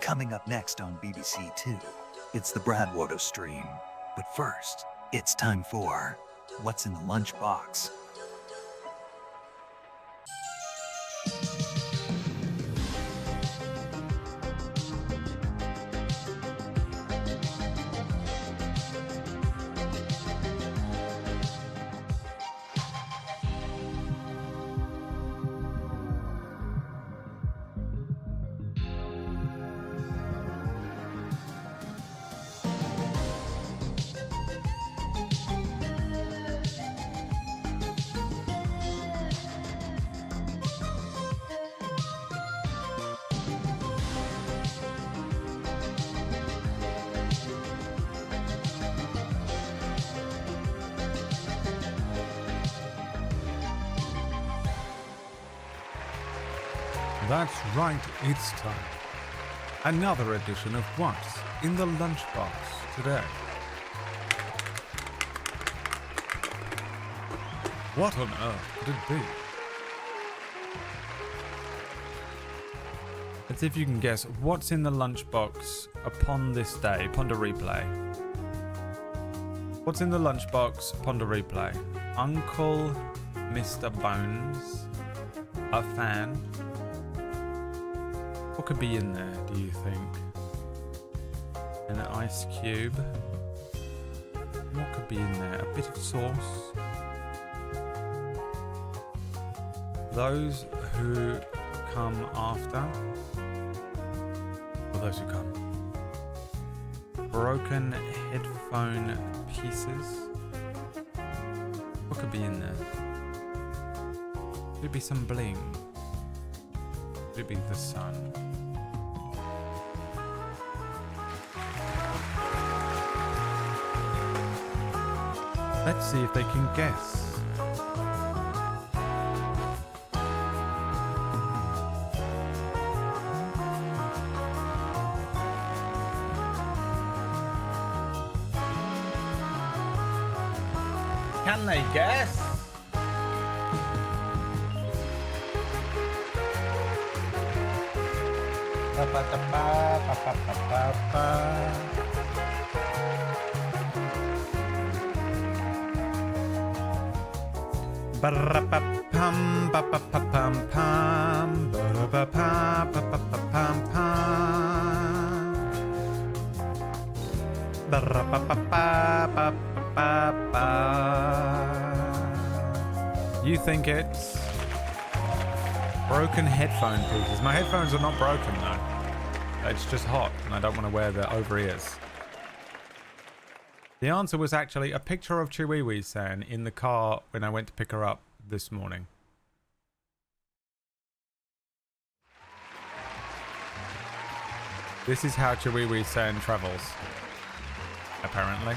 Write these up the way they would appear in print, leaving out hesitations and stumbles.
Coming up next on BBC Two, it's the Bradwater stream. But first, it's time for What's in the Lunchbox? That's right, it's time. Another edition of What's in the Lunchbox today. What on earth could it be? Let's see if you can guess what's in the lunchbox upon this day. Ponder replay. What's in the lunchbox? Ponder replay. Uncle Mr. Bones. A fan. What could be in there, do you think? An ice cube. What could be in there? A bit of sauce. Those who come after. Or those who come. Broken headphone pieces. What could be in there? Could it be some bling? Could it be the sun? Let's see if they can guess. Can they guess? Ba-da-pa-pum, ba-pa-pa-pum-pum, ba-da-pa-pa-pa-pa-pum-pum. Ba-da-pa-pa-pa-pa-pa-pa. You think it's broken headphone pieces? My headphones are not broken though. It's just hot and I don't want to wear the over ears. The answer was actually a picture of Chiwiwi-san in the car when I went to pick her up this morning. This is how Chiwiwi-san travels, apparently.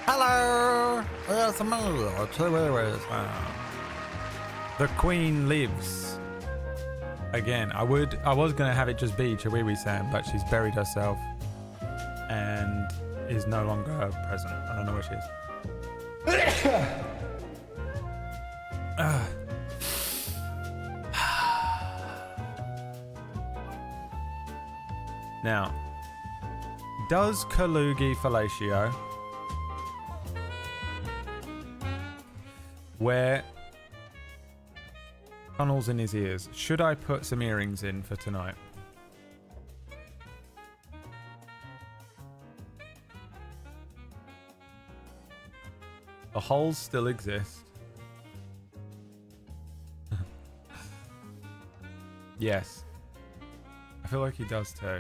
Hello! It's me, Chiwiwi-san. The Queen lives. Again, I was going to have it just be Chiwiwi-san, but she's buried herself and is no longer present. I don't know where she is. Now, does Kalugi Fellatio wear tunnels in his ears? Should I put some earrings in for tonight? The holes still exist. Yes. I feel like he does too.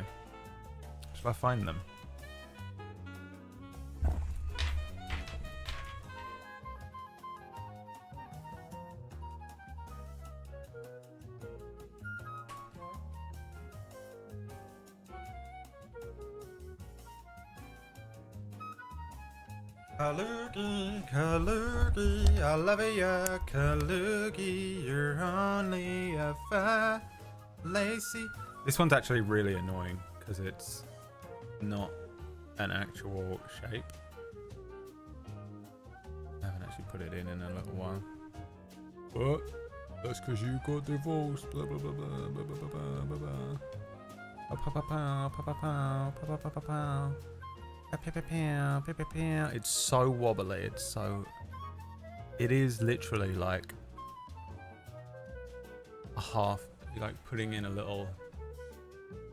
Shall I find them? Kalugi, Kalugi, I love ya, Kalugi, you're only a lacy. This one's actually really annoying because it's not an actual shape. I haven't actually put it in a little while. That's because you got divorced. Blah blah blah blah blah blah blah blah blah. It's so wobbly. It's so. It is literally like a half. You're like putting in a little.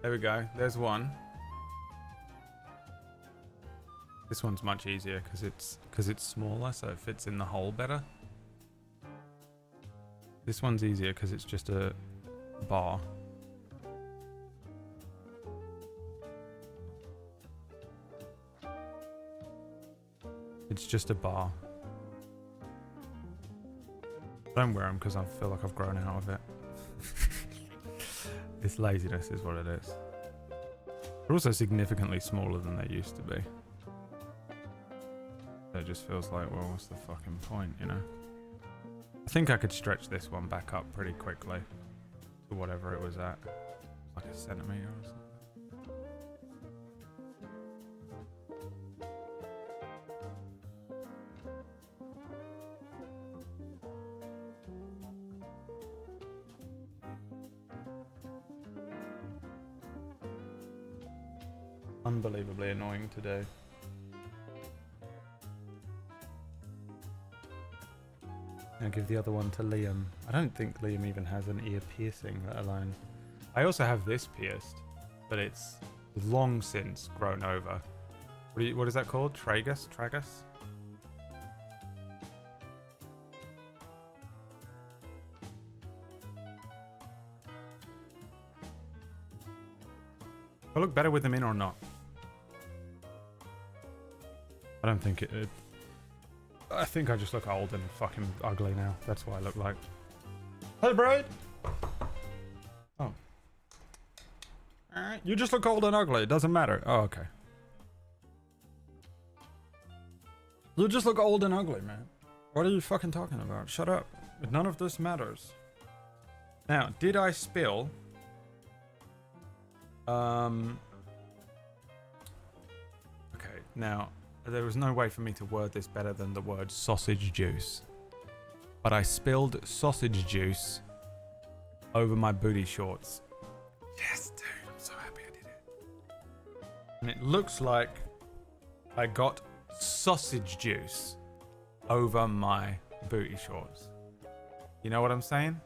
There we go. There's one. This one's much easier because it's smaller, so it fits in the hole better. This one's easier because it's just a bar. It's just a bar. I don't wear them because I feel like I've grown out of it. It's laziness is what it is. They're also significantly smaller than they used to be. So it just feels like, well, what's the fucking point, you know? I think I could stretch this one back up pretty quickly to whatever it was at. Like a centimetre or something. Unbelievably annoying to do. I'll give the other one to Liam. I don't think Liam even has an ear piercing, let alone... I also have this pierced, but it's long since grown over. What is that called? Tragus? Tragus? Do I look better with them in or not? I don't think it... I think I just look old and fucking ugly now. That's what I look like. Hey, Braid! Oh. Alright, you just look old and ugly. It doesn't matter. Oh, okay. You just look old and ugly, man. What are you fucking talking about? Shut up. None of this matters. Now, did I spill... Okay, now... There was no way for me to word this better than the word sausage juice. But I spilled sausage juice over my booty shorts. Yes, dude, I'm so happy I did it. And it looks like I got sausage juice over my booty shorts. You know what I'm saying?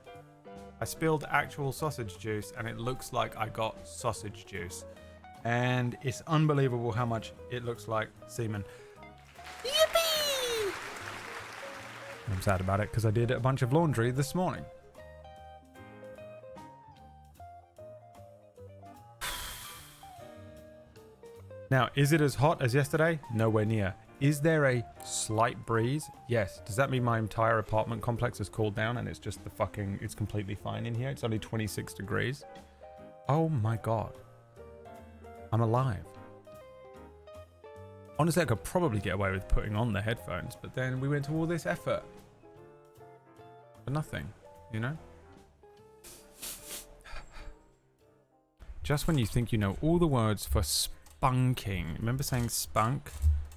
I spilled actual sausage juice and it looks like I got sausage juice. And it's unbelievable how much it looks like semen. Yippee! I'm sad about it because I did a bunch of laundry this morning. Now, is it as hot as yesterday? Nowhere near. Is there a slight breeze? Yes. Does that mean my entire apartment complex has cooled down and it's just it's completely fine in here? It's only 26 degrees. Oh my God. I'm alive. Honestly, I could probably get away with putting on the headphones, but then we went to all this effort for nothing, you know? Just when you think you know all the words for spunking. Remember saying spunk?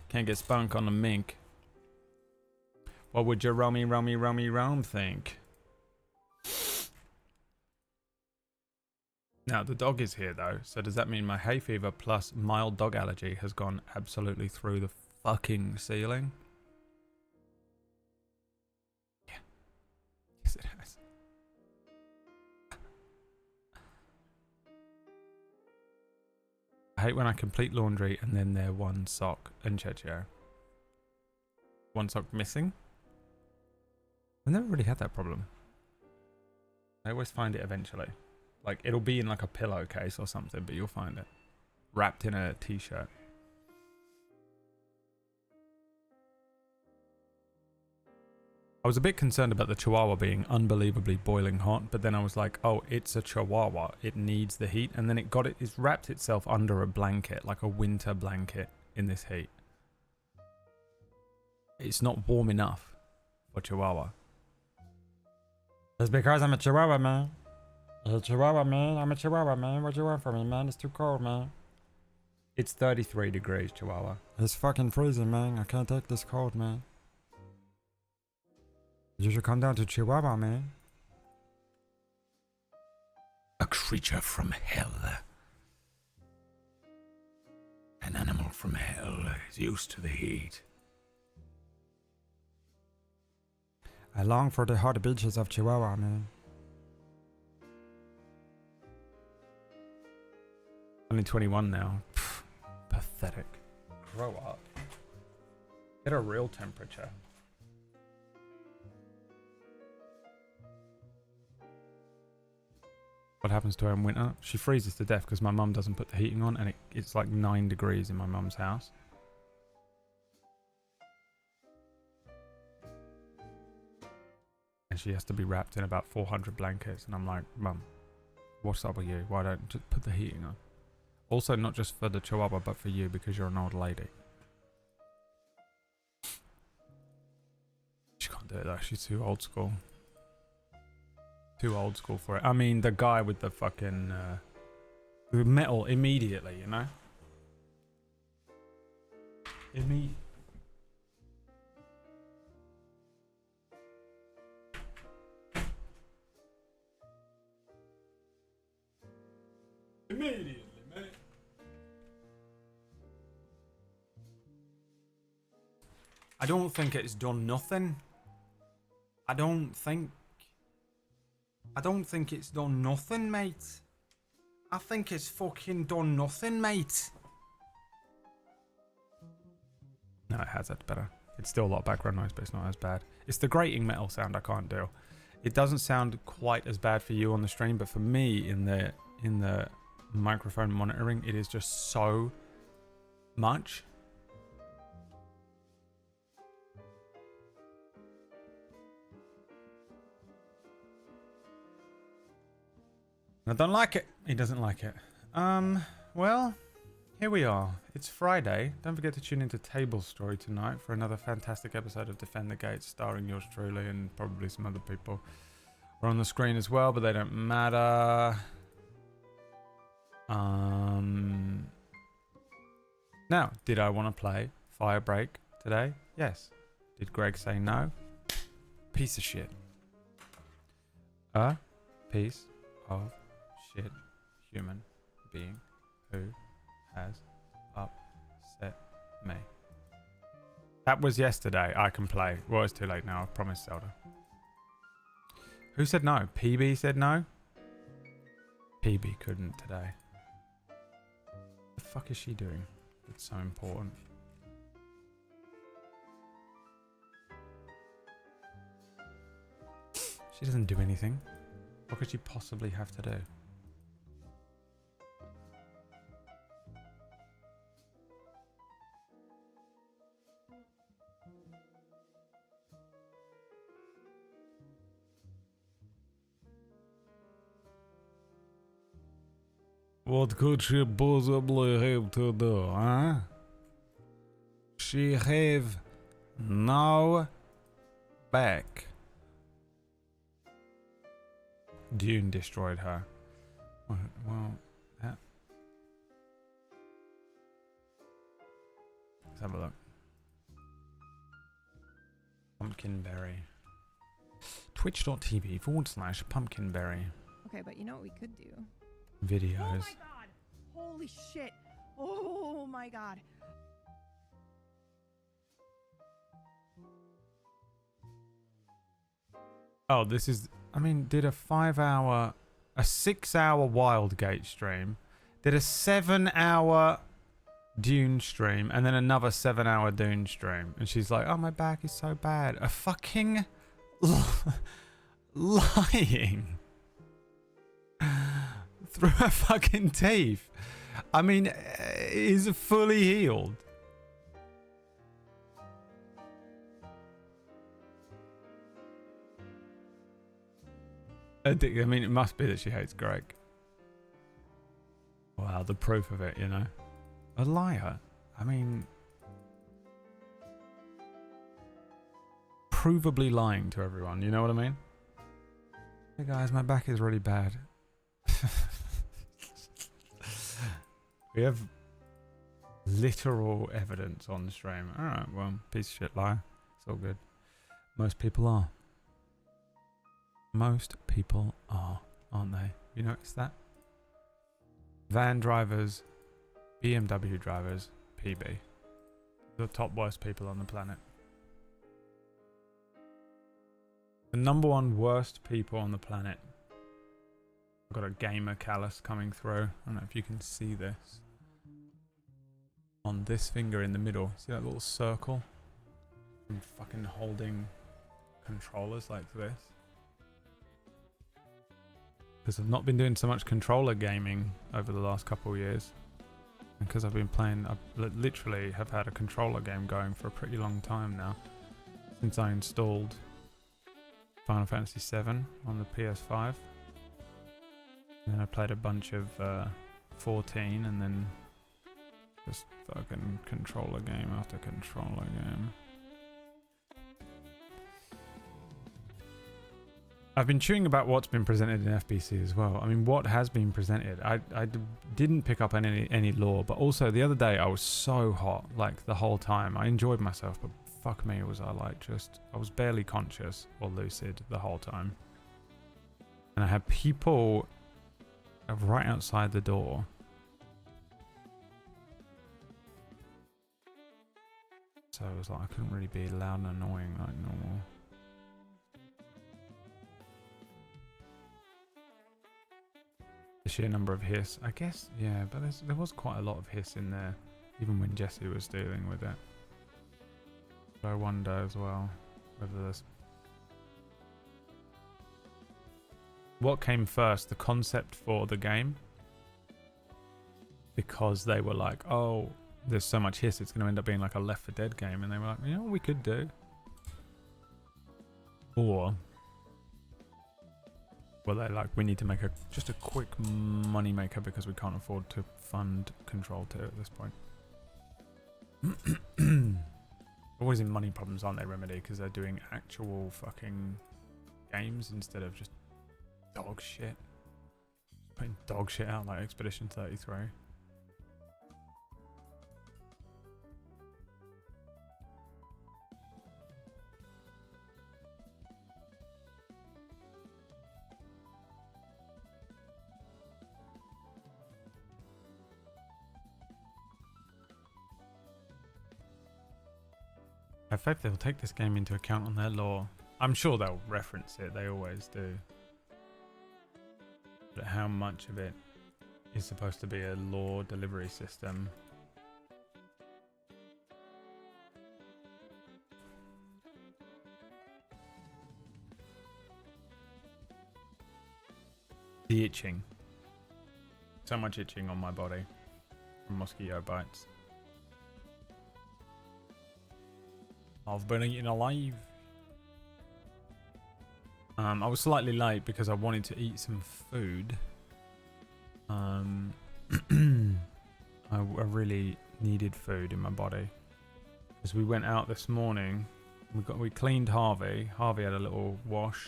Can't get spunk on the mink. What would your Rome think? Now, the dog is here, though, so does that mean my hay fever plus mild dog allergy has gone absolutely through the fucking ceiling? Yeah. Yes, it has. I hate when I complete laundry and then they're one sock and Checho. One sock missing? I've never really had that problem. I always find it eventually. Like, it'll be in like a pillowcase or something, but you'll find it. Wrapped in a t-shirt. I was a bit concerned about the Chihuahua being unbelievably boiling hot, but then I was like, oh, it's a Chihuahua. It needs the heat. And then it's wrapped itself under a blanket, like a winter blanket in this heat. It's not warm enough for Chihuahua. It's because I'm a Chihuahua, man. I'm a Chihuahua, man. I'm a Chihuahua, man. What do you want from me, man? It's too cold, man. It's 33 degrees, Chihuahua. It's fucking freezing, man. I can't take this cold, man. You should come down to Chihuahua, man. A creature from hell. An animal from hell is used to the heat. I long for the hot beaches of Chihuahua, man. Only 21 now. Pfft, pathetic. Grow up. Get a real temperature. What happens to her in winter? She freezes to death because my mum doesn't put the heating on, and it's like 9 degrees in my mum's house. And she has to be wrapped in about 400 blankets, and I'm like, Mum, what's up with you? Why don't you just put the heating on? Also, not just for the Chihuahua, but for you, because you're an old lady. She can't do it though, she's too old school. Too old school for it. I mean, the guy with the fucking the metal immediately, you know? Immediately. Immediately, mate. I don't think it's done nothing. I don't think it's done nothing, mate. I think it's fucking done nothing, mate. No, it has. That's better. It's still a lot of background noise, but it's not as bad. It's the grating metal sound I can't do. It doesn't sound quite as bad for you on the stream, but for me in the microphone monitoring, it is just so much. I don't like it. He doesn't like it. Well, here we are. It's Friday. Don't forget to tune into Table Story tonight for another fantastic episode of Defend the Gates, starring yours truly and probably some other people. We're on the screen as well, but they don't matter. Now, did I want to play Firebreak today? Yes. Did Greg say no? Piece of shit. A piece of shit human being who has upset me. That was yesterday. I can play. Well, it's too late now. I promised Zelda. Who said no? PB said no? PB couldn't today. What the fuck is she doing? It's so important. She doesn't do anything. What could she possibly have to do? What could she possibly have to do, huh? She have no back. Dune destroyed her. Well, that... Let's have a look. Pumpkinberry. Twitch.tv/pumpkinberry. Okay, but you know what we could do? Videos. Oh my god! Holy shit! Oh my god! Oh, this is... I mean, did a 6-hour Wildgate stream, did a 7-hour Dune stream, and then another 7-hour Dune stream. And she's like, oh, my back is so bad. A fucking... lying. Through her fucking teeth. I mean, is fully healed. I mean, it must be that she hates Greg. Wow, the proof of it, you know. A liar. I mean, provably lying to everyone, you know what I mean? Hey guys, my back is really bad. We have literal evidence on the stream. Alright, well, piece of shit liar. It's all good. Most people are. Most people are, aren't they? You notice that? Van drivers, BMW drivers, PB. The top worst people on the planet. The number one worst people on the planet. I've got a gamer callus coming through. I don't know if you can see this. On this finger in the middle. See that little circle? I'm fucking holding controllers like this. Because I've not been doing so much controller gaming over the last couple of years. And because I've been playing, I literally have had a controller game going for a pretty long time now. Since I installed Final Fantasy VII on the PS5. And then I played a bunch of 14 and then just fucking controller game after controller game. I've been chewing about what's been presented in FBC as well. I mean, what has been presented? I didn't pick up on any lore, but also the other day I was so hot, like the whole time. I enjoyed myself, but fuck me, was I like I was barely conscious or lucid the whole time. And I had people right outside the door. So it was like I couldn't really be loud and annoying like normal. The sheer number of hiss, I guess, yeah, but there was quite a lot of hiss in there, even when Jesse was dealing with it. So I wonder as well whether there's... What came first, the concept for the game? Because they were like, oh, there's so much hiss, it's going to end up being like a Left 4 Dead game. And they were like, you know what we could do? Or were they like, we need to make just a quick money maker because we can't afford to fund Control 2 at this point. Always in money problems, aren't they, Remedy? Because they're doing actual fucking games instead of just dog shit. Putting dog shit out like Expedition 33. I have faith they'll take this game into account on their lore. I'm sure they'll reference it, they always do. But how much of it is supposed to be a lore delivery system? The itching. So much itching on my body from mosquito bites. I've been eaten alive. I was slightly late because I wanted to eat some food. I really needed food in my body. As we went out this morning, we cleaned Harvey. Harvey had a little wash.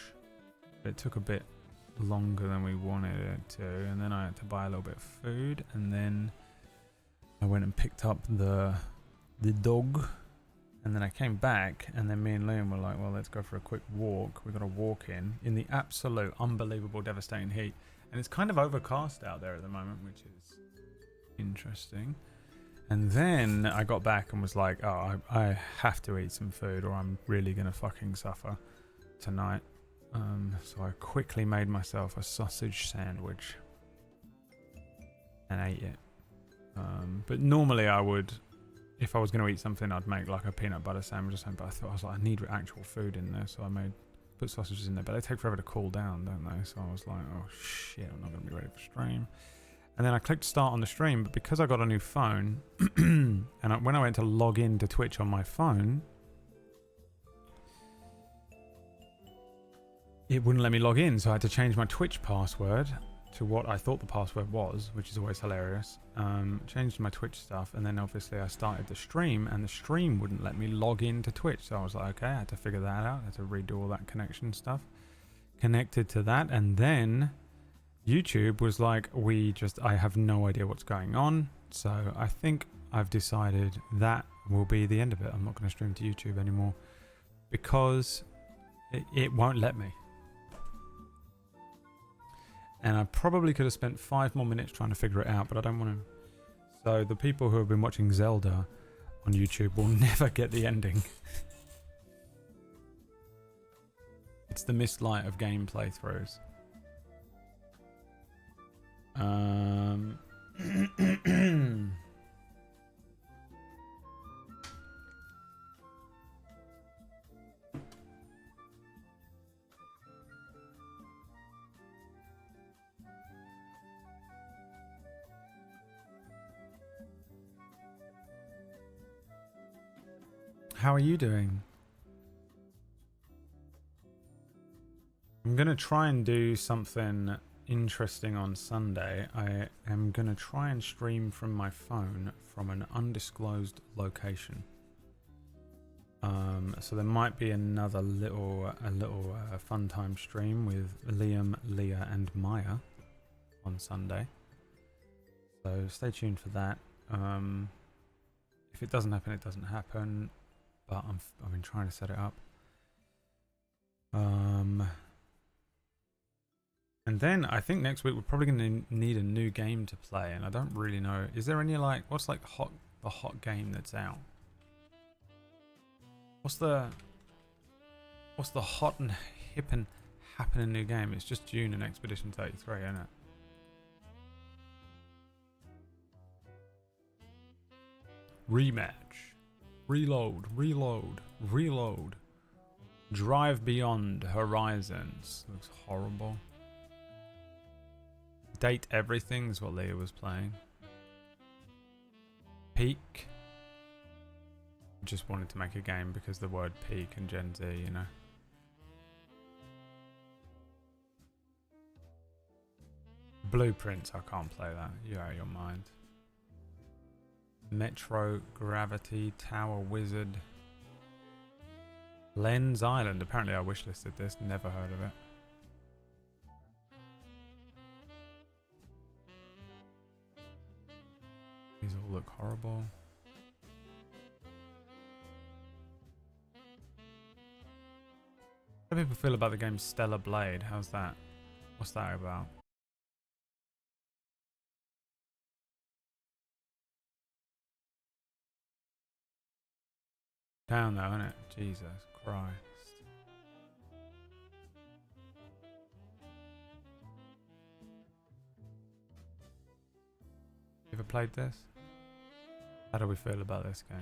It took a bit longer than we wanted it to, and then I had to buy a little bit of food, and then I went and picked up the dog. And then I came back, and then me and Liam were like, well, let's go for a quick walk. We've got to walk in the absolute unbelievable devastating heat. And it's kind of overcast out there at the moment, which is interesting. And then I got back and was like, oh, I have to eat some food or I'm really going to fucking suffer tonight. So I quickly made myself a sausage sandwich and ate it. But normally I would... If I was going to eat something, I'd make like a peanut butter sandwich or something. But I was like, I need actual food in there, so I put sausages in there. But they take forever to cool down, don't they? So I was like, oh shit, I'm not going to be ready for stream. And then I clicked start on the stream, but because I got a new phone, and when I went to log in to Twitch on my phone, it wouldn't let me log in. So I had to change my Twitch password to what I thought the password was, which is always hilarious. Changed my Twitch stuff, and then obviously I started the stream, and the stream wouldn't let me log into Twitch. So I was like, okay, I had to figure that out. I had to redo all that connection stuff. Connected to that, and then YouTube was like, I have no idea what's going on. So I think I've decided that will be the end of it. I'm not going to stream to YouTube anymore because it won't let me. And I probably could have spent 5 more minutes trying to figure it out, but I don't want to. So the people who have been watching Zelda on YouTube will never get the ending. It's the missed light of game playthroughs. How are you doing? I'm going to try and do something interesting on Sunday. I am going to try and stream from my phone from an undisclosed location. So there might be another little fun time stream with Liam, Leah and Maya on Sunday. So stay tuned for that. If it doesn't happen, it doesn't happen. But I've been trying to set it up. And then I think next week we're probably going to need a new game to play, and I don't really know. Is there any what's the hot game that's out? What's the hot and hip and happening new game? It's just June and Expedition 33, isn't it? Rematch. Reload. Drive Beyond Horizons. Looks horrible. Date Everything is what Leah was playing. Peak. Just wanted to make a game because the word peak and Gen Z, you know. Blueprints, I can't play that. You're out of your mind. Metro Gravity, Tower Wizard, Lens Island. Apparently I wishlisted this, never heard of it. These all look horrible. How do people feel about the game Stellar Blade? How's that? What's that about? Down though, isn't it? Jesus Christ. You ever played this? How do we feel about this game?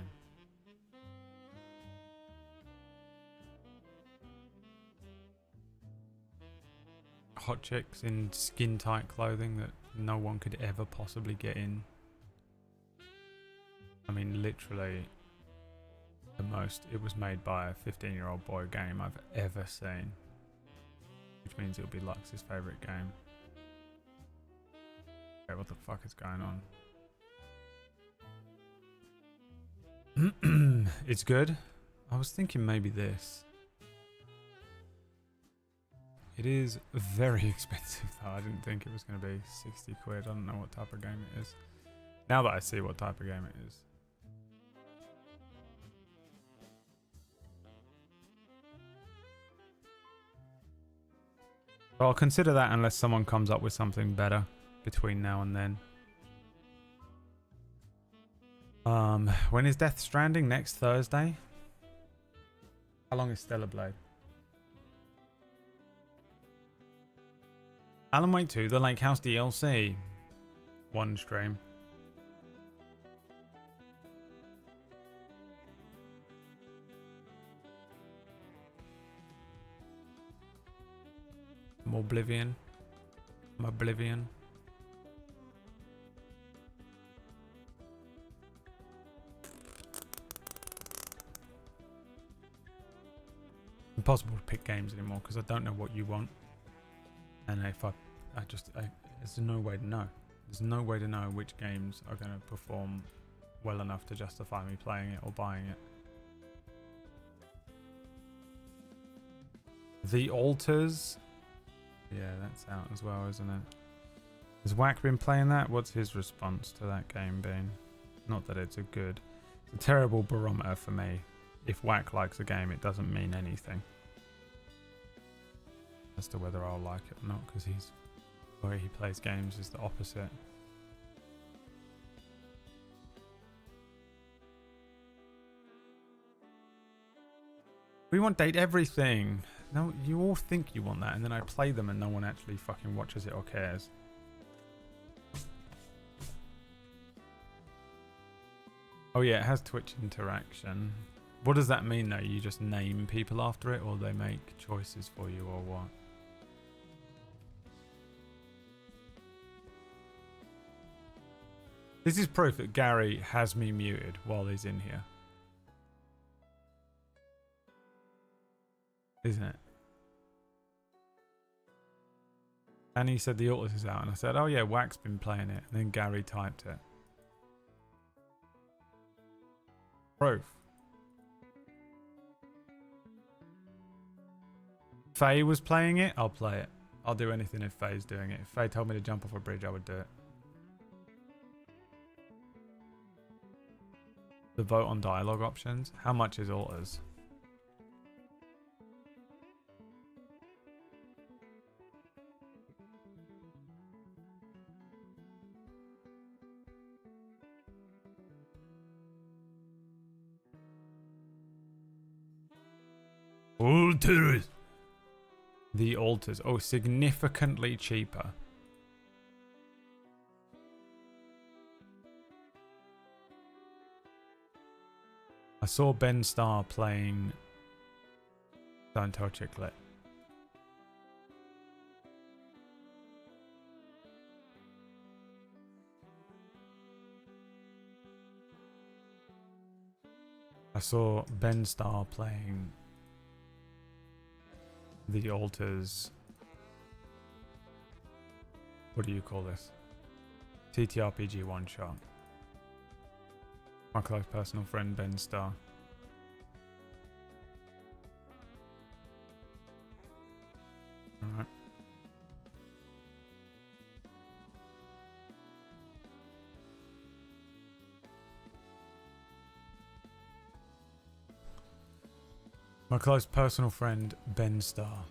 Hot chicks in skin tight clothing that no one could ever possibly get in. I mean, literally the most it was made by a 15-year-old boy game I've ever seen, which means it'll be Lux's favorite game. Okay, what the fuck is going on? It's good. I was thinking maybe this. It is very expensive though. I didn't think it was going to be 60 quid. I don't know what type of game it is. Now that I see what type of game it is. So I'll consider that unless someone comes up with something better between now and then. When is Death Stranding? Next Thursday? How long is Stellar Blade? Alan Wake 2, the Lake House DLC. One stream. Oblivion. Oblivion. Impossible to pick games anymore because I don't know what you want. And if there's no way to know. There's no way to know which games are going to perform well enough to justify me playing it or buying it. The Altars. Yeah, that's out as well, isn't it? Has Whack been playing that? What's his response to that game been? Not that it's it's a terrible barometer for me. If Whack likes a game, it doesn't mean anything as to whether I'll like it or not, because he's The way he plays games is the opposite. We want date everything. No, you all think you want that, and then I play them and no one actually fucking watches it or cares. Oh yeah, it has Twitch interaction. What does that mean though? You just name people after it, or they make choices for you, or what? This is proof that Gary has me muted while he's in here. Isn't it? And he said the Altus is out, and I said, oh yeah, Wack's been playing it. And then Gary typed it. Proof. Faye was playing it, I'll play it. I'll do anything if Faye's doing it. If Faye told me to jump off a bridge, I would do it. The vote on dialogue options. How much is Altus? Altars. The altars. Oh, significantly cheaper. I saw Ben Starr playing Don't Tell Chicklet. I saw Ben Starr playing the altars. What do you call this? TTRPG one shot. My close personal friend Ben Starr. Alright. My close personal friend Ben Starr.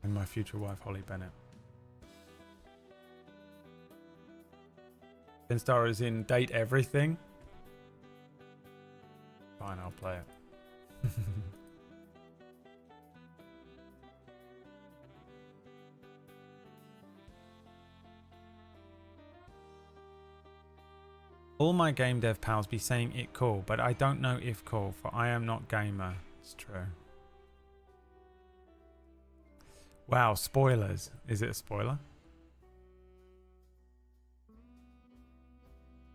And my future wife Holly Bennett. Ben Starr is in Date Everything. Fine, I'll play it. All my game dev pals be saying it cool, but I don't know if cool, for I am not gamer. It's true. Wow, spoilers. Is it a spoiler?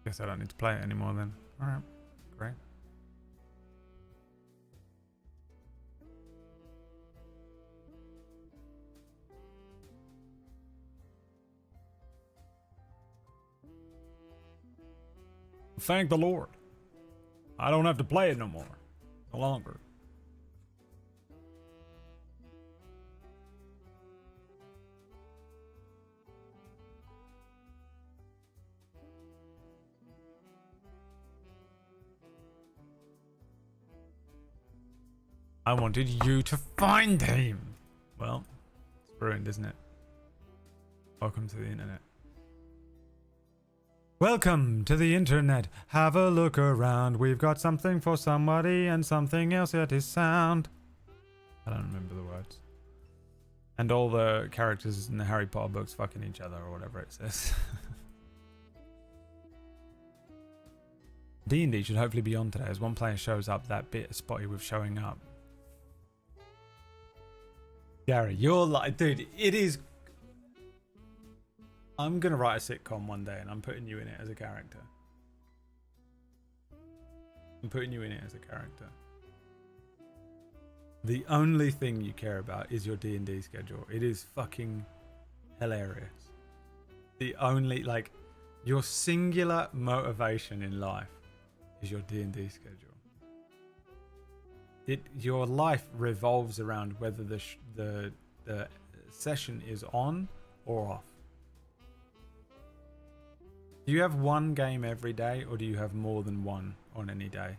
Guess I don't need to play it anymore then. Alright, great. Thank the Lord. I don't have to play it no more. No longer. I wanted you to find him. Well, it's ruined, isn't it? Welcome to the internet. Welcome to the internet. Have a look around. We've got something for somebody and something else that is sound. I don't remember the words. And all the characters in the Harry Potter books fucking each other or whatever it says. D&D should hopefully be on today as one player shows up. That bit spotty with showing up. Gary, you're like, dude, it is. I'm gonna write a sitcom one day and I'm putting you in it as a character. I'm putting you in it as a character. The only thing you care about is your D&D schedule. It is fucking hilarious. The only, like, your singular motivation in life is your D&D schedule. Your life revolves around whether the session is on or off. Do you have one game every day, or do you have more than one on any day?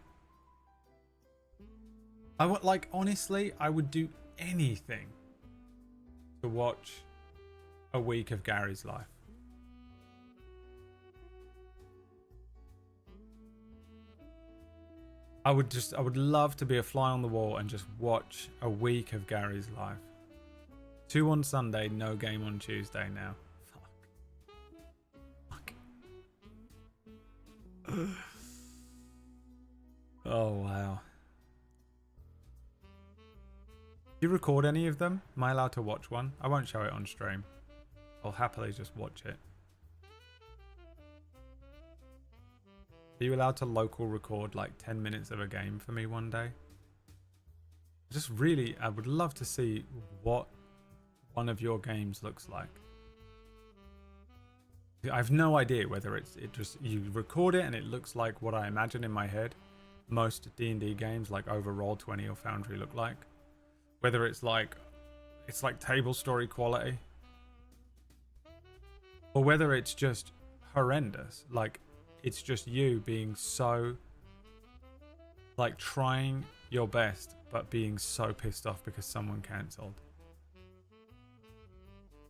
I would, like, honestly, I would do anything to watch a week of Gary's life. I would love to be a fly on the wall and just watch a week of Gary's life. 2 on Sunday, no game on Tuesday now. Fuck. Oh, wow. Do you record any of them? Am I allowed to watch one? I won't show it on stream. I'll happily just watch it. Are you allowed to local record like 10 minutes of a game for me one day? I would love to see what one of your games looks like. I have no idea whether you record it and it looks like what I imagine in my head most D&D games like over Roll20 or Foundry look like. Whether it's like table story quality, or whether it's just horrendous, like it's just you being so like trying your best but being so pissed off because someone cancelled,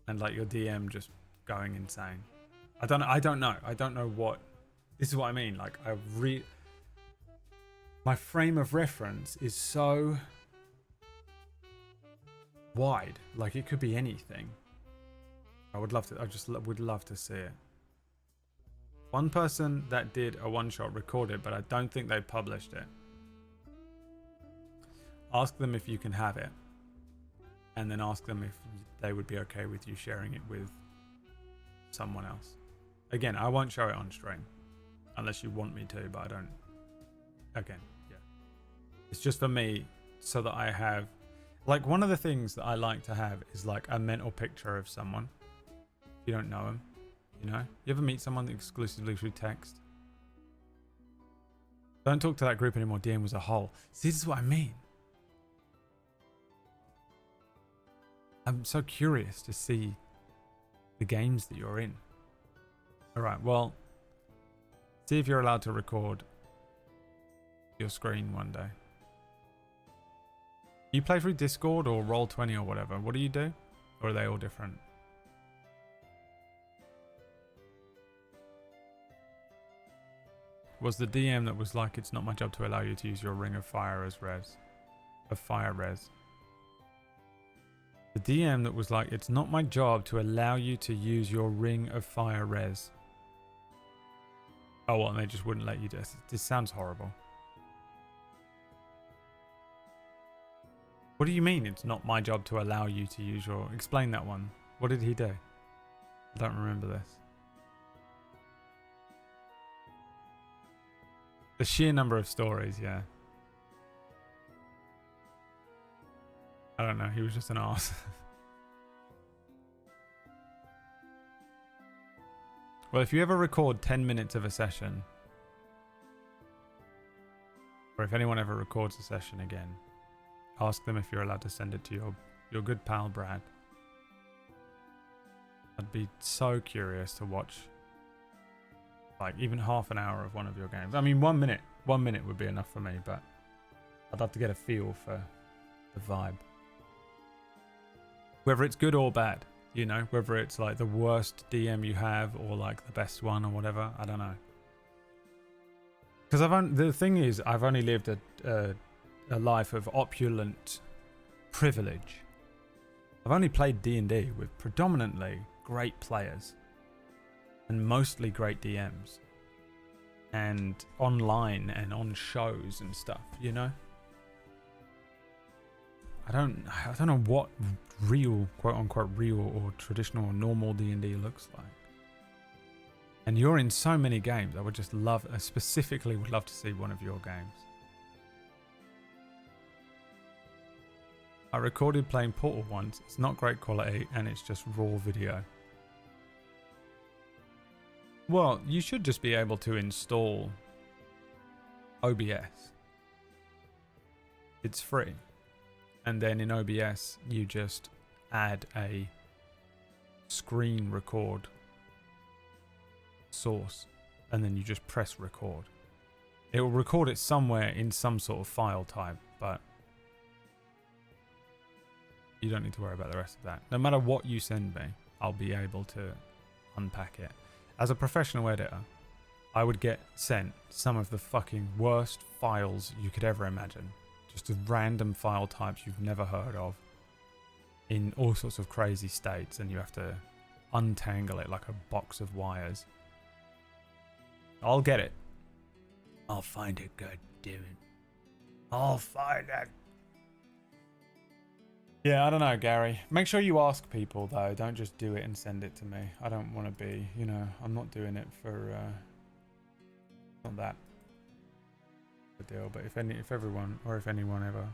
and like your DM just going insane. I don't know what this is what I mean. Like my frame of reference is so wide, like it could be anything. I would love to see it. One person that did a one-shot recorded, but I don't think they published it. Ask them if you can have it, and then ask them if they would be okay with you sharing it with someone else. Again, I won't show it on stream unless you want me to, but I don't. Again, yeah. It's just for me so that I have, like, one of the things that I like to have is like a mental picture of someone. If you don't know them, you know? You ever meet someone exclusively through text? Don't talk to that group anymore. DM was a hole. See, this is what I mean. I'm so curious to see the games that you're in. Alright, well, see if you're allowed to record your screen one day. You play through Discord or Roll20 or whatever. What do you do? Or are they all different? Was the DM that was like, it's not my job to allow you to use your ring of fire as res? Of fire res. The DM that was like, it's not my job to allow you to use your ring of fire res. Oh, well, and they just wouldn't let you do this. This sounds horrible. What do you mean it's not my job to allow you to use your... Explain that one. What did he do? I don't remember this. The sheer number of stories, yeah. I don't know, he was just an arse. Well, if you ever record 10 minutes of a session, or if anyone ever records a session again, ask them if you're allowed to send it to your good pal Brad. I'd be so curious to watch like even half an hour of one of your games. I mean, 1 minute would be enough for me, but I'd love to get a feel for the vibe. Whether it's good or bad, you know, whether it's like the worst DM you have or like the best one or whatever, I don't know. Because the thing is, I've only lived a life of opulent privilege. I've only played D&D with predominantly great players and mostly great DMs and online and on shows and stuff, you know? I don't know what real, quote unquote real or traditional or normal D&D looks like. And you're in so many games. I specifically would love to see one of your games. I recorded playing Portal once. It's not great quality and it's just raw video. Well, you should just be able to install OBS. It's free. And then in OBS, you just add a screen record source. And then you just press record. It will record it somewhere in some sort of file type, but you don't need to worry about the rest of that. No matter what you send me, I'll be able to unpack it. As a professional editor, I would get sent some of the fucking worst files you could ever imagine. Just random file types you've never heard of in all sorts of crazy states, and you have to untangle it like a box of wires. I'll get it. I'll find it, god damn it. I'll find it. Yeah, I don't know, Gary. Make sure you ask people, though. Don't just do it and send it to me. I don't want to be, you know, I'm not doing it for, not that a deal. But if everyone, or if anyone ever,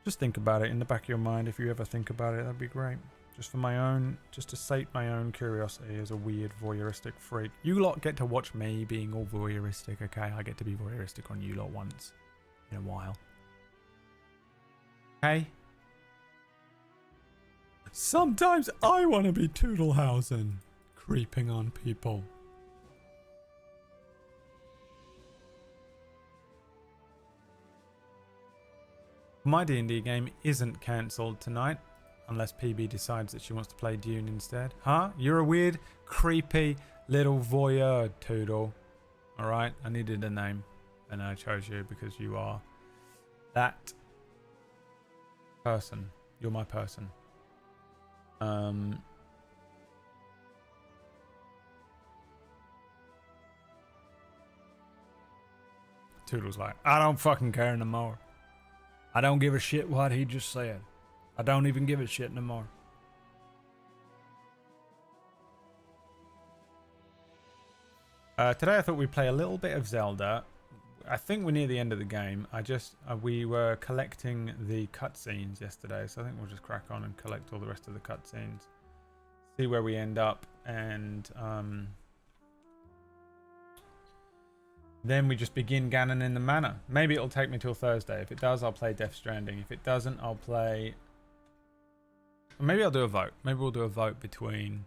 just think about it in the back of your mind. If you ever think about it, that'd be great. Just for my own, just to sate my own curiosity as a weird voyeuristic freak. You lot get to watch me being all voyeuristic, okay? I get to be voyeuristic on you lot once in a while. Okay? Sometimes I want to be Toodlehausen, creeping on people. My D&D game isn't cancelled tonight, unless PB decides that she wants to play Dune instead. Huh? You're a weird, creepy little voyeur, Toodle. Alright, I needed a name, and I chose you because you are that person. You're my person. Toodle's like, I don't fucking care no more. I don't give a shit what he just said. I don't even give a shit no more. Today I thought we'd play a little bit of Zelda. I think we're near the end of the game. We were collecting the cutscenes yesterday, so I think we'll just crack on and collect all the rest of the cutscenes. See where we end up, and then we just begin Ganon in the Manor. Maybe it'll take me till Thursday. If it does, I'll play Death Stranding. If it doesn't, I'll play... Maybe I'll do a vote. Maybe we'll do a vote between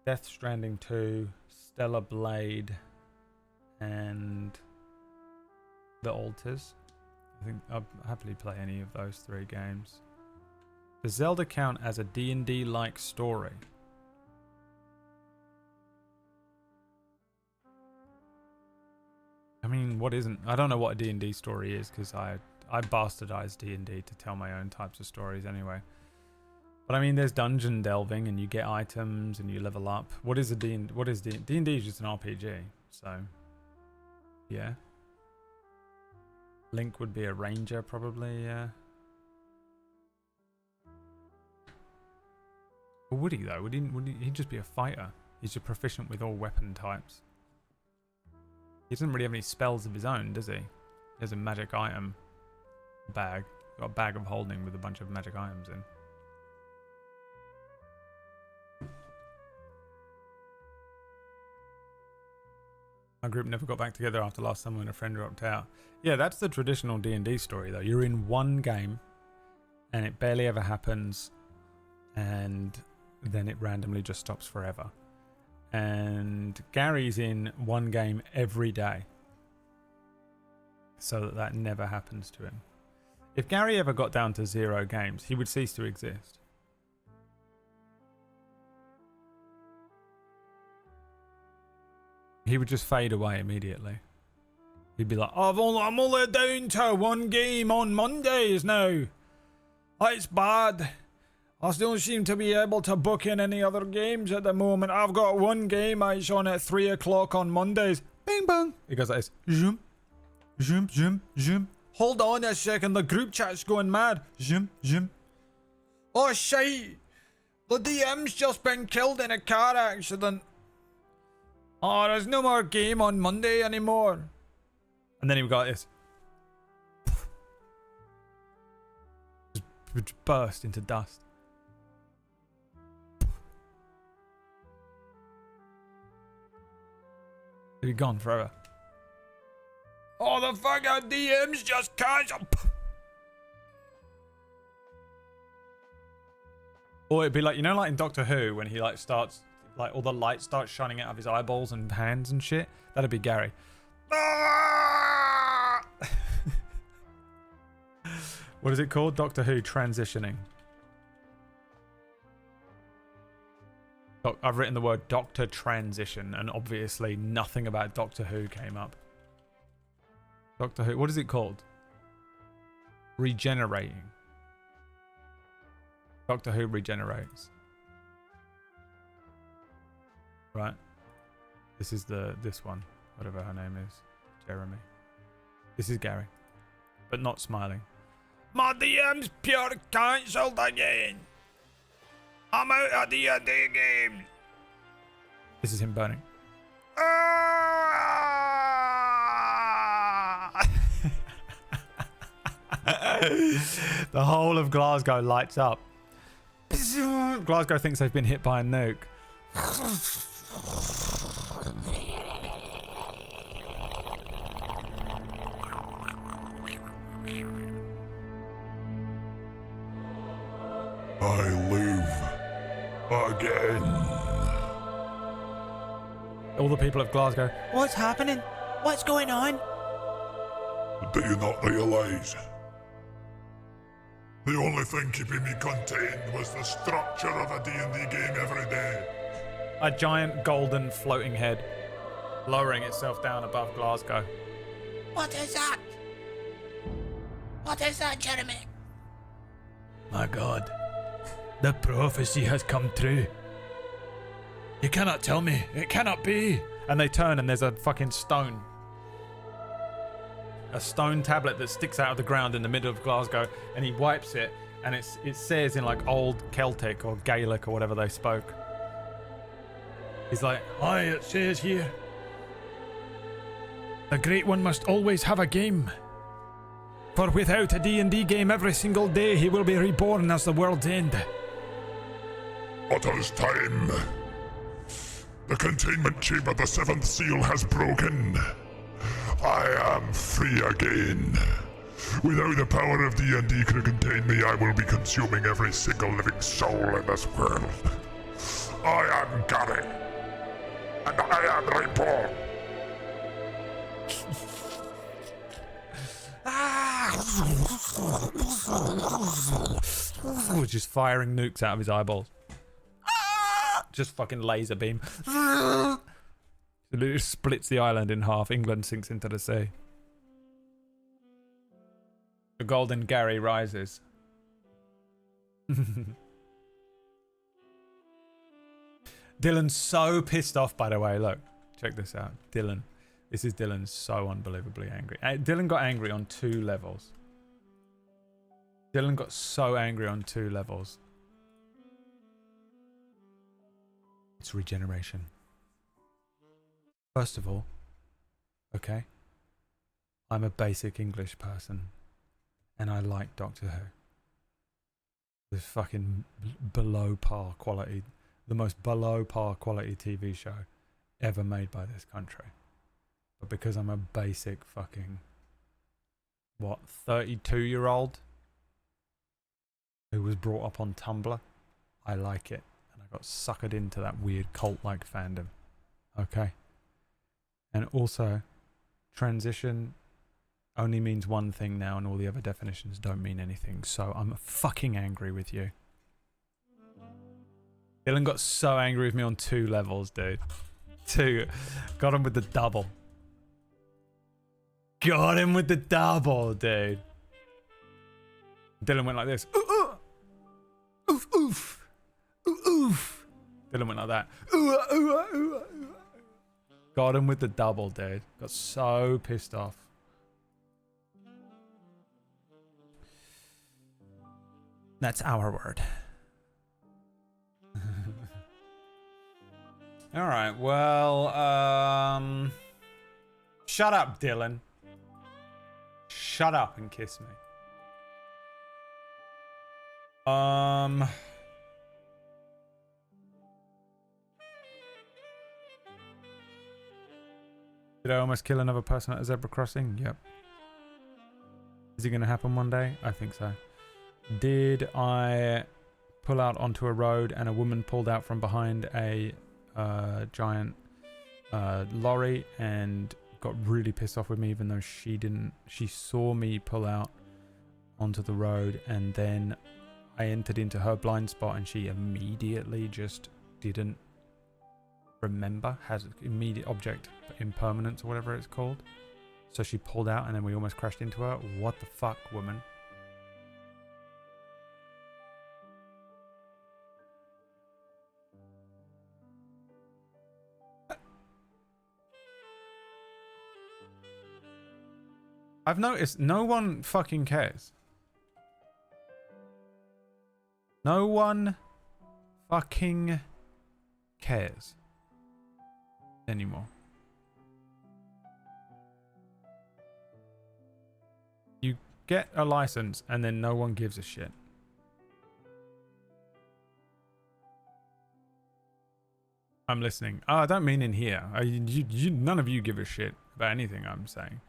Death Stranding 2, Stellar Blade, and The Altars. I think I'll happily play any of those 3 games. Does Zelda count as a D&D-like story? I mean, what isn't? I don't know what a D&D story is, because I bastardized D&D to tell my own types of stories anyway. But I mean, there's dungeon delving, and you get items, and you level up. What is D&D? D&D is just an RPG, so yeah. Link would be a ranger, probably, yeah. Or would he, though? Would he, he'd just be a fighter. He's just proficient with all weapon types. He doesn't really have any spells of his own, does he? He has a magic item bag. He's got a bag of holding with a bunch of magic items in. My group never got back together after last summer when a friend dropped out. Yeah, that's the traditional D&D story, though. You're in one game, and it barely ever happens, and then it randomly just stops forever. And Gary's in one game every day, so that never happens to him. If Gary ever got down to 0 games, he would cease to exist. He would just fade away immediately. He'd be like, I'm only down to 1 game on Mondays now. That's bad. I don't seem to be able to book in any other games at the moment. I've got 1 game that's on at 3 o'clock on Mondays. Bing bang. He goes like this. Zoom. Zoom, zoom, zoom. Hold on a second, the group chat's going mad. Zoom, zoom. Oh shite. The DM's just been killed in a car accident. Oh, there's no more game on Monday anymore. And then he got this. Just burst into dust. He'd be gone forever. Oh, the fucking DM's just cancelled. Or it'd be like, you know, like in Doctor Who, when he like starts, like all the light starts shining out of his eyeballs and hands and shit. That'd be Gary. What is it called? Doctor Who transitioning. I've written the word Doctor Transition, and obviously nothing about Doctor Who came up. Doctor Who, what is it called? Regenerating. Doctor Who regenerates. Right. This is this one, whatever her name is. Jeremy. This is Gary. But not smiling. My DM's pure cancelled again. I'm out of the game. This is him burning. The whole of Glasgow lights up. Glasgow thinks they've been hit by a nuke. I live again. All the people of Glasgow. What's happening? What's going on? Do you not realise? The only thing keeping me contained was the structure of a D&D game every day. A giant golden floating head lowering itself down above Glasgow. What is that? What is that, Jeremy? My God, the prophecy has come true. You cannot tell me. It cannot be. And they turn and there's a fucking stone. A stone tablet that sticks out of the ground in the middle of Glasgow, and he wipes it, and it says in like old Celtic or Gaelic or whatever they spoke. He's like, aye, it says here, the Great One must always have a game. For without a D&D game every single day, he will be reborn as the world's end. Otter's time. The containment chamber, the seventh seal has broken. I am free again. Without the power of D&D to contain me, I will be consuming every single living soul in this world. I am Gary. And I am reborn. Just firing nukes out of his eyeballs. Just fucking laser beam. It literally splits the island in half. England sinks into the sea. The golden Gary rises. Dylan's so pissed off, by the way. Look, check this out. Dylan. This is Dylan so unbelievably angry. Dylan got angry on 2 levels. Dylan got so angry on 2 levels. It's regeneration. First of all, okay, I'm a basic English person, and I like Doctor Who. The fucking below par quality, the most below par quality TV show ever made by this country. But because I'm a basic fucking, 32-year-old who was brought up on Tumblr, I like it. And I got suckered into that weird cult-like fandom. Okay? And also, transition only means one thing now, and all the other definitions don't mean anything. So I'm fucking angry with you. Dylan got so angry with me on 2 levels, dude. 2. Got him with the double. Got him with the double, dude. Dylan went like this. Oof, oof. Oof, oof. Dylan went like that. Ooh, ooh, ooh, ooh. Got him with the double, dude. Got so pissed off. That's our word. Alright, well, shut up, Dylan. Shut up and kiss me. Did I almost kill another person at a zebra crossing? Yep. Is it going to happen one day? I think so. Did I pull out onto a road and a woman pulled out from behind a giant lorry and got really pissed off with me, even though she didn't. She saw me pull out onto the road, and then I entered into her blind spot and she immediately just didn't remember, has immediate object impermanence or whatever it's called. So she pulled out and then we almost crashed into her. What the fuck, woman? I've noticed no one fucking cares. No one fucking cares anymore. You get a license and then no one gives a shit. I'm listening. Oh, I don't mean in here. None of you give a shit about anything I'm saying.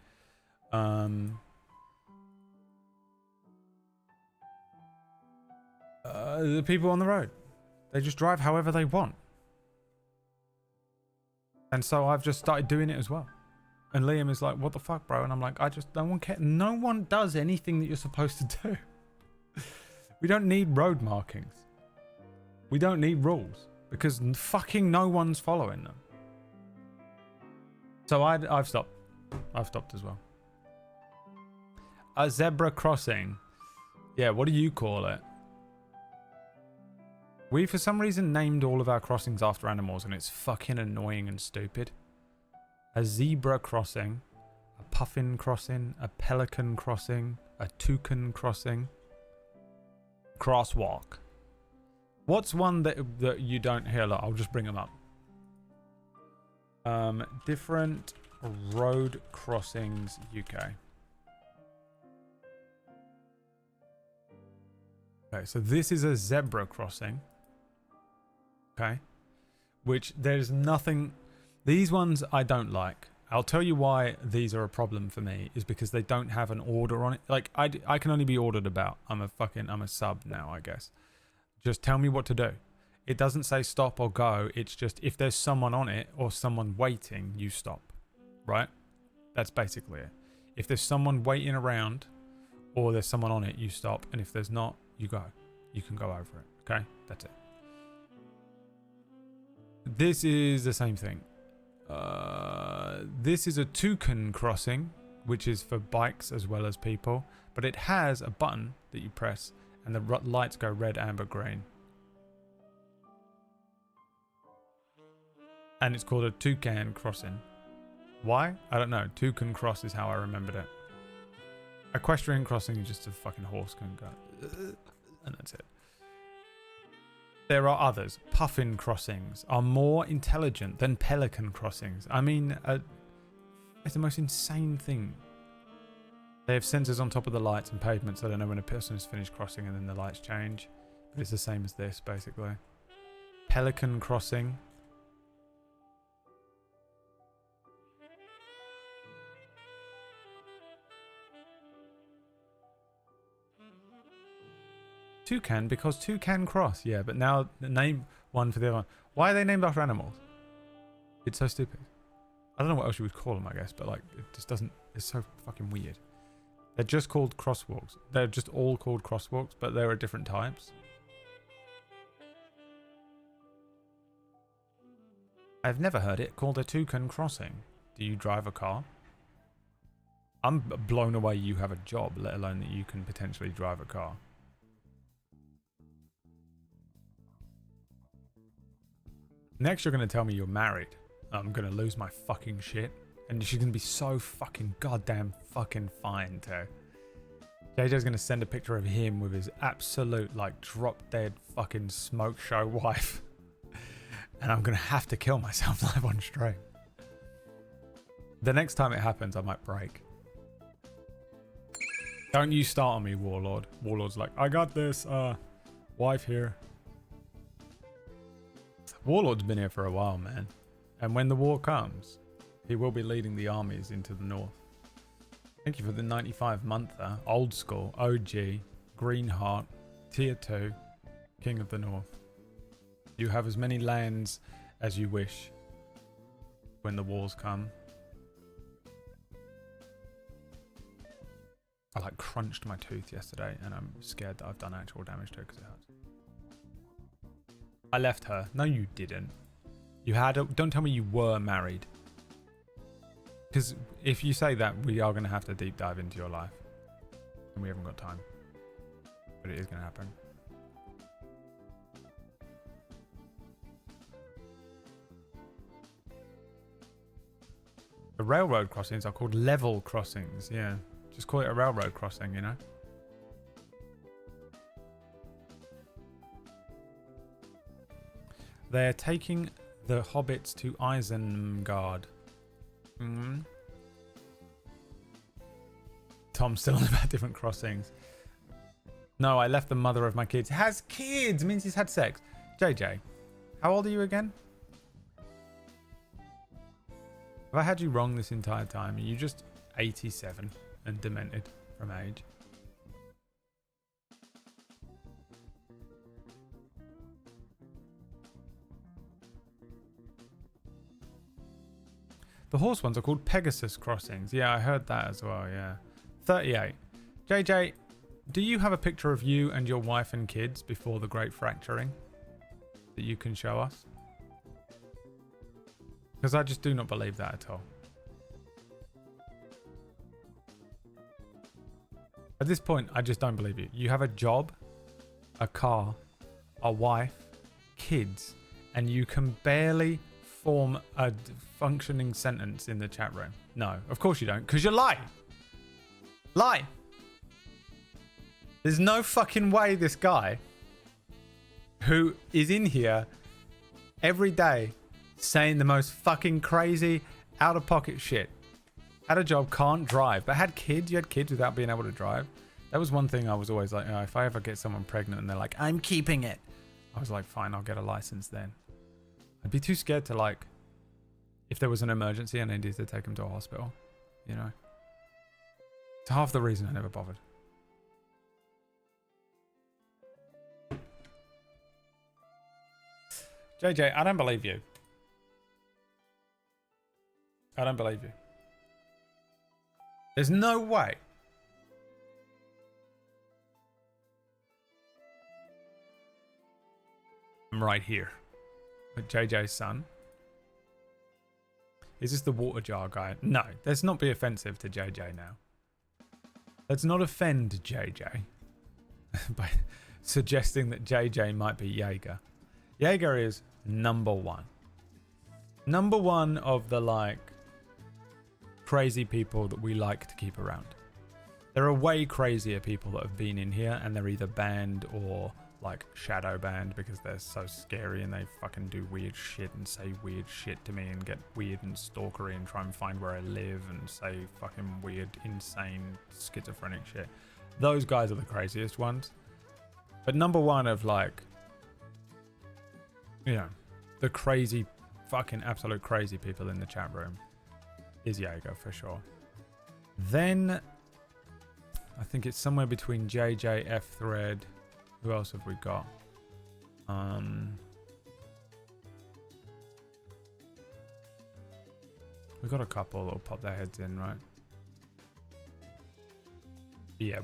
The people on the road, they just drive however they want. And so I've just started doing it as well. And Liam is like, what the fuck, bro? And I'm like, no one cares. No one does anything that you're supposed to do. We don't need road markings. We don't need rules because fucking no one's following them. So I've stopped. I've stopped as well. A zebra crossing. Yeah, what do you call it? We, for some reason, named all of our crossings after animals, and it's fucking annoying and stupid. A zebra crossing, a puffin crossing, a pelican crossing, a toucan crossing. Crosswalk. What's one that you don't hear a lot? I'll just bring them up. Different road crossings UK. Okay, so this is a zebra crossing. Okay. Which there's nothing... These ones I don't like. I'll tell you why these are a problem for me is because they don't have an order on it. Like, I can only be ordered about. I'm a sub now, I guess. Just tell me what to do. It doesn't say stop or go. It's just if there's someone on it or someone waiting, you stop. Right? That's basically it. If there's someone waiting around or there's someone on it, you stop. And if there's not, you go. You can go over it. Okay? That's it. This is the same thing. This is a toucan crossing, which is for bikes as well as people. But it has a button that you press and the lights go red, amber, green. And it's called a toucan crossing. Why? I don't know. Toucan cross is how I remembered it. Equestrian crossing is just a fucking horse can go. And that's it. There are others. Puffin crossings are more intelligent than pelican crossings. I mean, it's the most insane thing. They have sensors on top of the lights and pavements so they know when a person has finished crossing and then the lights change. But it's the same as this, basically. Pelican crossing. Toucan, because two can cross. Yeah, but now name one for the other one. Why are they named after animals? It's so stupid. I don't know what else you would call them, I guess, but like, it just doesn't, it's so fucking weird. They're just called crosswalks. They're just all called crosswalks, but there are different types. I've never heard it called a toucan crossing. Do you drive a car? I'm blown away you have a job, let alone that you can potentially drive a car. Next, you're going to tell me you're married. I'm going to lose my fucking shit. And she's going to be so fucking goddamn fucking fine, too. JJ's going to send a picture of him with his absolute, like, drop-dead fucking smoke show wife. And I'm going to have to kill myself live on stream. The next time it happens, I might break. Don't you start on me, Warlord. Warlord's like, I got this, wife here. Warlord's been here for a while, man. And when the war comes, he will be leading the armies into the north. Thank you for the 95-monther. Old school, OG, Greenheart, Tier 2, King of the North. You have as many lands as you wish when the wars come. I like crunched my tooth yesterday and I'm scared that I've done actual damage to it because it hurts. I left her. No, you didn't. You had a, don't tell me you were married. Because if you say that, we are going to have to deep dive into your life. And we haven't got time. But it is going to happen. The railroad crossings are called level crossings. Yeah. Just call it a railroad crossing, you know? They're taking the hobbits to Isengard. Mm-hmm. Tom's still on about different crossings. No, I left the mother of my kids. Has kids! Means he's had sex. JJ, how old are you again? Have I had you wrong this entire time? Are you just 87 and demented from age? The horse ones are called Pegasus crossings. Yeah, I heard that as well, yeah. 38. JJ, do you have a picture of you and your wife and kids before the Great Fracturing that you can show us? Because I just do not believe that at all. At this point, I just don't believe you. You have a job, a car, a wife, kids, and you can barely form a functioning sentence in the chat room. No, of course you don't, because you lie. Lie. There's no fucking way this guy who is in here every day saying the most fucking crazy out of pocket shit, had a job, can't drive, but had kids. You had kids without being able to drive. That was one thing I was always like, oh, if I ever get someone pregnant and they're like, I'm keeping it, I was like, fine, I'll get a license then. I'd be too scared to, like, if there was an emergency and I needed to take him to a hospital, you know. It's half the reason I never bothered. JJ, I don't believe you. I don't believe you. There's no way. I'm right here with JJ's son. Is this the water jar guy? No, let's not be offensive to JJ now. Let's not offend JJ by suggesting that JJ might be Jaeger. Jaeger is number one. Number one of the, like, crazy people that we like to keep around. There are way crazier people that have been in here and they're either banned or like shadow banned because they're so scary and they fucking do weird shit and say weird shit to me and get weird and stalkery and try and find where I live and say fucking weird, insane, schizophrenic shit. Those guys are the craziest ones. But number one of, like, you know, the crazy, fucking absolute crazy people in the chat room is Jaeger for sure. Then I think it's somewhere between JJ, F Thread. Who else have we got? We've got a couple that'll pop their heads in, right? Yeah,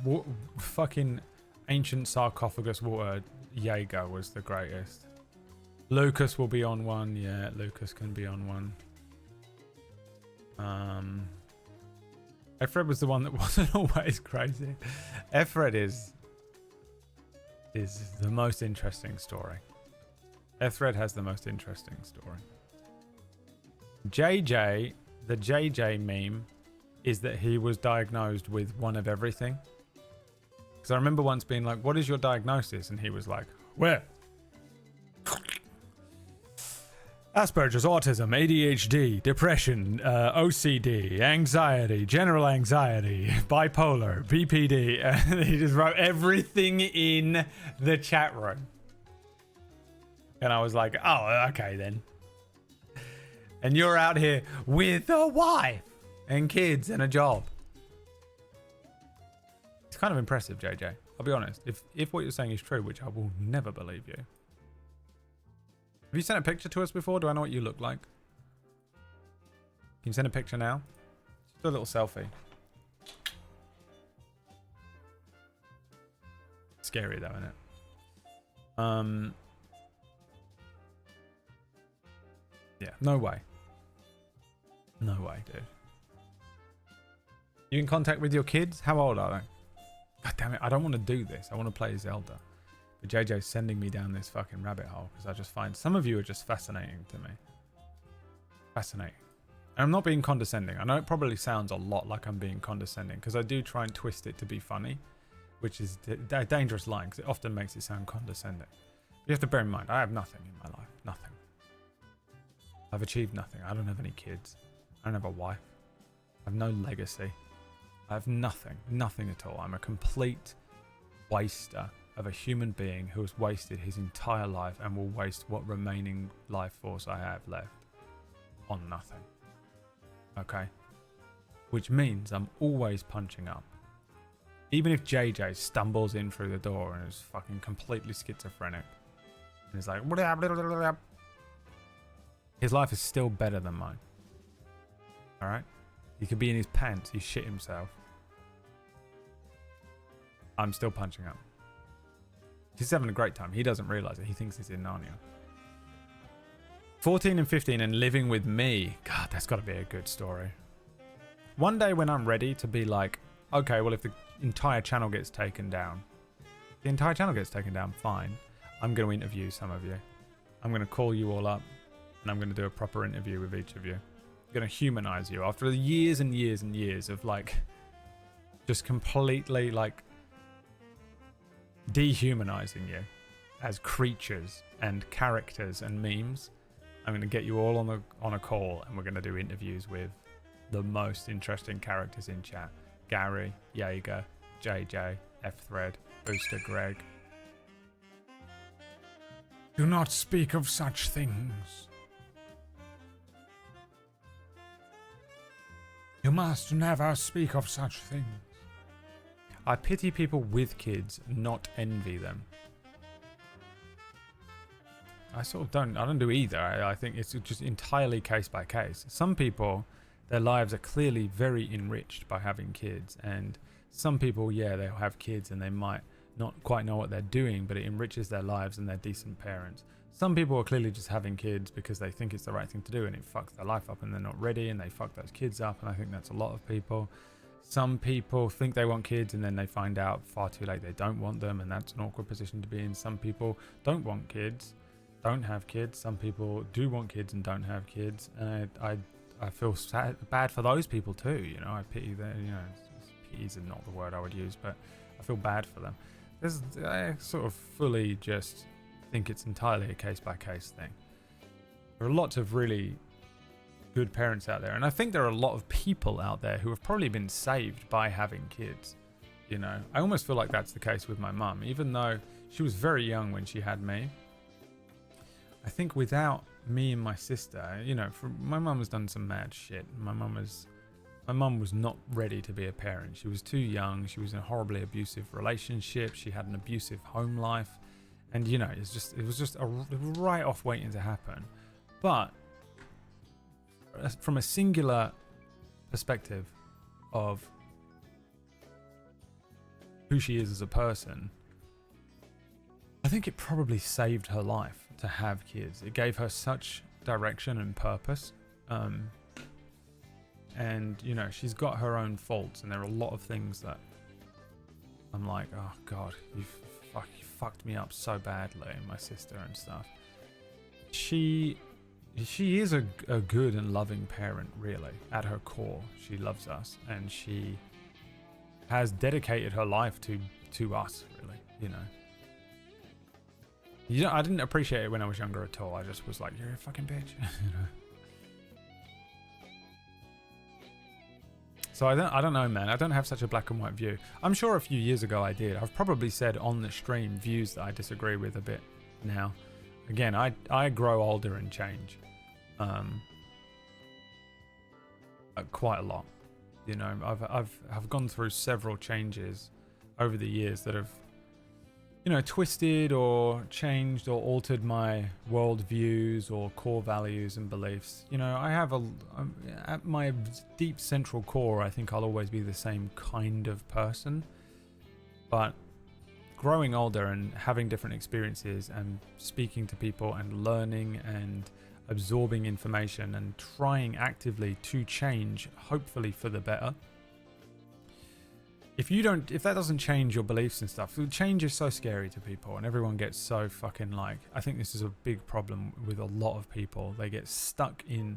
fucking ancient sarcophagus water. Jaeger was the greatest. Lucas will be on one. Yeah, Lucas can be on one. Efred was the one that wasn't always crazy. Efred is the most interesting story. Efred has the most interesting story. JJ, the JJ meme is that he was diagnosed with one of everything. Because I remember once being like, what is your diagnosis? And he was like, where? Asperger's, autism, ADHD, depression, OCD, anxiety, general anxiety, bipolar, BPD. And he just wrote everything in the chat room. And I was like, oh, okay then. And you're out here with a wife and kids and a job. It's kind of impressive, JJ. I'll be honest. If what you're saying is true, which I will never believe you. Have you sent a picture to us before? Do I know what you look like? Can you send a picture now? Just do a little selfie. Scary though, isn't it? Yeah, no way. No way, dude. You in contact with your kids? How old are they? God damn it, I don't want to do this. I want to play Zelda. But JJ's sending me down this fucking rabbit hole because I just find some of you are just fascinating to me. Fascinating. And I'm not being condescending. I know it probably sounds a lot like I'm being condescending because I do try and twist it to be funny, which is a dangerous line because it often makes it sound condescending. But you have to bear in mind, I have nothing in my life. Nothing. I've achieved nothing. I don't have any kids. I don't have a wife. I have no legacy. I have nothing. Nothing at all. I'm a complete waster of a human being who has wasted his entire life and will waste what remaining life force I have left on nothing. Okay? Which means I'm always punching up. Even if JJ stumbles in through the door and is fucking completely schizophrenic and is like, blah, blah, blah, blah, his life is still better than mine. Alright? He could be in his pants, he shit himself. I'm still punching up. He's having a great time. He doesn't realise it. He thinks he's in Narnia. 14 and 15 and living with me. God, that's got to be a good story. One day when I'm ready to be like, okay, well, if the entire channel gets taken down, fine. I'm going to interview some of you. I'm going to call you all up and I'm going to do a proper interview with each of you. I'm going to humanize you after years and years and years of like, just completely like dehumanizing you as creatures and characters and memes. I'm going to get you all on a call and we're going to do interviews with the most interesting characters in chat. Gary, Jaeger, JJ, F-Thread, Booster Greg. Do not speak of such things. You must never speak of such things. I pity people with kids, not envy them. I don't do either. I think it's just entirely case by case. Some people, their lives are clearly very enriched by having kids. And some people, yeah, they'll have kids and they might not quite know what they're doing, but it enriches their lives and they're decent parents. Some people are clearly just having kids because they think it's the right thing to do and it fucks their life up and they're not ready and they fuck those kids up. And I think that's a lot of people. Some people think they want kids and then they find out far too late they don't want them, and that's an awkward position to be in. Some people don't want kids, don't have kids. Some people do want kids and don't have kids. And I feel bad for those people too. You know, I pity them. You know, pity is not the word I would use, but I feel bad for them. I sort of fully just think it's entirely a case by case thing. There are lots of really good parents out there, and I think there are a lot of people out there who have probably been saved by having kids. You know, I almost feel like that's the case with my mum, even though she was very young when she had me. I think without me and my sister, you know, my mum has done some mad shit. My mum was not ready to be a parent. She was too young. She was in a horribly abusive relationship. She had an abusive home life, and you know, it was just a write-off waiting to happen. But from a singular perspective of who she is as a person, I think it probably saved her life to have kids. It gave her such direction and purpose. And, you know, she's got her own faults, and there are a lot of things that I'm like, oh God, you fucked me up so badly, and my sister and stuff. She is a good and loving parent, really. At her core, she loves us, and she has dedicated her life to us, really, you know. I didn't appreciate it when I was younger at all. I just was like, you're a fucking bitch, you know. So I don't know, man. I don't have such a black and white view. I'm sure a few years ago I did. I've probably said on the stream views that I disagree with a bit now. Again, I grow older and change. Quite a lot. You know, I've gone through several changes over the years that have, you know, twisted or changed or altered my world views or core values and beliefs. You know, I have at my deep central core, I think I'll always be the same kind of person. But growing older and having different experiences and speaking to people and learning and absorbing information and trying actively to change, hopefully for the better. If that doesn't change your beliefs and stuff, change is so scary to people, and everyone gets so fucking like, I think this is a big problem with a lot of people. They get stuck in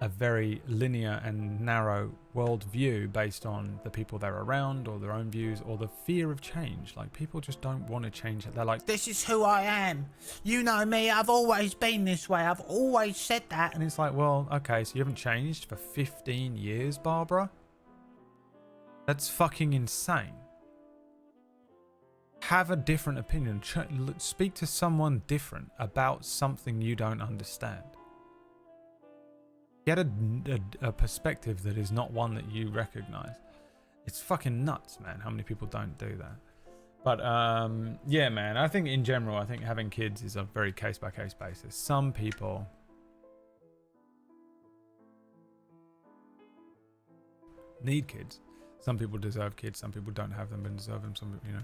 a very linear and narrow worldview based on the people they're around or their own views or the fear of change. Like, people just don't want to change it. They're like, This is who I am. You know me, I've always been this way. I've always said that. and it's like, well, okay, so you haven't changed for 15 years, Barbara? That's fucking insane. Have a different opinion. Speak to someone different about something you don't understand. Get a perspective that is not one that you recognize. It's fucking nuts, man, how many people don't do that. But yeah, man, I think in general, I think having kids is a very case-by-case basis. Some people need kids. Some people deserve kids. Some people don't have them and deserve them. Some people,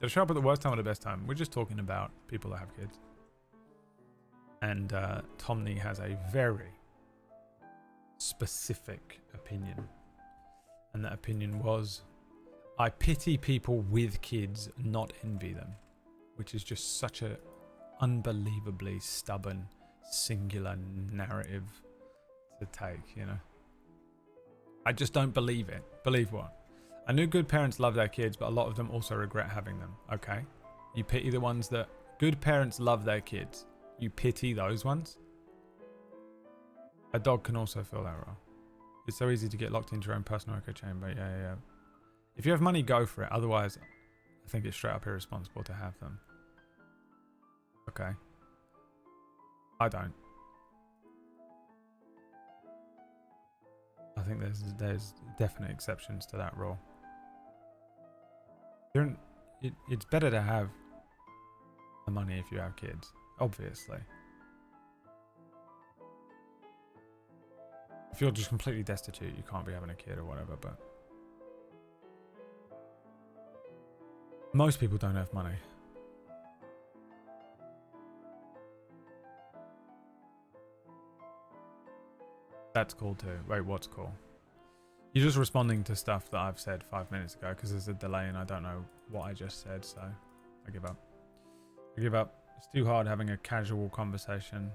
they'll show up at the worst time or the best time. We're just talking about people that have kids. And Tomney has a very specific opinion. And that opinion was, I pity people with kids, not envy them. Which is just such a unbelievably stubborn, singular narrative to take, I just don't believe it. Believe what? I knew good parents love their kids, but a lot of them also regret having them. Okay? You pity the ones that... Good parents love their kids. You pity those ones? A dog can also feel that role. It's so easy to get locked into your own personal echo chamber. Yeah. If you have money, go for it. Otherwise, I think it's straight up irresponsible to have them. Okay. I don't. I think there's definite exceptions to that rule. It's better to have the money if you have kids, obviously. If you're just completely destitute, you can't be having a kid or whatever, but most people don't have money. That's cool too. Wait, what's cool? You're just responding to stuff that I've said 5 minutes ago because there's a delay and I don't know what I just said, so I give up. I give up. It's too hard having a casual conversation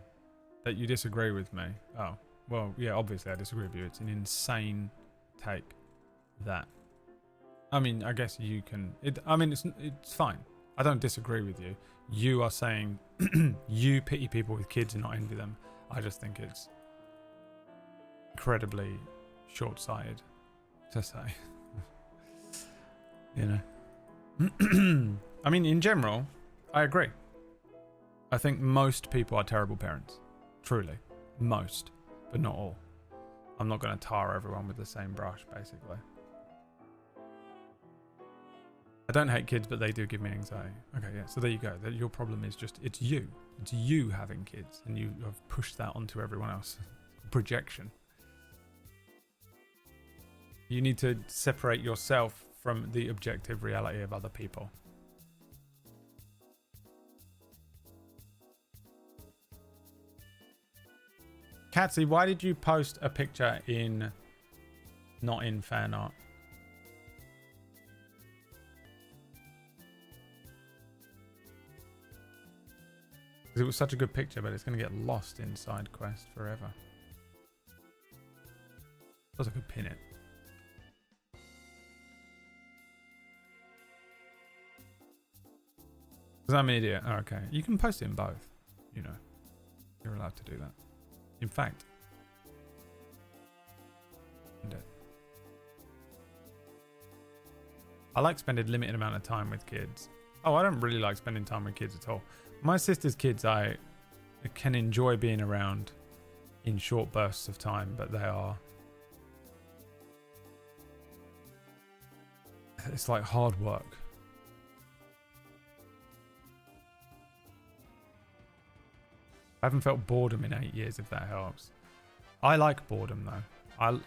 that you disagree with me. Oh, well, yeah, obviously I disagree with you. It's an insane take that. I mean, I guess you can... it's fine. I don't disagree with you. You are saying you pity people with kids and not envy them. I just think it's incredibly short-sighted to say. I mean, in general, I agree. I think most people are terrible parents. Truly. Most. But not all. I'm not going to tar everyone with the same brush, basically. I don't hate kids, but they do give me anxiety. Okay, yeah, so there you go. Your problem is just, it's you. It's you having kids, and you have pushed that onto everyone else. Projection. You need to separate yourself from the objective reality of other people. Katsy, why did you post a picture not in fan art? Because it was such a good picture, but it's going to get lost in side quest forever. Suppose I could pin it. Because I'm an idiot. Oh, okay. You can post it in both. You're allowed to do that. In fact, I like spending a limited amount of time with kids. Oh, I don't really like spending time with kids at all. My sister's kids, I can enjoy being around in short bursts of time, but it's like hard work. I haven't felt boredom in 8 years, if that helps. I like boredom, though.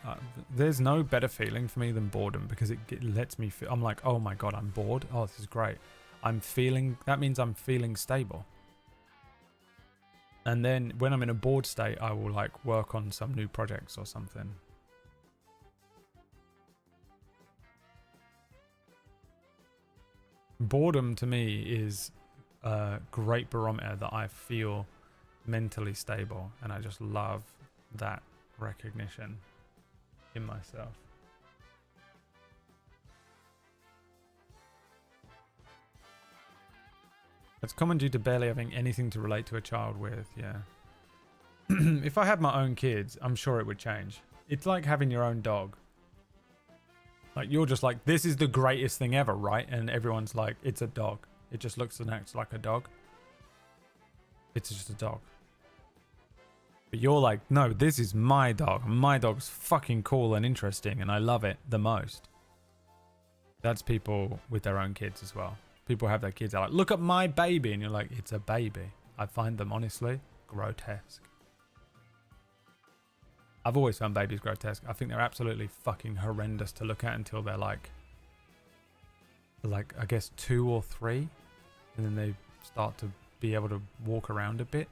There's no better feeling for me than boredom because it lets me feel... I'm like, oh my god, I'm bored. Oh, this is great. That means I'm feeling stable. And then when I'm in a bored state, I will like work on some new projects or something. Boredom to me is a great barometer that I feel mentally stable, and I just love that recognition in myself. It's common due to barely having anything to relate to a child with, yeah. If I had my own kids, I'm sure it would change. It's like having your own dog. Like, you're just like, this is the greatest thing ever, right? And everyone's like, it's a dog. It just looks and acts like a dog. It's just a dog. But you're like, no, this is my dog. My dog's fucking cool and interesting, and I love it the most. That's people with their own kids as well. People have their kids, they're like, look at my baby. And you're like, it's a baby. I find them, honestly, grotesque. I've always found babies grotesque. I think they're absolutely fucking horrendous to look at until they're like I guess 2 or 3, and then they start to be able to walk around a bit.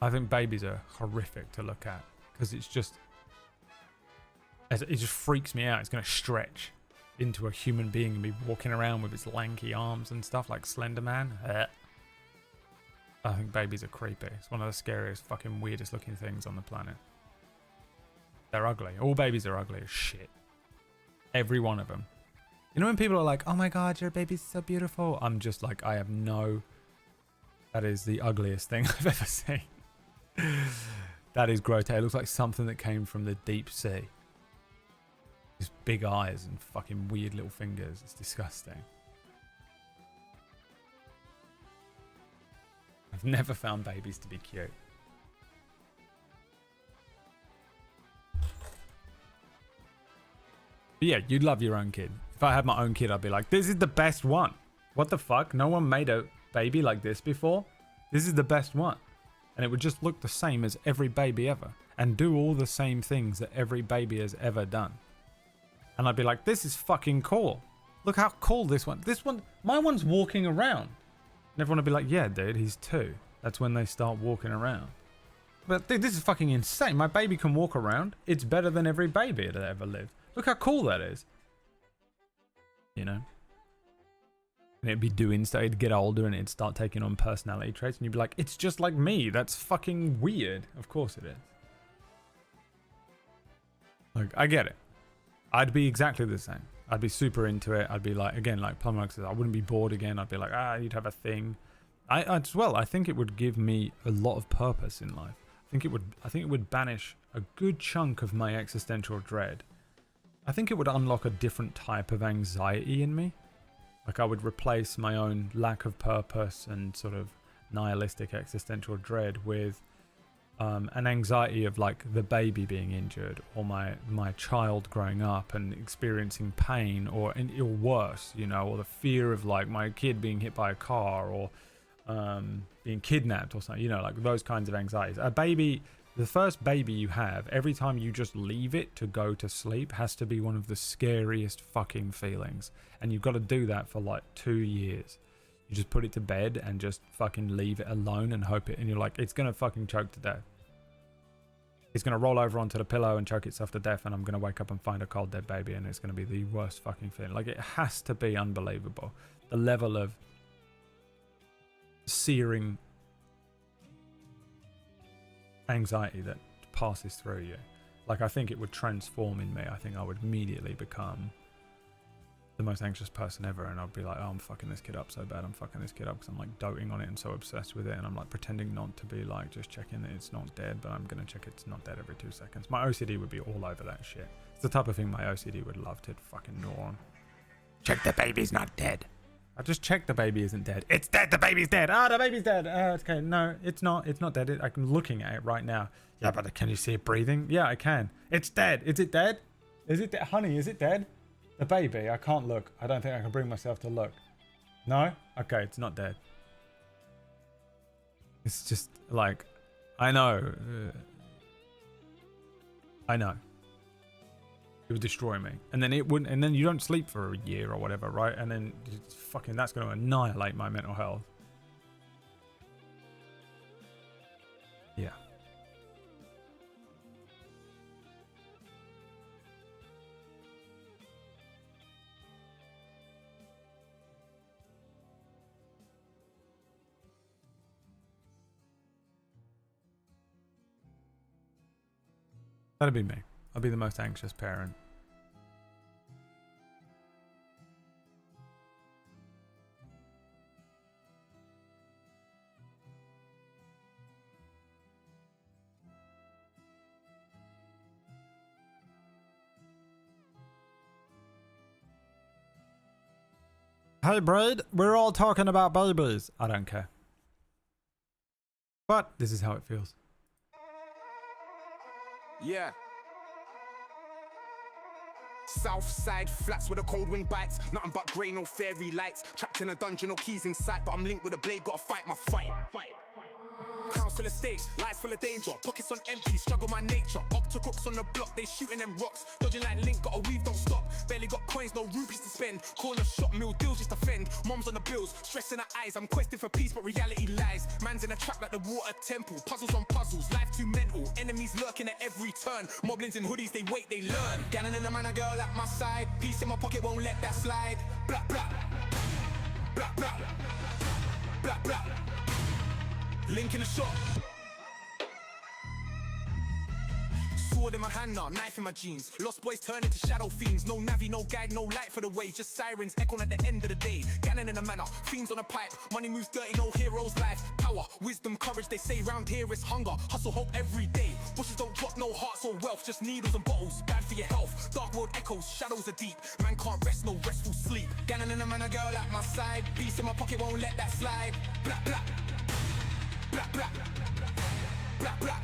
I think babies are horrific to look at because it just freaks me out. It's going to stretch into a human being and be walking around with its lanky arms and stuff like Slender Man. I think babies are creepy. It's one of the scariest, fucking weirdest looking things on the planet. They're ugly. All babies are ugly as shit. Every one of them. You know when people are like, oh my god, your baby's so beautiful. I'm just like, I have no... That is the ugliest thing I've ever seen. That is grotesque. It looks like something that came from the deep sea. These big eyes and fucking weird little fingers. It's disgusting. I've never found babies to be cute. But yeah, you'd love your own kid. If I had my own kid, I'd be like, this is the best one. What the fuck? No one made a baby like this before. This is the best one. And it would just look the same as every baby ever. And do all the same things that every baby has ever done. And I'd be like, this is fucking cool. Look how cool this one. My one's walking around. And everyone would be like, yeah, dude, he's 2. That's when they start walking around. But dude, this is fucking insane. My baby can walk around. It's better than every baby that ever lived. Look how cool that is. You know? And it'd be doing so, it'd get older and it'd start taking on personality traits. And you'd be like, it's just like me. That's fucking weird. Of course it is. Like, I get it. I'd be exactly the same. I'd be super into it. I'd be like, again, like Plumber says, I wouldn't be bored again. I'd be like, you'd have a thing. I think it would give me a lot of purpose in life. I think it would banish a good chunk of my existential dread. I think it would unlock a different type of anxiety in me. Like I would replace my own lack of purpose and sort of nihilistic existential dread with an anxiety of like the baby being injured, or my child growing up and experiencing pain, or worse, you know, or the fear of like my kid being hit by a car, or being kidnapped or something, you know, like those kinds of anxieties. A baby, the first baby you have, every time you just leave it to go to sleep, has to be one of the scariest fucking feelings. And you've got to do that for like 2 years. You just put it to bed and just fucking leave it alone and hope it, and you're like, it's gonna fucking choke to death. It's gonna roll over onto the pillow and choke itself to death, and I'm gonna wake up and find a cold dead baby, and it's gonna be the worst fucking feeling. Like, it has to be unbelievable. The level of searing anxiety that passes through you. Like, I think it would transform in me. I think I would immediately become the most anxious person ever, and I'd be like, oh, I'm fucking this kid up so bad. I'm fucking this kid up because I'm like doting on it and so obsessed with it, and I'm like pretending not to be like just checking that it's not dead, but I'm gonna check it's not dead every 2 seconds. My OCD would be all over that shit. It's the type of thing my OCD would love to fucking gnaw on. Check the baby's not dead. I just checked the baby isn't dead. It's dead. The baby's dead. The baby's dead. Okay, no, it's not. It's not dead. I'm looking at it right now. Yeah, but can you see it breathing? Yeah, I can. It's dead. Is it dead? Is it dead? Honey, is it dead? The baby, I can't look. I don't think I can bring myself to look. No? Okay, it's not dead. It's just like, I know. I know. It would destroy me. And then it wouldn't, and then you don't sleep for a year or whatever, right? And then fucking that's going to annihilate my mental health. Yeah. That'd be me. I'll be the most anxious parent. Hey, Braid, we're all talking about babies. I don't care. But this is how it feels. Yeah. Southside flats where the cold wind bites. Nothing but grey, no fairy lights. Trapped in a dungeon, no keys in sight. But I'm linked with a blade, gotta fight my fight. Crowns full of stakes, lives full of danger. Pockets on empty, struggle my nature. Up to crooks on the block, they shooting them rocks. Dodging like Link, gotta weave, don't stop. Barely got coins, no rupees to spend. Corner shop, meal deals just to fend. Mom's on the bills, stress in her eyes. I'm questing for peace, but reality lies. Man's in a trap like the water temple. Puzzles on puzzles, life too mental. Enemies lurking at every turn. Moblins in hoodies, they wait, they learn. Gannon and a man, a girl at my side. Peace in my pocket, won't let that slide. Blah, blah. Blah, blah. Blah, blah. Link in the shop. Sword in my hand now, knife in my jeans. Lost boys turn into shadow fiends. No navvy, no guide, no light for the way. Just sirens echoing at the end of the day. Gannon in the manor, fiends on a pipe. Money moves dirty, no heroes life. Power, wisdom, courage, they say round here is hunger. Hustle, hope every day. Bushes don't drop, no hearts or wealth. Just needles and bottles, bad for your health. Dark world echoes, shadows are deep. Man can't rest, no restful sleep. Gannon in the manor, girl at my side. Beast in my pocket, won't let that slide. Blah, blah. Blah, blah. Blah, blah.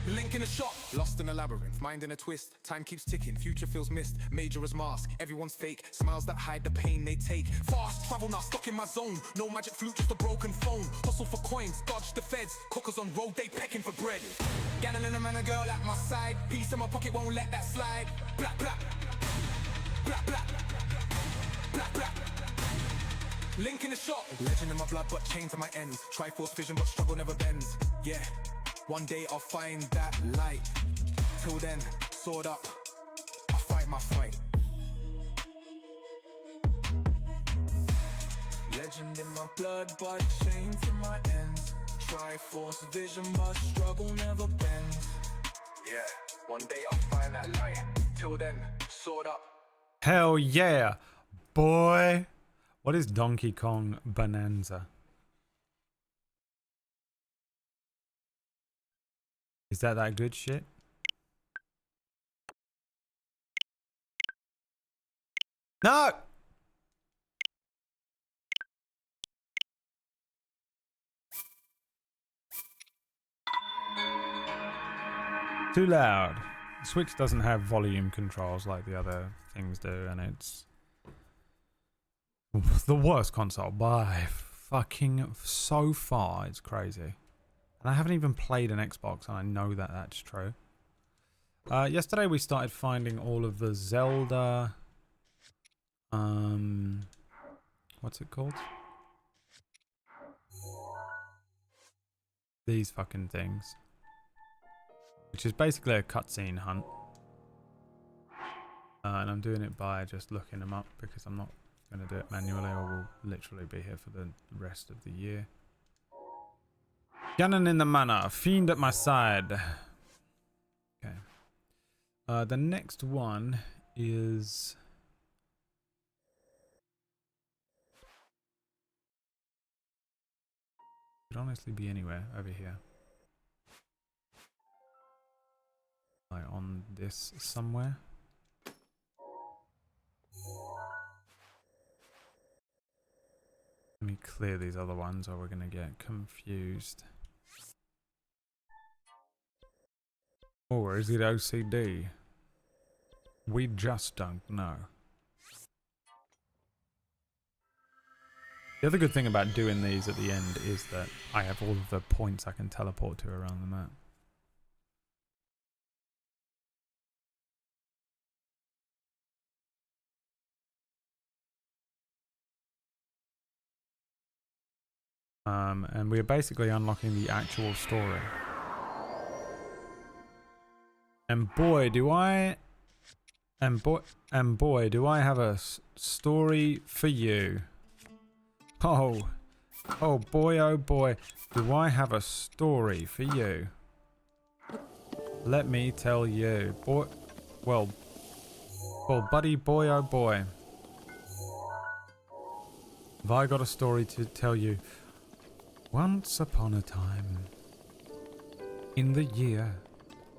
Link in the shop, lost in a labyrinth, mind in a twist. Time keeps ticking, future feels missed. Major as mask, everyone's fake. Smiles that hide the pain they take. Fast travel now, stuck in my zone. No magic flute, just a broken phone. Hustle for coins, dodge the feds. Cookers on road, they pecking for bread. Gannon and a man, a girl at my side. Peace in my pocket, won't let that slide. Blah, blah. Blah, blah. Blah, blah. Link in the shop, legend in my blood, but chains on my ends. Triforce vision, but struggle never bends. Yeah. One day I'll find that light. Till then, sword up, I fight my fight. Legend in my blood, but chains in my ends. Triforce vision, but struggle never bends. Yeah, one day I'll find that light. Till then, sword up. Hell yeah, boy. What is Donkey Kong Bonanza? Is that good shit? No! Too loud. The Switch doesn't have volume controls like the other things do, and it's the worst console by fucking so far. It's crazy. And I haven't even played an Xbox, and I know that that's true. Yesterday we started finding all of the Zelda... what's it called? These fucking things. Which is basically a cutscene hunt. And I'm doing it by just looking them up, because I'm not going to do it manually, or we'll literally be here for the rest of the year. Gannon in the manor, fiend at my side. Okay. The next one is... Could honestly be anywhere over here. Like on this somewhere. Let me clear these other ones or we're gonna get confused. Or is it OCD? We just don't know. The other good thing about doing these at the end is that I have all of the points I can teleport to around the map. And we're basically unlocking the actual story. And boy, do I have a story for you. Oh boy, do I have a story for you. Let me tell you, buddy boy, oh boy. Have I got a story to tell you? Once upon a time, in the year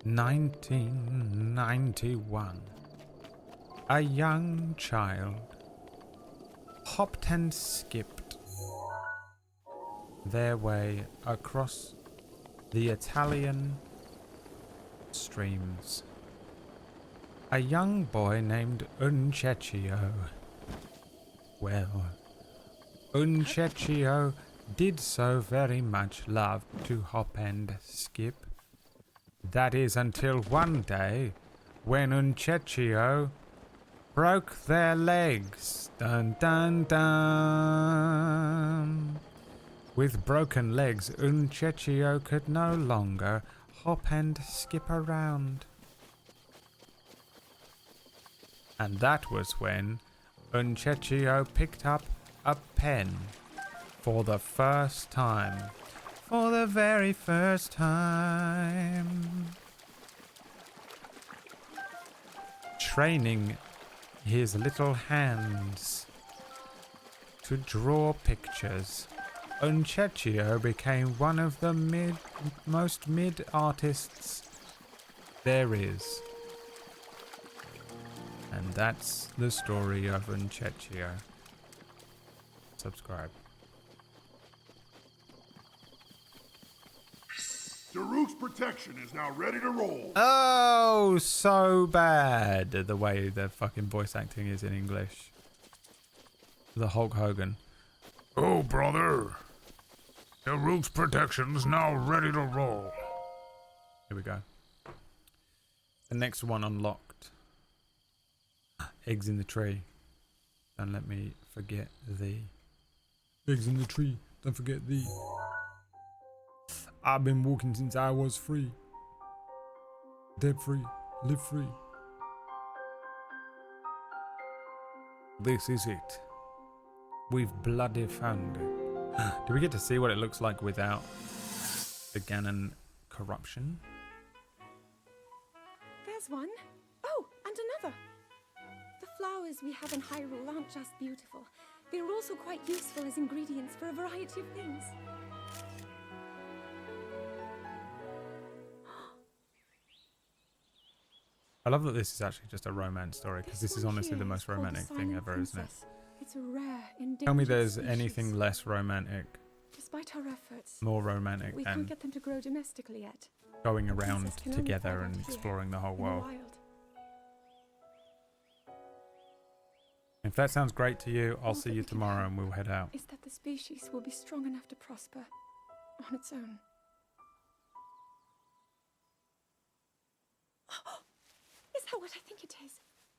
1991, a young child hopped and skipped their way across the Italian streams. A young boy named Uncecchio. Well, Uncecchio did so very much love to hop and skip. That is until one day when Uncecchio broke their legs. Dun dun dun. With broken legs, Uncecchio could no longer hop and skip around. And that was when Uncecchio picked up a pen for the first time. For the very first time. Training his little hands to draw pictures, Uncecchio became one of the most mid artists there is. And that's the story of Uncecchio. Subscribe. Daruk's protection is now ready to roll. Oh, so bad the way the fucking voice acting is in English. The Hulk Hogan. Oh, brother. Daruk's protection is now ready to roll. Here we go. The next one unlocked. Eggs in the tree. Don't let me forget the eggs in the tree. Don't forget the. I've been walking since I was free. Dead free. Live free. This is it. We've bloody found it. Do we get to see what it looks like without the Ganon corruption? There's one. Oh, and another. The flowers we have in Hyrule aren't just beautiful. They're also quite useful as ingredients for a variety of things. I love that this is actually just a romance story, because this is honestly the most romantic thing ever, isn't it? It's a rare, endangered Tell me there's species. anything less romantic, Despite our efforts, more romantic we can't than get them to grow domestically yet. going The around princess can only together find and out here, exploring the whole in the world. wild. If that sounds great to you, I'll All see that you we can tomorrow hope and we'll head out. Is that the species will be strong enough to prosper on its own. Is that what I think it is?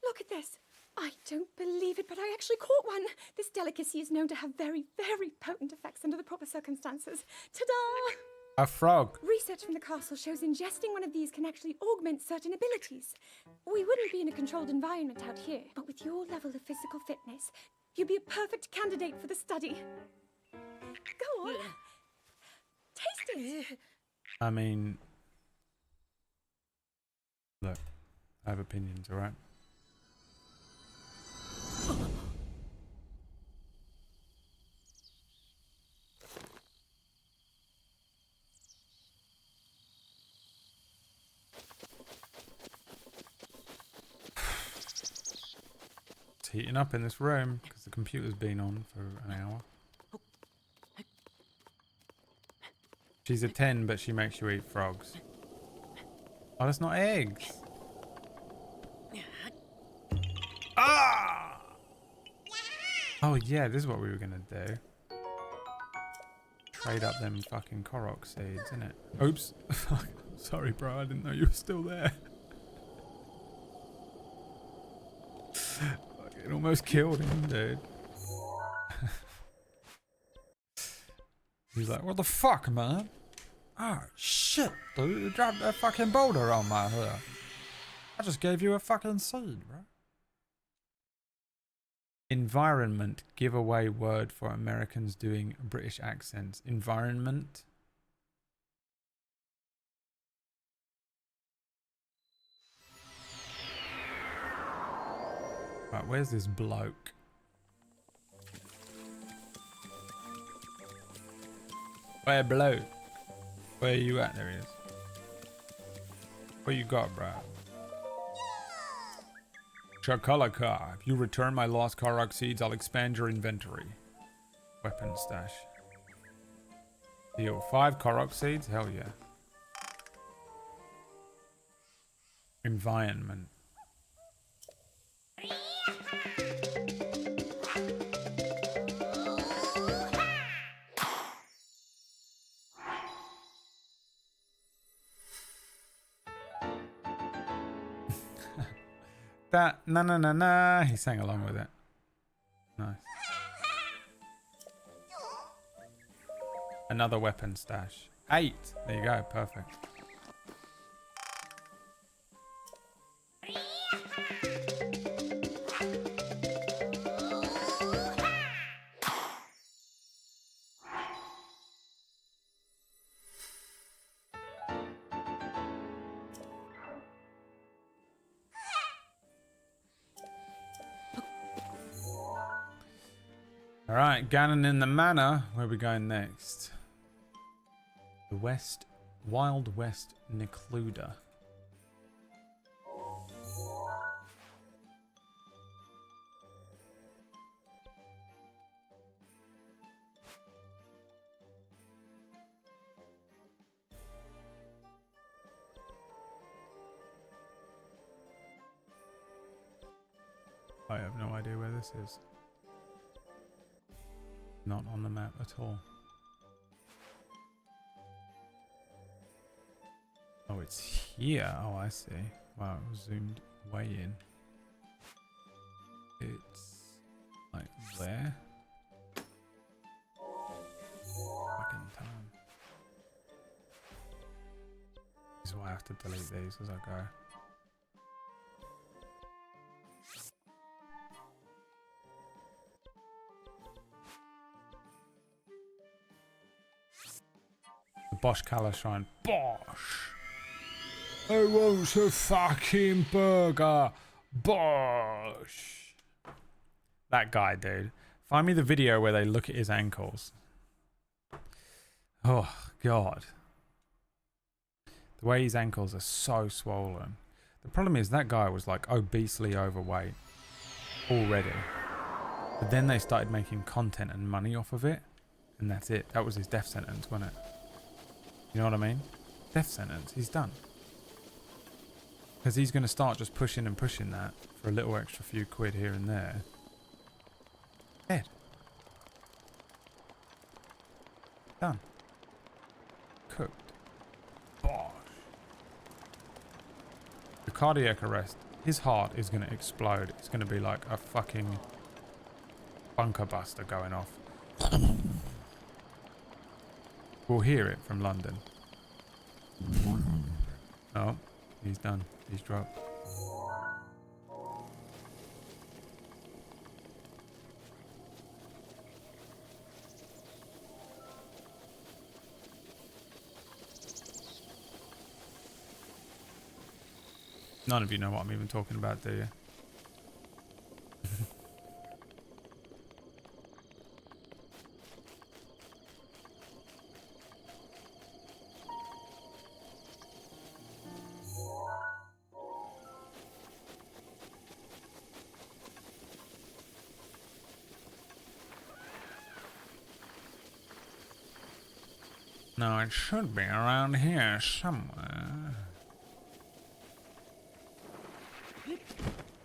Look at this. I don't believe it, but I actually caught one. This delicacy is known to have very, very potent effects under the proper circumstances. Ta-da! A frog. Research from the castle shows ingesting one of these can actually augment certain abilities. We wouldn't be in a controlled environment out here, but with your level of physical fitness, you'd be a perfect candidate for the study. Go on. Taste it. I mean, look, I have opinions, alright? It's heating up in this room because the computer's been on for an hour. She's a 10, but she makes you eat frogs. Oh, that's not eggs. Ah! Oh yeah, this is what we were gonna do. Trade up them fucking Korok seeds, innit? Oops. Sorry, bro. I didn't know you were still there. Fucking almost killed him, dude. He's like, what the fuck, man? Oh, shit, dude. You dropped that fucking boulder on my head. I just gave you a fucking seed, bro. Environment. Giveaway word for Americans doing British accents. Environment. Right, where's this bloke? Where bloke? Where you at? There he is. What you got, bro? Chakalaka. If you return my lost Korok seeds, I'll expand your inventory. Weapon stash. Deal. 5 Korok seeds? Hell yeah. Environment. That na na na na. He sang along with it. Nice. Another weapon stash. 8. There you go. Perfect. Alright, Ganon in the Manor. Where are we going next? The West. Wild West Necluda. I have no idea where this is. Not on the map at all. Oh, it's here. Oh, I see. Wow, it was zoomed way in. It's like there. Fucking time. This is why I have to delete these as I go. Bosch Color Shrine. Bosch! I want a fucking burger. Bosch! That guy, dude. Find me the video where they look at his ankles. Oh, God. The way his ankles are so swollen. The problem is that guy was like obesely overweight already. But then they started making content and money off of it. And that's it. That was his death sentence, wasn't it? You know what I mean? Death sentence. He's done. Because he's going to start just pushing and pushing that for a little extra few quid here and there. Dead. Done. Cooked. Bosh. The cardiac arrest. His heart is going to explode. It's going to be like a fucking bunker buster going off. We'll hear it from London. Oh, he's done. He's dropped. None of you know what I'm even talking about, do you? No, it should be around here somewhere.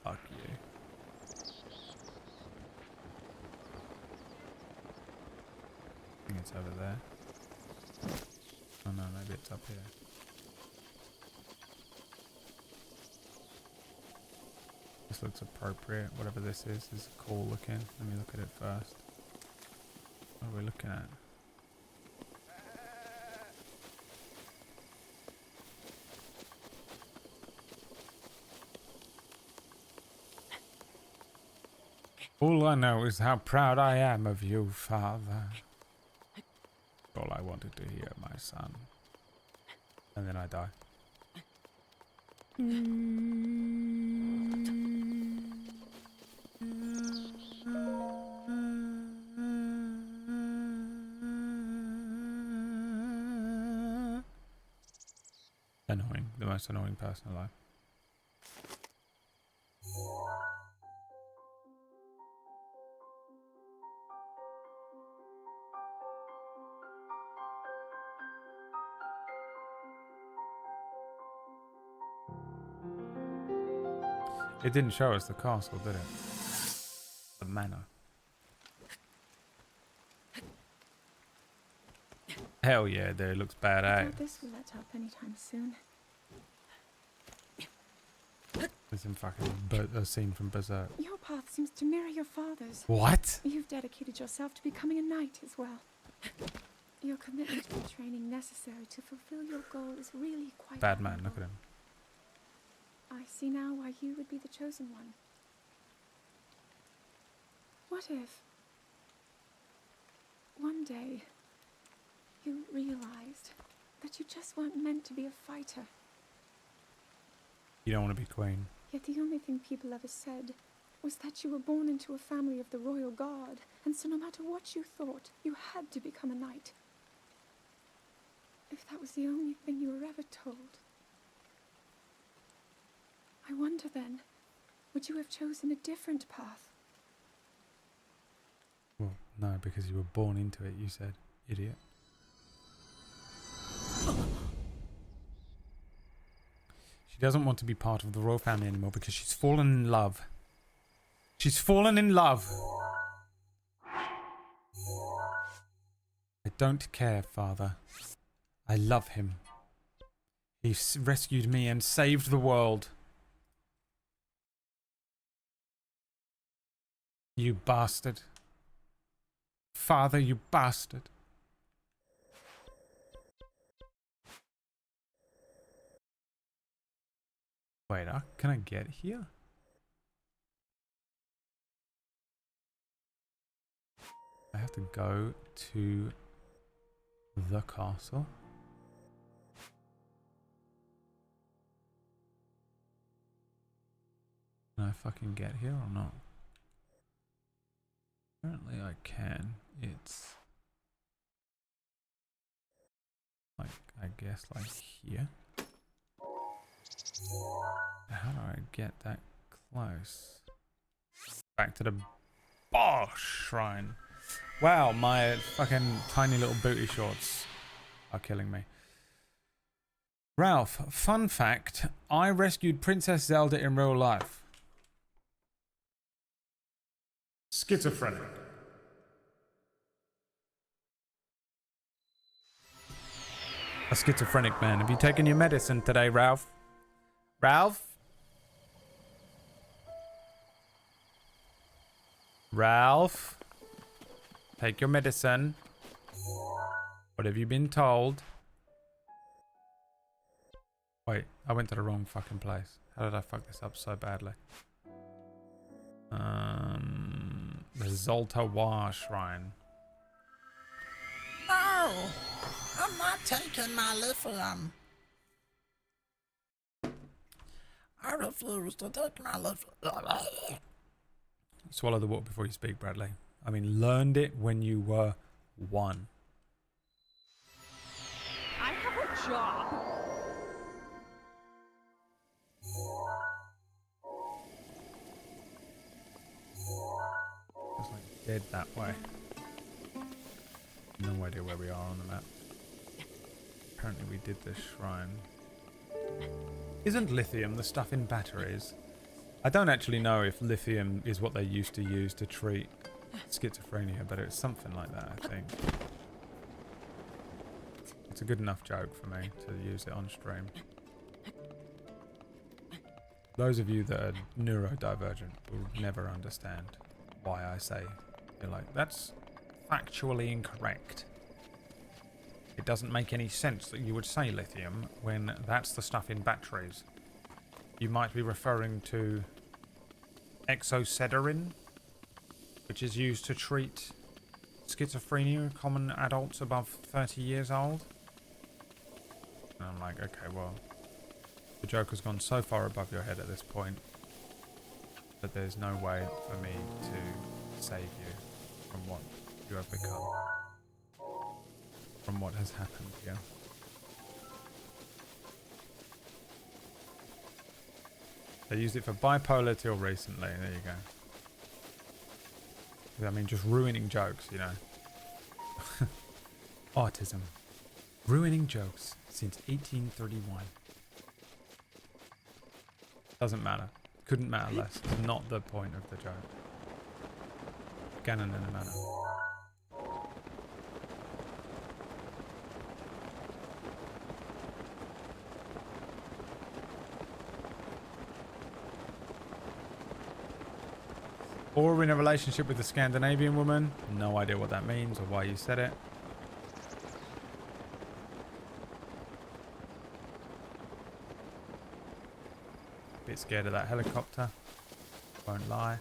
Fuck you. I think it's over there. Oh no, maybe it's up here. This looks appropriate. Whatever this is cool looking. Let me look at it first. What are we looking at? All I know is how proud I am of you, Father. All I wanted to hear, my son. And then I die. Annoying. The most annoying person alive. It didn't show us the castle, did it? The manor. Hell yeah, dude. It looks I badass. doubt this will let up anytime soon. There's some fucking a scene from Berserk. Your path seems to mirror your father's. What? You've dedicated yourself to becoming a knight as well. Your commitment to the training necessary to fulfill your goal is really quite Bad man, look admirable. at him. I see now why you would be the chosen one. What if one day you realized that you just weren't meant to be a fighter, You don't want to be queen. yet the only thing people ever said was that you were born into a family of the royal guard, and so no matter what you thought, you had to become a knight? If that was the only thing you were ever told, I wonder then, would you have chosen a different path? Well, no, because you were born into it, you said. Idiot. She doesn't want to be part of the royal family anymore because she's fallen in love. She's fallen in love. I don't care, Father. I love him. He rescued me and saved the world. You bastard. Father, you bastard. Wait, can I get here? I have to go to the castle. Can I fucking get here or not? Apparently I can. It's like, I guess like here. How do I get that close? Back to the boss shrine. Wow, my fucking tiny little booty shorts are killing me. Ralph, fun fact, I rescued Princess Zelda in real life. Schizophrenic. A schizophrenic man. Have you taken your medicine today, Ralph? Ralph? Ralph? Take your medicine. What have you been told? Wait, I went to the wrong fucking place. How did I fuck this up so badly? The Zolta Shrine. No! I'm not taking my lithium. I refuse to take my lithium. Swallow the water before you speak, Bradley. I mean, learned it when you were 1. I have a job. It's like dead that way. No idea where we are on the map. Apparently we did this shrine. Isn't lithium the stuff in batteries? I don't actually know if lithium is what they used to use to treat schizophrenia, but it's something like that, I think. It's a good enough joke for me to use it on stream. Those of you that are neurodivergent will never understand why I say, you're like, that's factually incorrect. It doesn't make any sense that you would say lithium when that's the stuff in batteries. You might be referring to exocedrin, which is used to treat schizophrenia in common adults above 30 years old. And I'm like, okay, well, the Joker's gone so far above your head at this point that there's no way for me to save you from what you have become, from what has happened here. They used it for bipolar till recently. There you go. I mean, just ruining jokes, you know. Autism. Ruining jokes since 1831. Doesn't matter. Couldn't matter less. It's not the point of the joke. Ganon in a manner. Or in a relationship with a Scandinavian woman. No idea what that means or why you said it. Bit scared of that helicopter. Won't lie.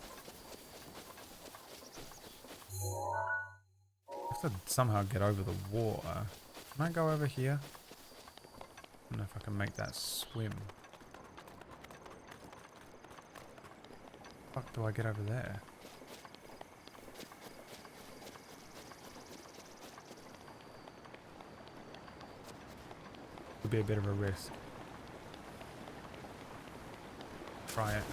I have to somehow get over the water. Can I go over here? I don't know if I can make that swim. Fuck do I get over there? Could be a bit of a risk. Try it.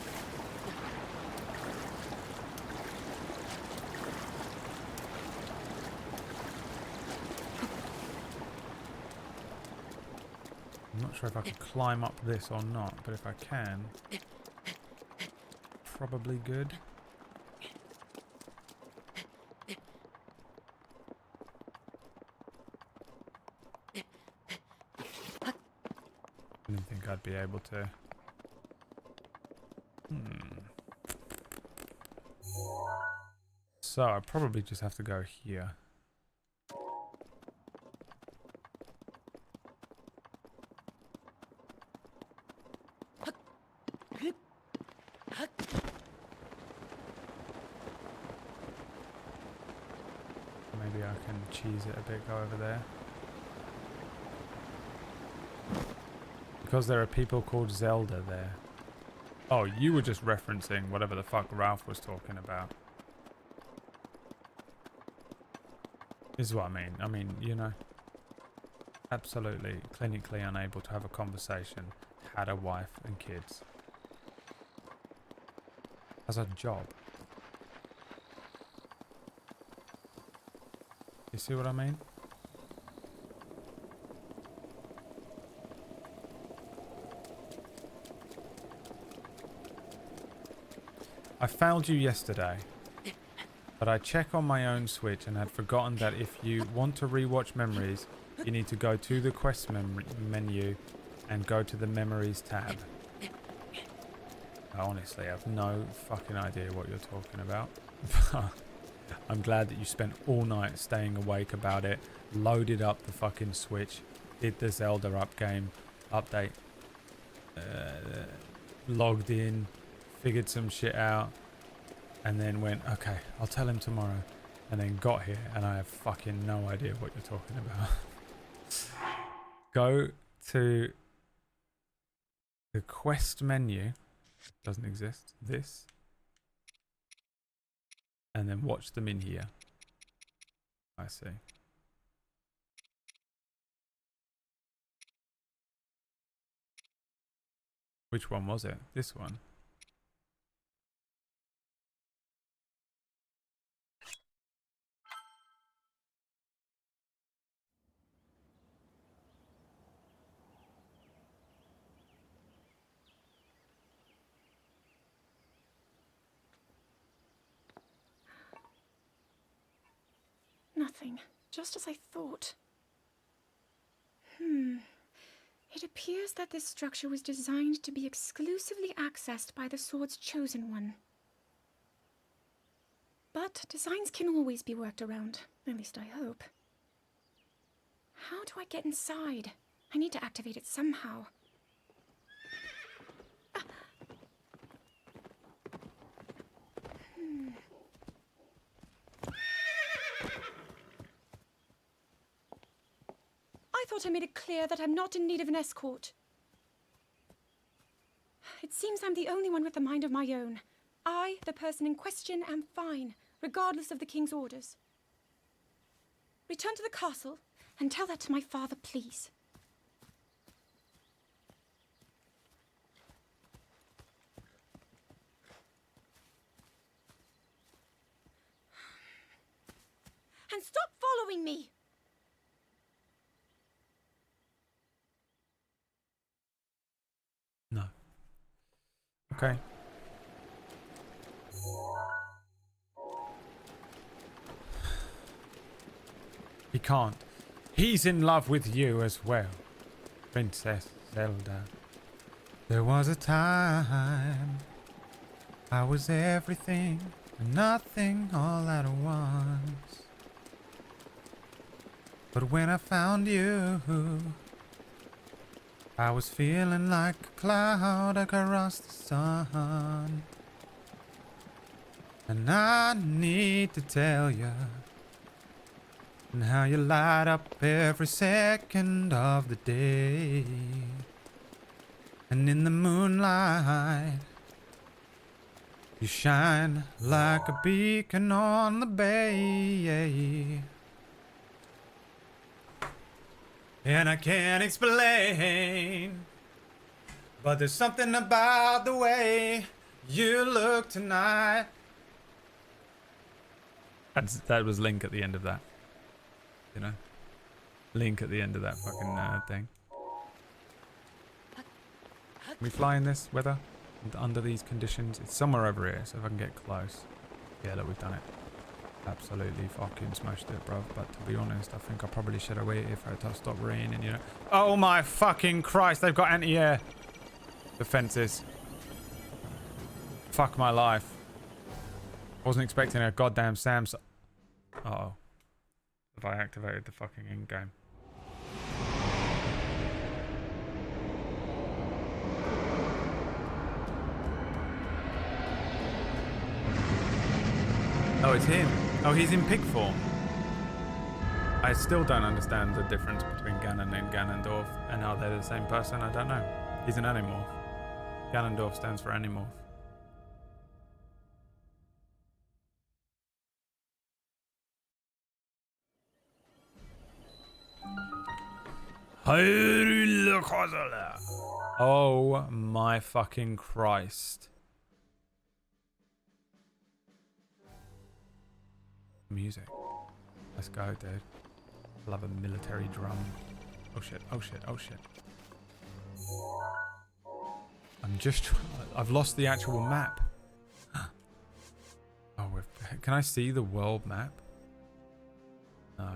I'm not sure if I can climb up this or not, but if I can, probably good. Didn't think I'd be able to. So I probably just have to go here. Maybe I can cheese it a bit, go over there. Because there are people called Zelda there. Oh, you were just referencing whatever the fuck Ralph was talking about. This is what I mean. I mean, you know, absolutely clinically unable to have a conversation, had a wife and kids. Has a job. You see what I mean? I failed you yesterday, but I check on my own Switch and had forgotten that if you want to rewatch memories, you need to go to the quest menu and go to the memories tab. I honestly have no fucking idea what you're talking about. I'm glad that you spent all night staying awake about it, loaded up the fucking Switch, did the Zelda update, logged in, figured some shit out, and then went, okay, I'll tell him tomorrow, and then got here and I have fucking no idea what you're talking about. Go to the quest menu, doesn't exist, this, and then watch them in here. I see. Which one was it? This one. Nothing. Just as I thought. It appears that this structure was designed to be exclusively accessed by the sword's chosen one. But designs can always be worked around. At least I hope. How do I get inside? I need to activate it somehow. thought I made it clear that I'm not in need of an escort. It seems I'm the only one with a mind of my own. I, the person in question, am fine, regardless of the king's orders. Return to the castle and tell that to my father, please. And stop following me! No. Okay. He can't. He's in love with you as well, Princess Zelda. There was a time I was everything and nothing all at once. But when I found you, I was feeling like a cloud across the sun. And I need to tell you and how you light up every second of the day. And in the moonlight, you shine like a beacon on the bay. And I can't explain, but there's something about the way you look tonight. That was Link at the end of that. You know? Link at the end of that fucking thing. Can we fly in this weather? Under these conditions? It's somewhere over here, so if I can get close. Yeah, look, we've done it. Absolutely fucking smashed it, bruv. But to be honest, I think I probably should have waited for it to stop raining, you know? Oh my fucking Christ, they've got anti-air defenses. Fuck my life. Wasn't expecting a goddamn Samsung. Uh-oh. Have I activated the fucking in-game? Oh, it's him. Oh, he's in pig form. I still don't understand the difference between Ganon and Ganondorf and how they're the same person. I don't know. He's an Animorph. Ganondorf stands for Animorph. Oh my fucking Christ. Music. Let's go, dude. Love a military drum. Oh shit, oh shit, oh shit. I'm just I've lost the actual map. Oh, can I see the world map? No.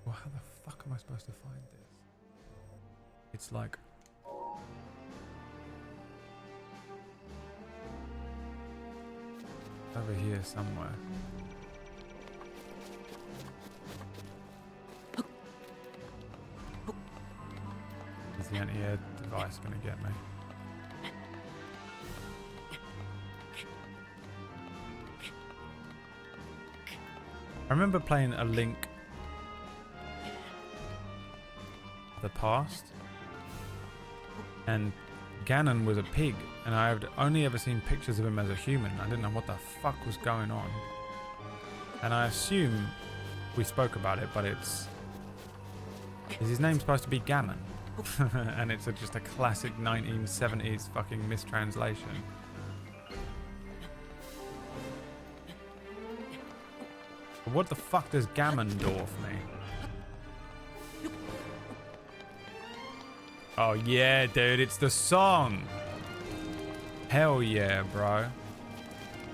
Well, how the fuck am I supposed to find this? It's like... over here somewhere. Is the anti-air device going to get me? I remember playing a Link the past, and Ganon was a pig, and I had only ever seen pictures of him as a human. I didn't know what the fuck was going on, and I assume we spoke about it, but is his name supposed to be Gammon? And it's just a classic 1970s fucking mistranslation. What the fuck does Gammondorf mean? Oh yeah, dude, it's the song. Hell yeah, bro.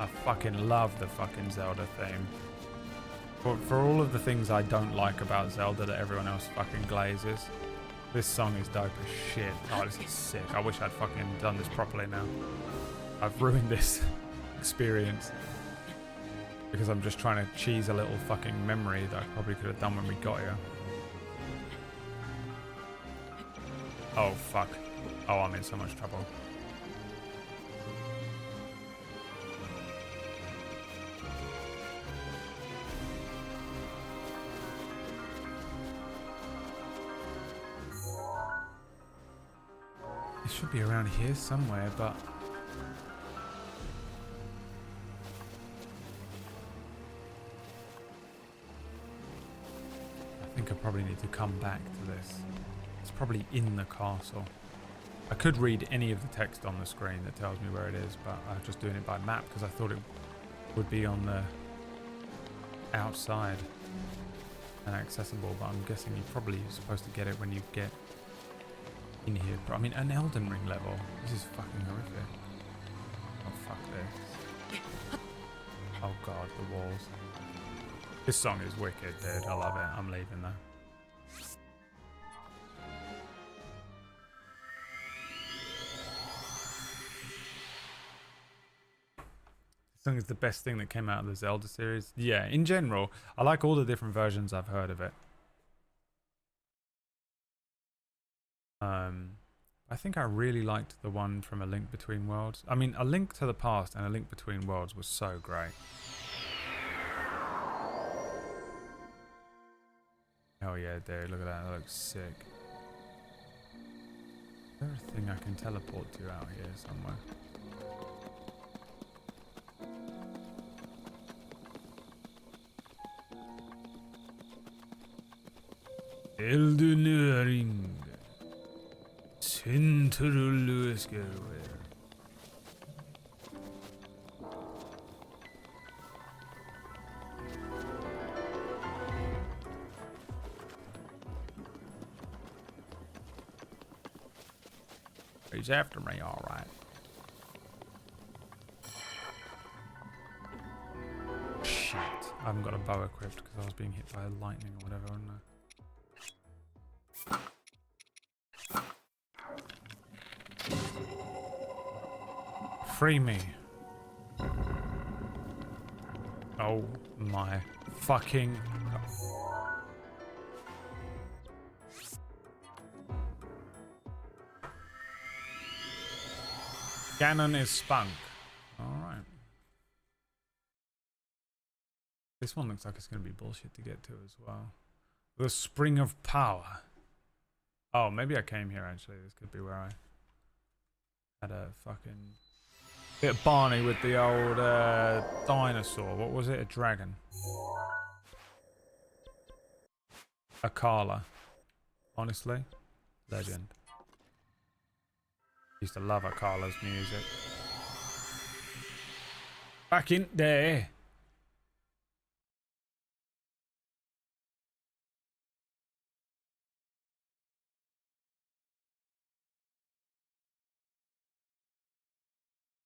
I fucking love the fucking Zelda theme. For all of the things I don't like about Zelda that everyone else fucking glazes, this song is dope as shit. Oh, this is sick. I wish I'd fucking done this properly now. I've ruined this experience because I'm just trying to cheese a little fucking memory that I probably could have done when we got here. Oh, fuck. Oh, I'm in so much trouble. It should be around here somewhere, but I think I probably need to come back to this. It's probably in the castle. I could read any of the text on the screen that tells me where it is, but I'm just doing it by map because I thought it would be on the outside and accessible, but I'm guessing you're probably supposed to get it when you get in here. I mean, an Elden Ring level. This is fucking horrific. Oh, fuck this. Oh god, the walls. This song is wicked, dude. I love it. I'm leaving though. This song is the best thing that came out of the Zelda series. Yeah, in general, I like all the different versions I've heard of it. I think I really liked the one from A Link Between Worlds. I mean, A Link to the Past and A Link Between Worlds was so great. Hell yeah, dude. Look at that. That looks sick. Is there a thing I can teleport to out here somewhere? Elden Ring. Central Lewis Garware. He's after me, alright. Shit. I haven't got a bow equipped because I was being hit by lightning or whatever, wasn't I? Free me. Oh my fucking... Ganon is spunk. Alright. This one looks like it's going to be bullshit to get to as well. The Spring of Power. Oh, maybe I came here actually. This could be where I had a fucking... bit Barney with the old dinosaur. What was it? A dragon. A Carla. Honestly, legend. Used to love a Carla's music. Back in there.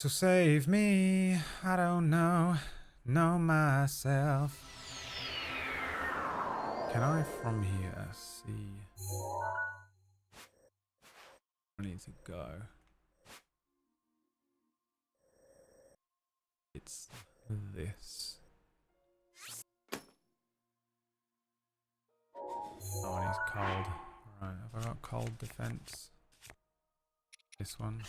To save me, I don't know myself. Can I from here see? I need to go. It's this. Oh, and he's cold. Right, have I got cold defense? This one.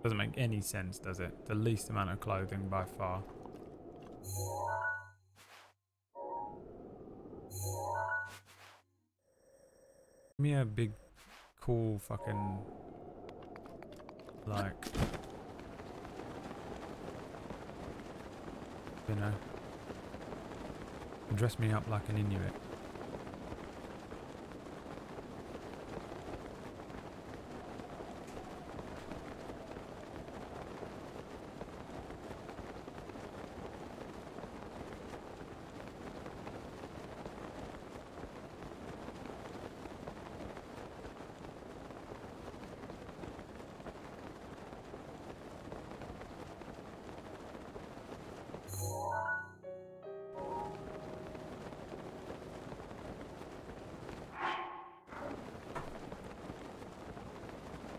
Doesn't make any sense, does it? The least amount of clothing by far. Give me a big, cool fucking, like, you know, dress me up like an Inuit.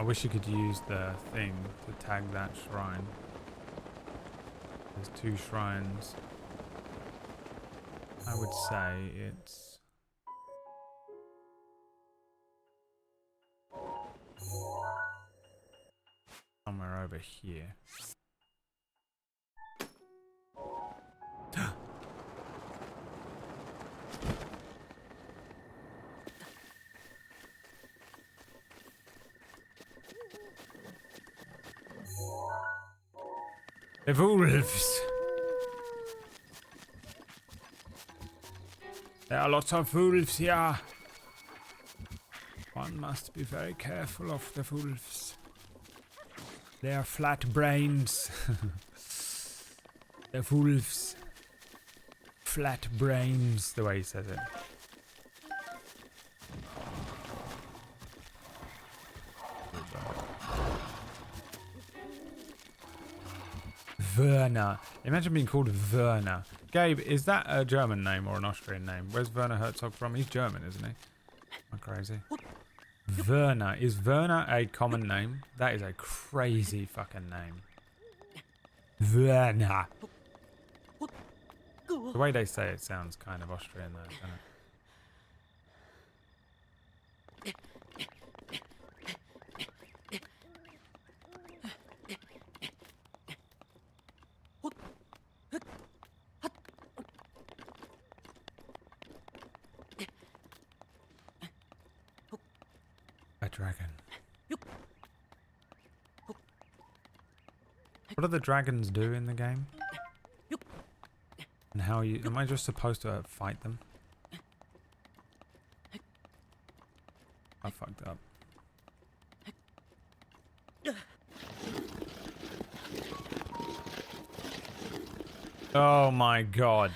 I wish you could use the thing to tag that shrine. There's 2 shrines. I would say it's... somewhere over here. The wolves. There are lots of wolves here. One must be very careful of the wolves. They are flat brains. The wolves. Flat brains, the way he says it. Werner. Imagine being called Werner. Gabe, is that a German name or an Austrian name? Where's Werner Herzog from? He's German, isn't he? Am I crazy? Werner. Is Werner a common name? That is a crazy fucking name. Werner. The way they say it sounds kind of Austrian though, doesn't it? A dragon. What do the dragons do in the game? And how you... Am I just supposed to fight them? I fucked up. Oh my god.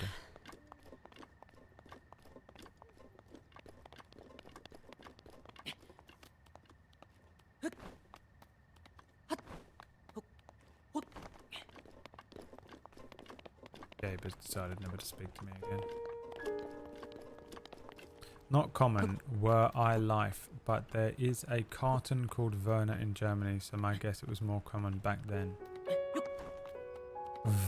Gabe has decided never to speak to me again. Not common, were I life, but there is a carton called Werner in Germany, so my guess it was more common back then.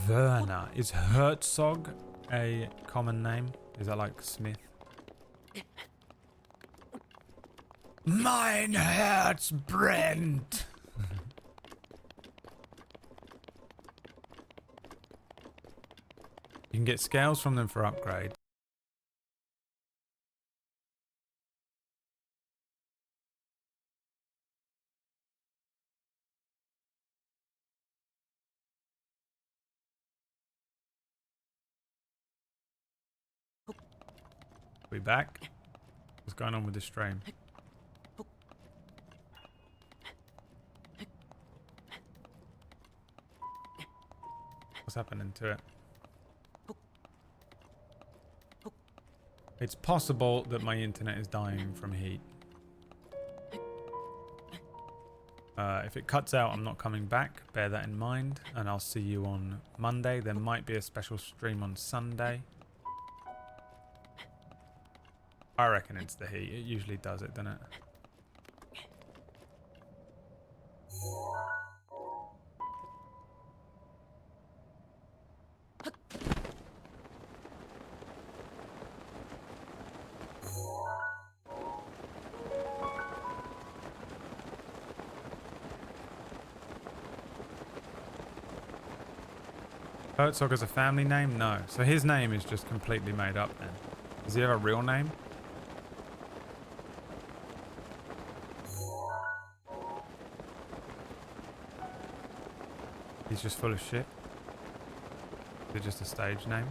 Werner. Is Herzog a common name? Is that like Smith? Mein Herz brennt! You can get scales from them for upgrade. We back? What's going on with this stream? What's happening to it? It's possible that my internet is dying from heat. If it cuts out, I'm not coming back. Bear that in mind. And I'll see you on Monday. There might be a special stream on Sunday. I reckon it's the heat. It usually does it, doesn't it? Herzog is a family name? No. So his name is just completely made up then. Does he have a real name? He's just full of shit. Is it just a stage name?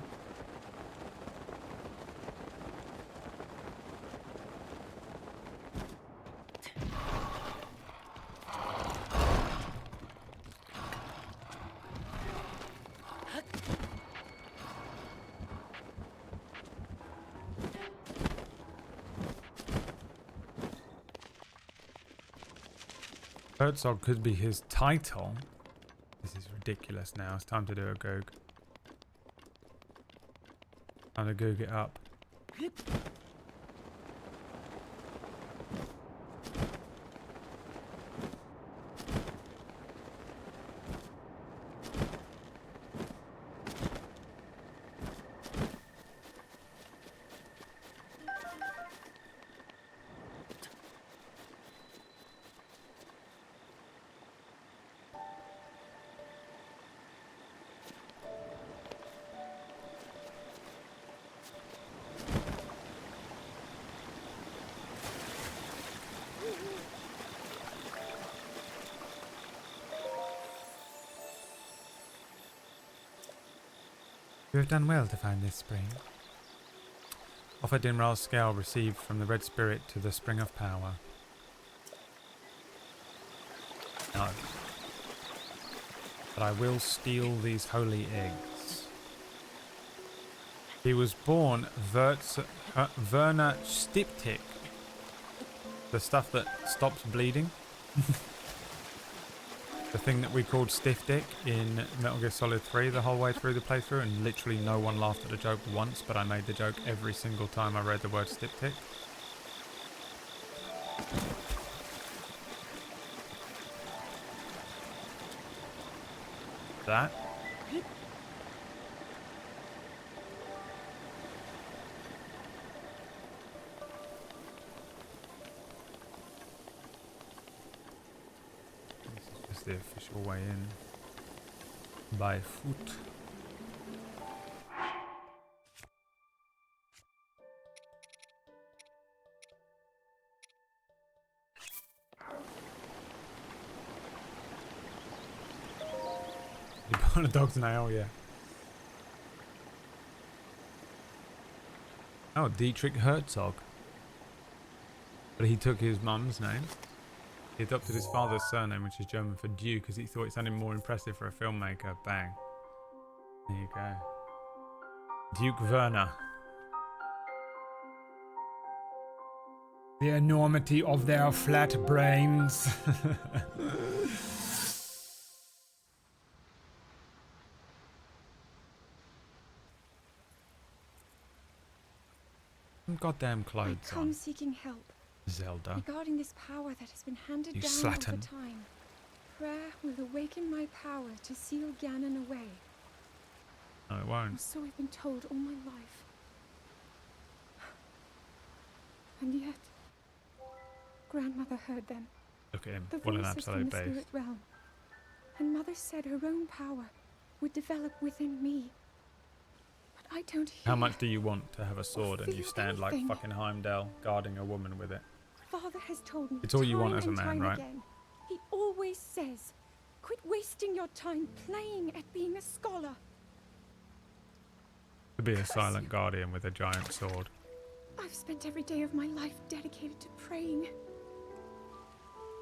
Herzog could be his title. This is ridiculous now. It's time to do a goog. Time to goog it up. You have done well to find this spring. Offer Dinral's scale received from the red spirit to the spring of power. No. But I will steal these holy eggs. He was born Verna Stiptik. The stuff that stops bleeding. The thing that we called Stiff Dick in Metal Gear Solid 3 the whole way through the playthrough, and literally no one laughed at the joke once, but I made the joke every single time I read the word Stiff Dick. That. This is the official way in. By foot. You bought a dog's nail, yeah. Oh, Dietrich Herzog. But he took his mum's name. He adopted his father's surname, which is German for Duke, because he thought it sounded more impressive for a filmmaker. Bang. There you go. Duke Werner. The enormity of their flat brains. Goddamn clothes I come on. seeking help Zelda. regarding this power that has been handed You down slattern. over time. Prayer will awaken my power to seal Ganon away. No, it Or won't. so I've been told all my life. And yet, Grandmother heard them. Look at him. The What an voices from absolute the beast. spirit realm. And Mother said her own power would develop within me. But I don't hear. How much do you want to have a sword and you feel stand like anything. fucking Heimdall guarding a woman with it? Father has told me It's all you want time as a and man, time right? again. He always says, quit wasting your time playing at being a scholar. To be a silent guardian with a giant sword. I've spent every day of my life dedicated to praying.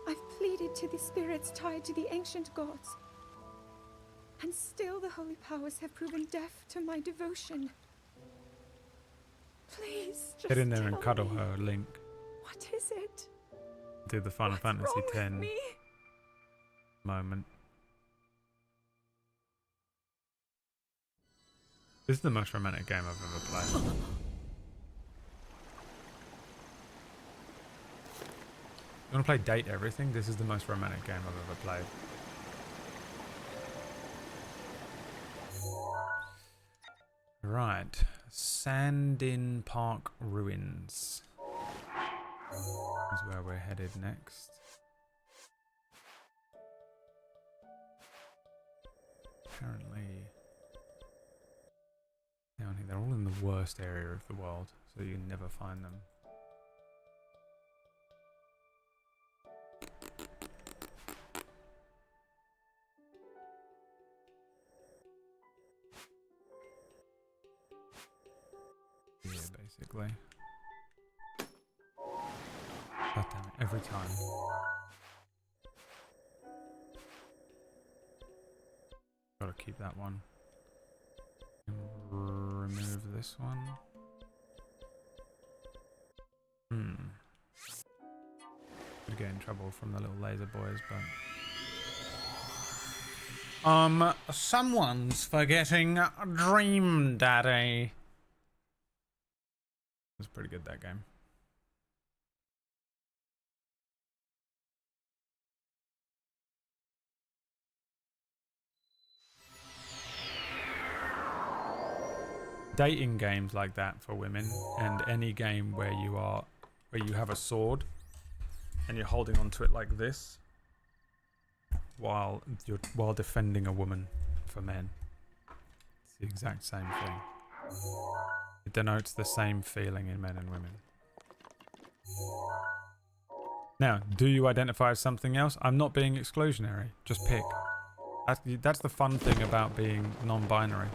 I've pleaded to the spirits tied to the ancient gods. And still the holy powers have proven deaf to my devotion. Please, just Get in there and tell cuddle me, her, Link. what is it? Do the Final What's Fantasy wrong with X me? moment. This is the most romantic game I've ever played. You want to play Date Everything? This is the most romantic game I've ever played. Right. Sandin Park Ruins is where we're headed next. Apparently, down here, they're all in the worst area of the world, so you never find them. Yeah, basically. God damn it, every time. Gotta keep that one. Remove this one. Could get in trouble from the little laser boys, but... someone's forgetting Dream Daddy. It's pretty good, that game. Dating games like that for women, and any game where you have a sword and you're holding onto it like this while defending a woman for men. It's the exact same thing. It denotes the same feeling in men and women. Now, do you identify as something else? I'm not being exclusionary. Just pick. That's the fun thing about being non-binary.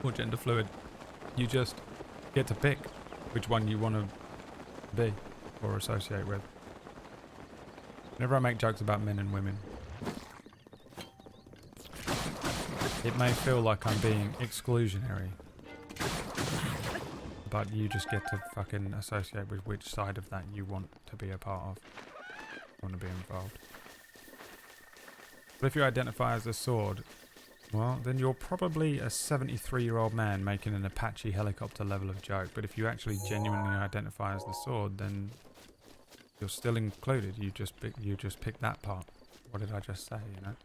or gender fluid. You just get to pick which one you want to be or associate with. Whenever I make jokes about men and women, it may feel like I'm being exclusionary, but you just get to fucking associate with which side of that you want to be a part of, want to be involved. But if you identify as a sword, well, then you're probably a 73-year-old man making an Apache helicopter level of joke. But if you actually genuinely identify as the sword, then you're still included. You just pick that part. What did I just say, you know?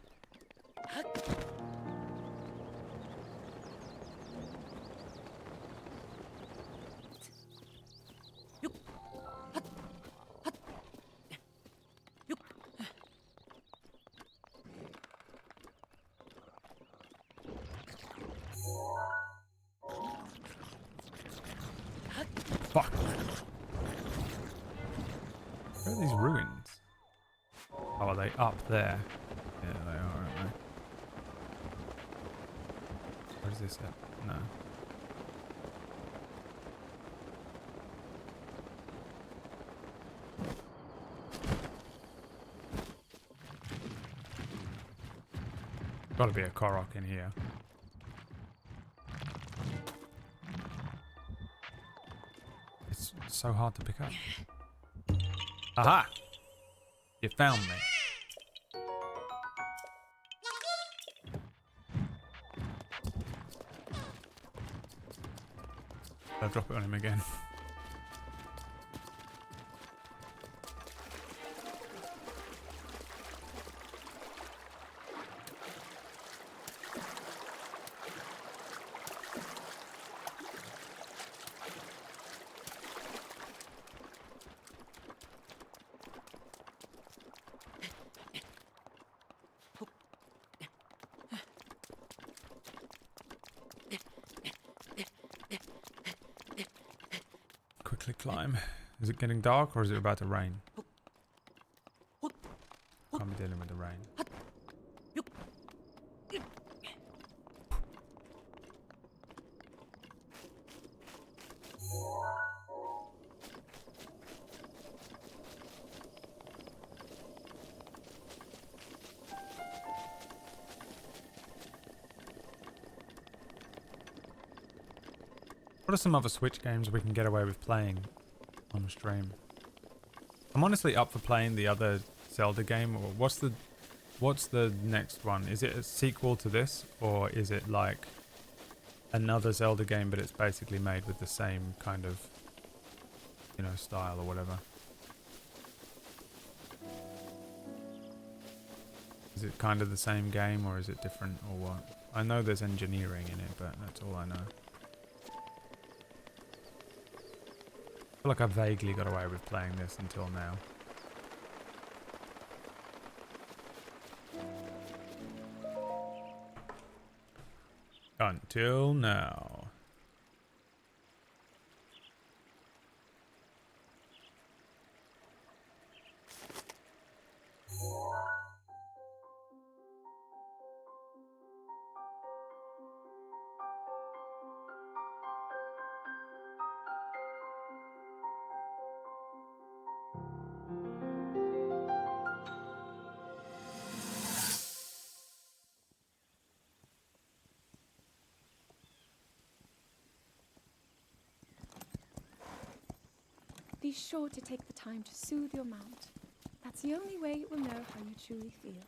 Fuck. Where are these ruins? Oh, are they up there? Yeah, they are, aren't they? Where's this at? No. Gotta be a Korok in here. It's so hard to pick up. Aha! You found me. I'll drop it on him again. Quickly climb. Is it getting dark or is it about to rain? Can't be dealing with the rain. What are some other Switch games we can get away with playing on stream? I'm honestly up for playing the other Zelda game. Or what's the next one? Is it a sequel to this, or is it like another Zelda game but it's basically made with the same kind of, you know, style or whatever? Is it kind of the same game or is it different or what? I know there's engineering in it, but that's all I know. I feel like I vaguely got away with playing this until now. Until now. Be sure to take the time to soothe your mount. That's the only way it will know how you truly feel.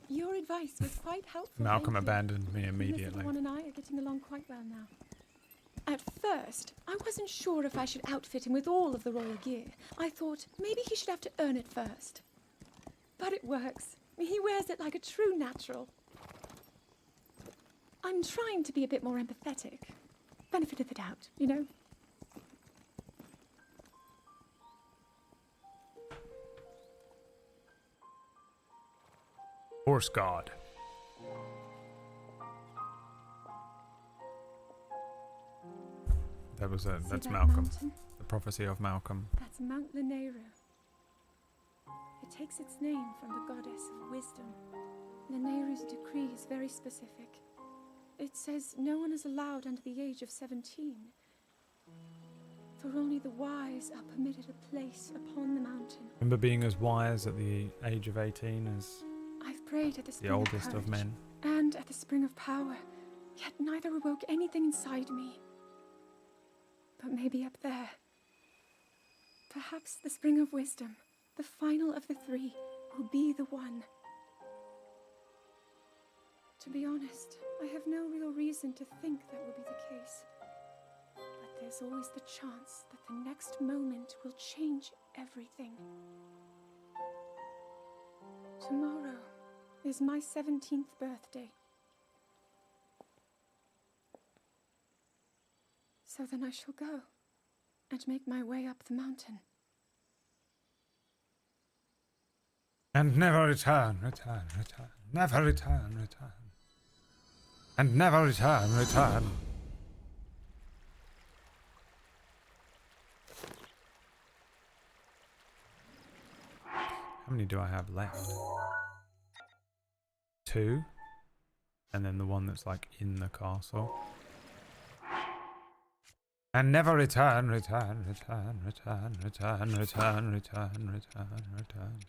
Your advice was quite helpful. Malcolm thank you. abandoned me immediately. Mr. One and I are getting along quite well now. At first, I wasn't sure if I should outfit him with all of the royal gear. I thought maybe he should have to earn it first. But it works. He wears it like a true natural. I'm trying to be a bit more empathetic. Benefit of the doubt, you know? Horse God. That's that Malcolm. mountain? The prophecy of Malcolm. That's Mount Lanayru. It takes its name from the goddess of wisdom. Lanayru's decree is very specific. It It says no one is allowed under the age of 17. For only the wise are permitted a place upon the mountain. Remember being as wise at the age of 18 as I've prayed at the the spring oldest of of courage men. and at the spring of power, yet neither awoke anything inside me. But maybe up there. Perhaps the spring of wisdom, the final of the three, will be the one. To be honest, I have no real reason to think that will be the case. But there's always the chance that the next moment will change everything. Tomorrow is my 17th birthday. So then I shall go and make my way up the mountain. And never return, return, return. Never return, return. And never return, return. How many do I have left? 2. And then the one that's like in the castle. And never return, return, return, return, return, return, return, return, return.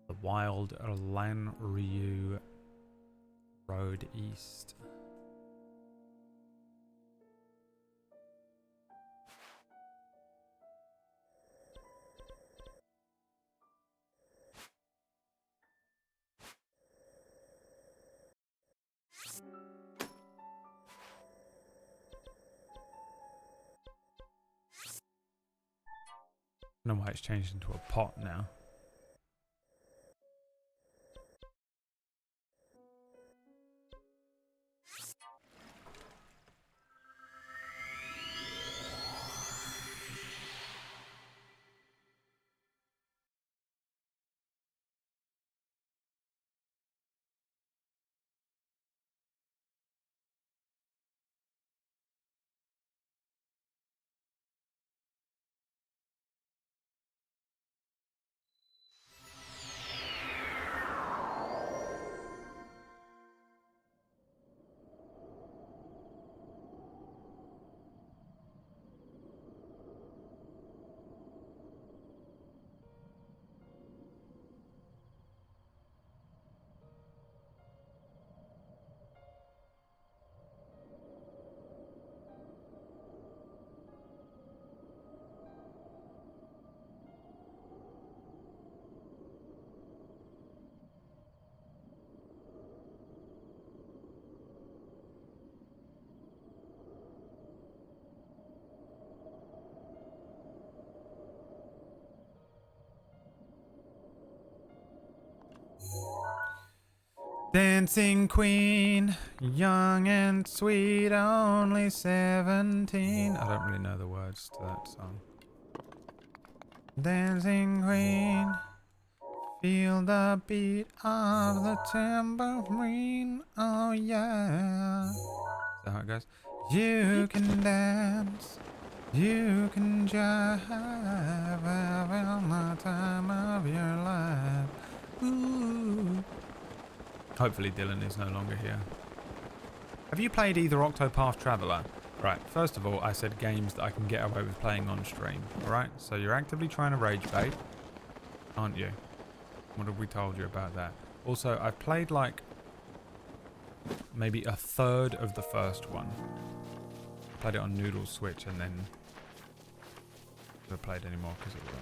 The Wild Lan Ryu Road East. I don't know why it's changed into a pot now. Dancing queen, young and sweet, only 17. I don't really know the words to that song. Dancing queen, feel the beat of the tambourine. Oh yeah. Is that how it goes? You can dance, you can jive, having the time of your life. Ooh. Hopefully Dylan is no longer here. Have you played either Octopath Traveler? Right, first of all, I said games that I can get away with playing on stream. Alright, so you're actively trying to rage bait, aren't you? What have we told you about that? Also, I've played like maybe a third of the first one. Played it on Noodle Switch and then never played anymore because it was...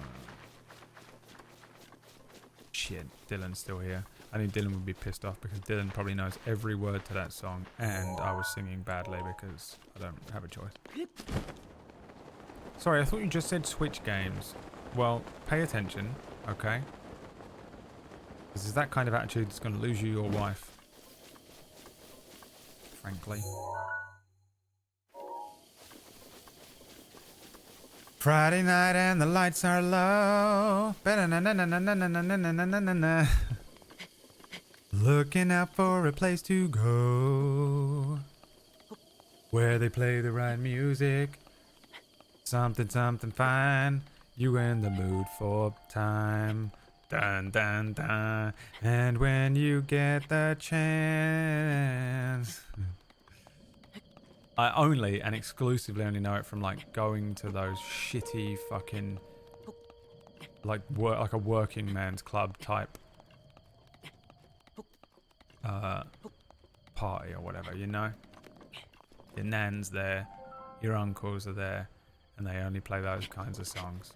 Shit, Dylan's still here. I think Dylan would be pissed off because Dylan probably knows every word to that song and I was singing badly because I don't have a choice. Sorry, I thought you just said Switch games. Well, pay attention, okay? This is that kind of attitude that's going to lose you your wife. Frankly. Friday night and the lights are low. Looking out for a place to go where they play the right music. Something, something fine. You in the mood for time. Dun dun dun. And when you get the chance. I only and exclusively only know it from like going to those shitty fucking like a working man's club type party or whatever, you know? Your nan's there, your uncles are there, and they only play those kinds of songs.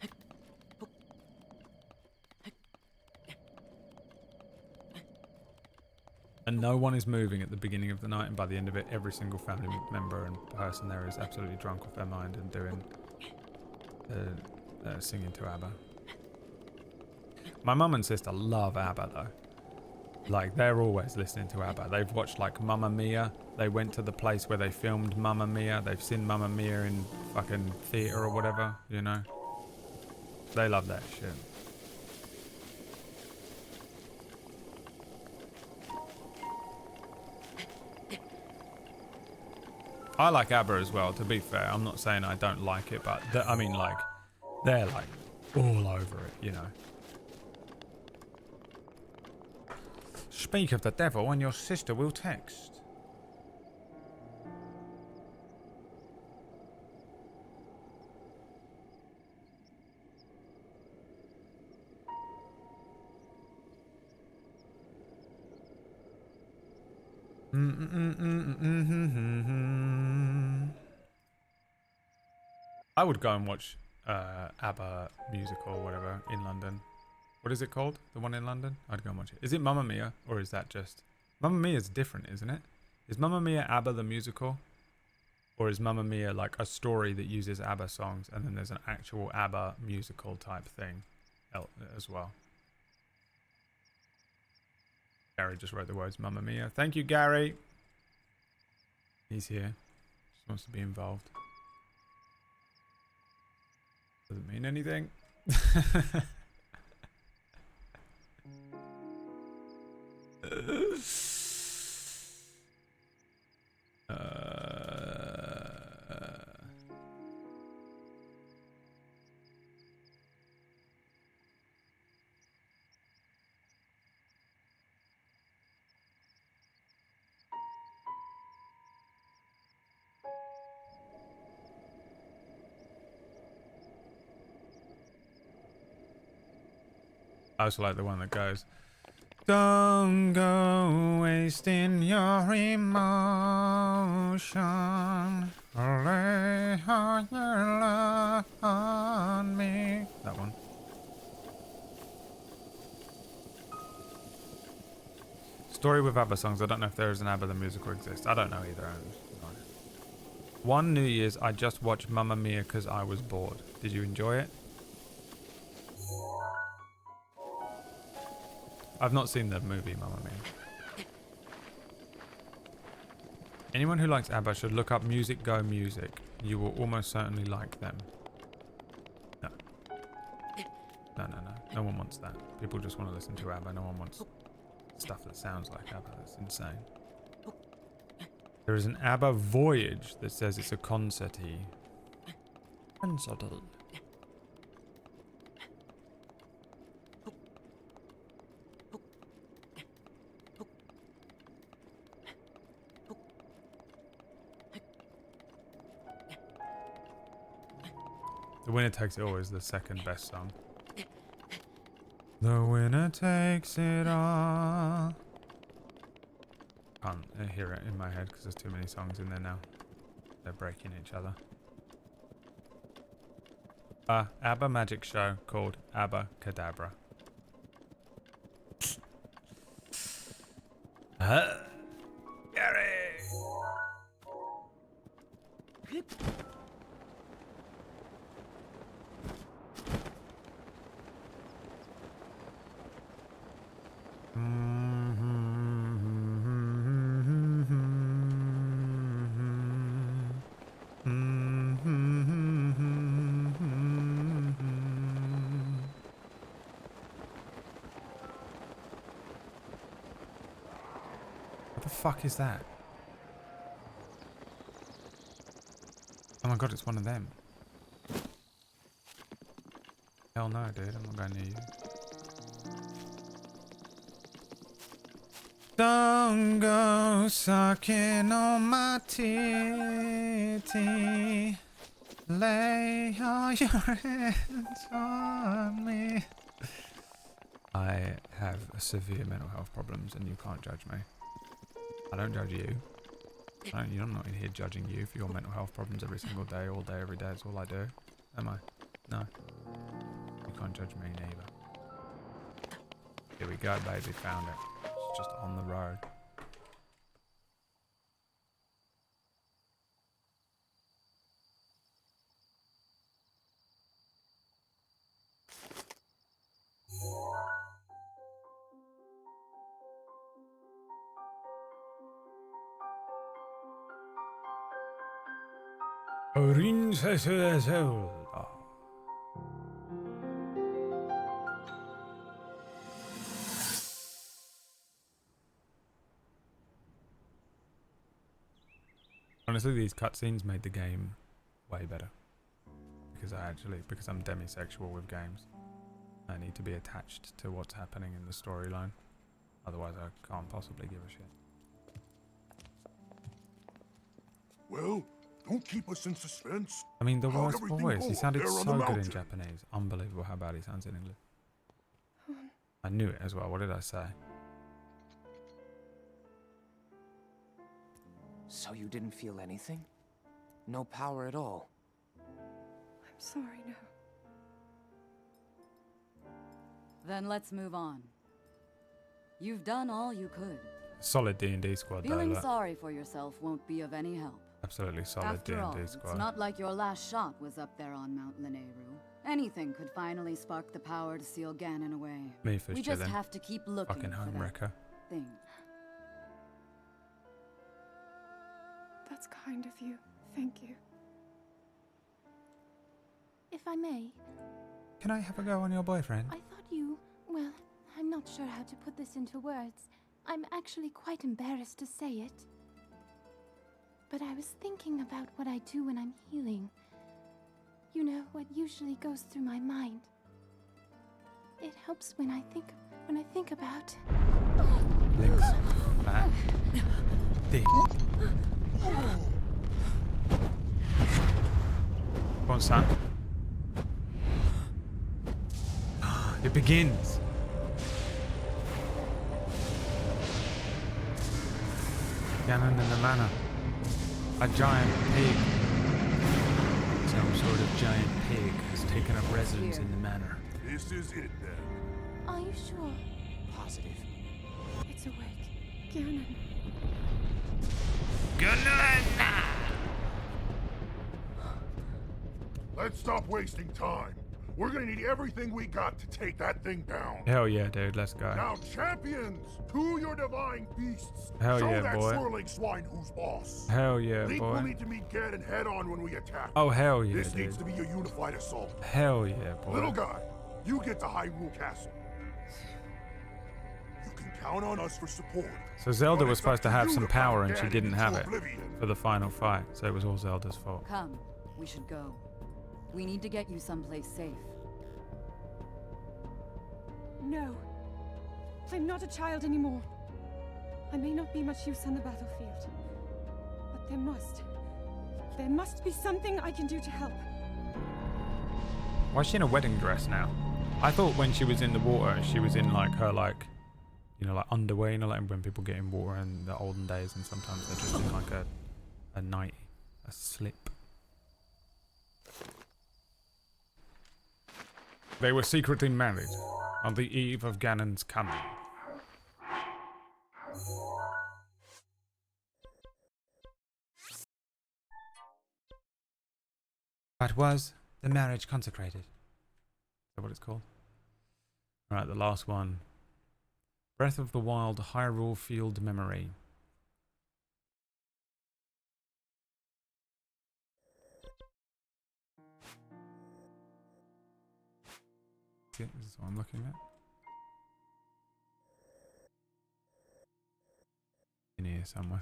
And no one is moving at the beginning of the night, and by the end of it, every single family member and person there is absolutely drunk off their mind and doing singing to ABBA. My mum and sister love ABBA though. Like, they're always listening to ABBA. They've watched like Mamma Mia. They went to the place where they filmed Mamma Mia. They've seen Mamma Mia in fucking theatre or whatever, you know? They love that shit. I like ABBA as well, to be fair. I'm not saying I don't like it, but I mean, like, they're like all over it, you know? Speak of the devil and your sister will text. I would go and watch ABBA musical or whatever in London. What is it called? The one in London? I'd go and watch it. Is it Mamma Mia or is that just... Mamma Mia is different, isn't it? Is Mamma Mia ABBA the musical? Or is Mamma Mia like a story that uses ABBA songs and then there's an actual ABBA musical type thing as well? Gary just wrote the words Mamma Mia. Thank you, Gary. He's here. Just wants to be involved. Doesn't mean anything. I also like the one that goes, don't go wasting your emotion. Lay all your love on me. That one. Story with ABBA songs. I don't know if there is an ABBA the musical exists. I don't know either. One New Year's, I just watched Mamma Mia because I was bored. Did you enjoy it? I've not seen the movie Mamma Mia. Anyone who likes ABBA should look up Music Go Music. You will almost certainly like them. No. No. No one wants that. People just want to listen to ABBA. No one wants stuff that sounds like ABBA. That's insane. There is an ABBA Voyage that says it's a concert-y. Concert-y. The Winner Takes It All is the second best song. The winner takes it all. Can't hear it in my head because there's too many songs in there now. They're breaking each other. ABBA magic show called ABBA Cadabra. Gary! the fuck is that? Oh my god, it's one of them. Hell no, dude. I'm not going near you. Don't go sucking on my titty. Lay all your hands on me. I have severe mental health problems and you can't judge me. I don't judge you. I'm not in here judging you for your mental health problems every single day, all day, every day. It's all I do. Am I? No. You can't judge me neither. Here we go, baby. Found it. It's just on the road. Princess Zelda. Honestly, these cutscenes made the game way better. Because I'm demisexual with games. I need to be attached to what's happening in the storyline. Otherwise, I can't possibly give a shit. Well, don't keep us in suspense. I mean, the How'd worst everything voice. go He sounded there on so the good in mountain? Japanese. Unbelievable how bad he sounds in English. I knew it as well. What did I say? So you didn't feel anything? No power at all? I'm sorry, no. Then let's move on. You've done all you could. Solid D&D squad though. Feeling Look. sorry for yourself won't be of any help. Absolutely solid After all, D&D it's squad. not like your last shot was up there on Mount Lineru. Anything could finally spark the power to seal Ganon away. Me for We chilling. just have to keep looking Fucking for home that wrecker. thing. That's kind of you. Thank you. If I may, Can I have a go on your boyfriend? I thought you... Well, I'm not sure how to put this into words. I'm actually quite embarrassed to say it. But I was thinking about what I do when I'm healing. You know, what usually goes through my mind. It helps when I think about... Link's fat dick. Go on, son. It begins. Ganon in the manor. A giant pig. Some sort of giant pig has taken up residence in the manor. This is it then. Are you sure? Positive. It's awake. Ganon. Let's stop wasting time. We're gonna need everything we got to take that thing down. Hell yeah, dude. Let's go. Now, champions, to your divine beasts. Hell Show yeah, that boy. swirling swine who's boss. Hell yeah, Link boy. will need to meet Ganon head on when we attack. Oh, hell yeah, This dude. needs to be a unified assault. Hell yeah, boy. Little guy, you get to Hyrule Castle. You can count on us for support. So Zelda But was it's up supposed to to have you some to power fight and she Ganon didn't into have it oblivion. for the final fight. So it was all Zelda's fault. Come, we should go. We need to get you someplace safe. No. I'm not a child anymore. I may not be much use on the battlefield. But there must be something I can do to help. Why is she in a wedding dress now? I thought when she was in the water, she was in like her you know, like underwear, you know, like when people get in water in the olden days, and sometimes they're just in like a nightie, a slip. They were secretly married on the eve of Ganon's coming. But was the marriage consecrated? Is that what it's called? Alright, the last one. Breath of the Wild Hyrule Field Memory. This is what I'm looking at. You need here somewhere.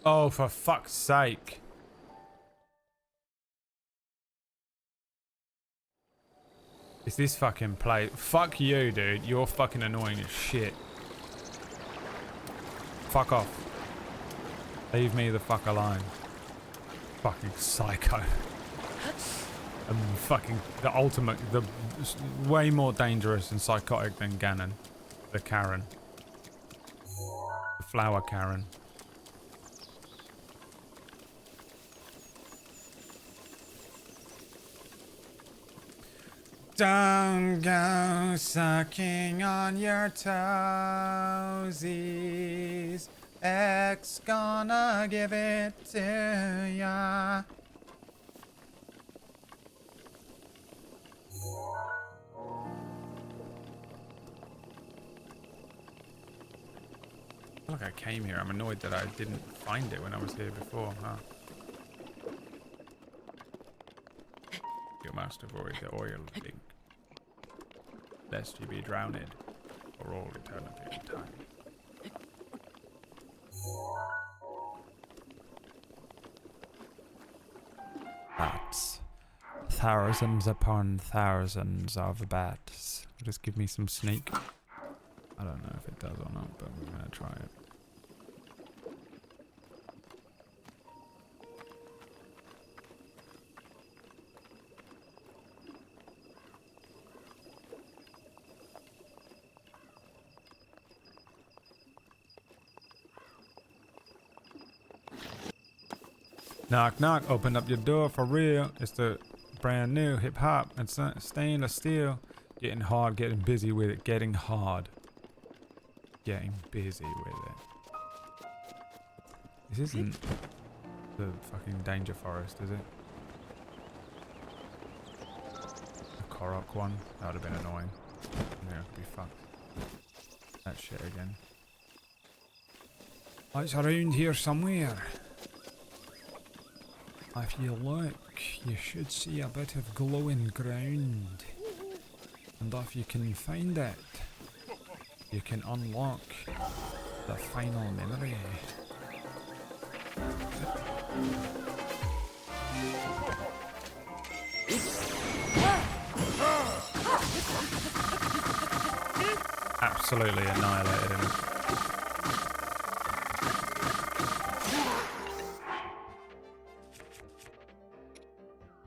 Oh, for fuck's sake. Is this fucking play? Fuck you, dude. You're fucking annoying as shit. Fuck off. Leave me the fuck alone. Fucking psycho. Fucking the ultimate, the way more dangerous and psychotic than Ganon. The Karen. The flower Karen. Don't go sucking on your toesies. X gonna give it to ya. I feel like I came here. I'm annoyed that I didn't find it when I was here before, huh? You must avoid the oil leak, lest you be drowned for all eternity of time. Bats. Thousands upon thousands of bats. Just give me some sneak. I don't know if it does or not, but we're gonna try it. Knock knock, open up your door for real. It's the brand new hip hop and stainless steel. Getting hard, getting busy with it, getting hard. Getting busy with it. This isn't the fucking danger forest, is it? The Korok one? That would have been annoying. Yeah, be fucked. That shit again. Oh, it's around here somewhere. If you look, you should see a bit of glowing ground. And if you can find it, you can unlock the final memory. Absolutely annihilated him.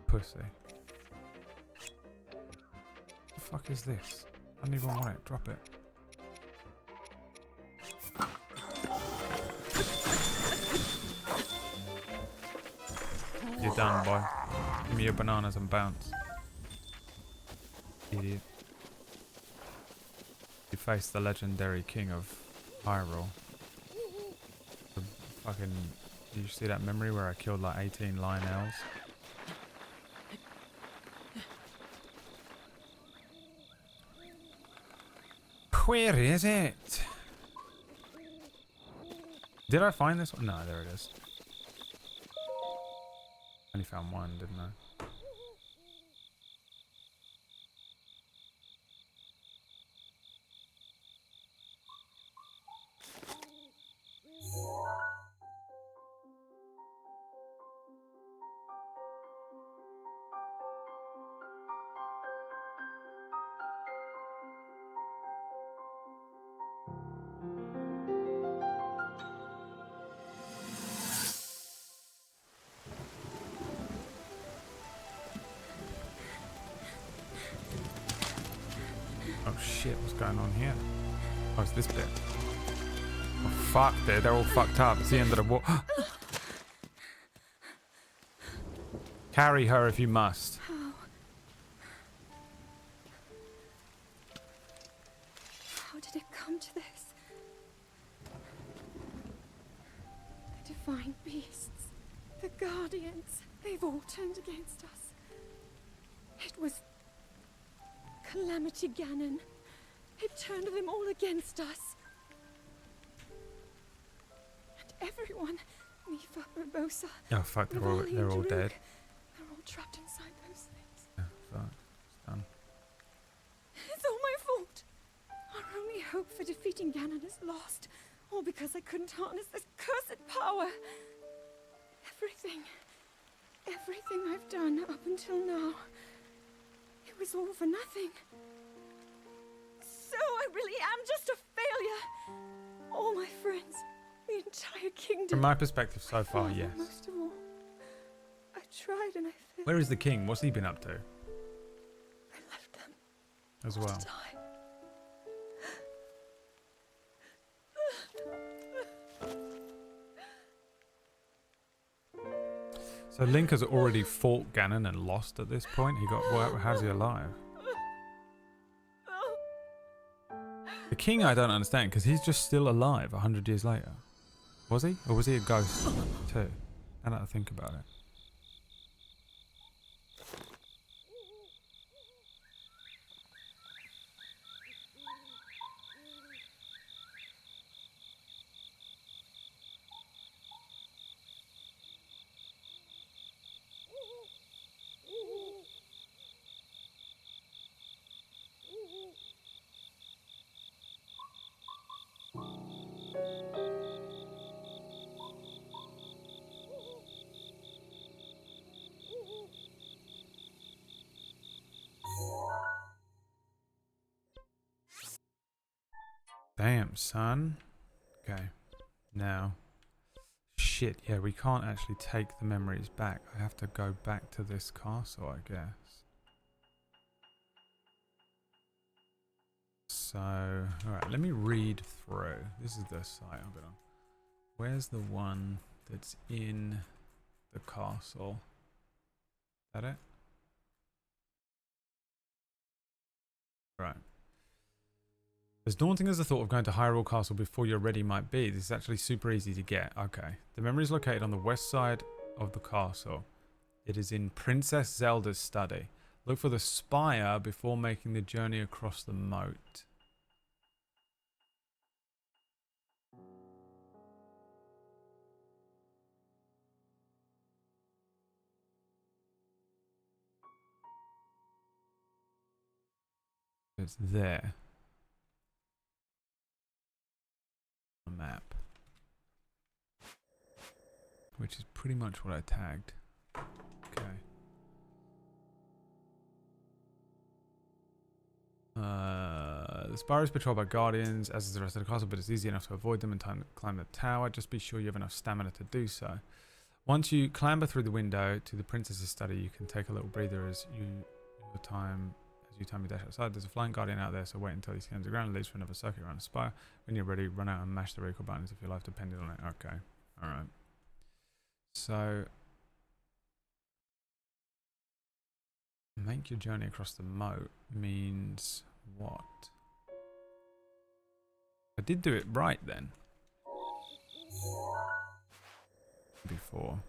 Pussy. What the fuck is this? I don't even want it. Drop it. You're done, boy. Give me your bananas and bounce. Idiot. You face the legendary king of Hyrule. The fucking... Did you see that memory where I killed like 18 Lionels? Where is it? Did I find this one? No, there it is. Only found one, didn't I? Oh shit, what's going on here? Oh, it's this bit. Oh fuck, they're all fucked up. It's the end of the war. Carry her if you must. How did it come to this? The divine beasts, the guardians, they've all turned against us. It was Calamity Ganon. It turned them all against us. And everyone, Mifa, Urbosa, Oh fuck, they're all dead. They're all trapped inside those things. Yeah, fuck. It's done. It's all my fault. Our only hope for defeating Ganon is lost. All because I couldn't harness this cursed power. Everything I've done up until now, it was all for nothing. So I really am just a failure. All my friends, the entire kingdom. From my perspective so far, yes. Most of all, I tried and I failed. Where is the king? What's he been up to? I left them As well. to die. So Link has already fought Ganon and lost at this point. He got how's he alive? The king I don't understand because he's just still alive 100 years later. Was he? Or was he a ghost too? I don't think about it. Damn, son. Okay. Now. Shit, yeah, we can't actually take the memories back. I have to go back to this castle, I guess. So, alright, let me read through. This is the site I've been on. Where's the one that's in the castle? Is that it? Right. As daunting as the thought of going to Hyrule Castle before you're ready might be, this is actually super easy to get. Okay. The memory is located on the west side of the castle. It is in Princess Zelda's study. Look for the spire before making the journey across the moat. It's there. Map, which is pretty much what I tagged. Okay. The spire is patrolled by guardians, as is the rest of the castle, but it's easy enough to avoid them in time to climb the tower. Just be sure you have enough stamina to do so. Once you clamber through the window to the princess's study, you can take a little breather as you time your dash outside. There's a flying guardian out there, so wait until he scans the ground and leaves for another circuit around the spire. When you're ready, run out and mash the recall buttons if your life depended on it. Okay. Alright. So, make your journey across the moat means what? I did do it right then. Before.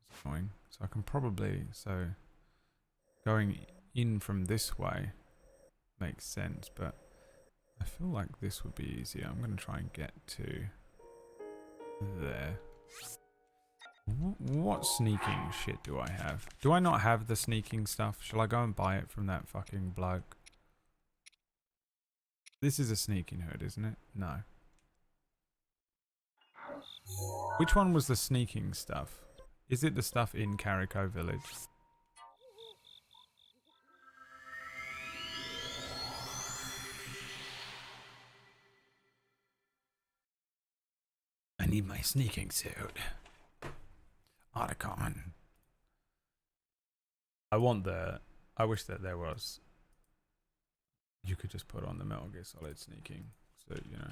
It's annoying. So I can probably, going in from this way makes sense, but I feel like this would be easier. I'm going to try and get to there. What sneaking shit do I have? Do I not have the sneaking stuff? Shall I go and buy it from that fucking bloke? This is a sneaking hood, isn't it? No. Which one was the sneaking stuff? Is it the stuff in Carico Village? I need my sneaking suit. Otacon. I wish that there was. You could just put on the Metal Gear Solid sneaking suit, you know.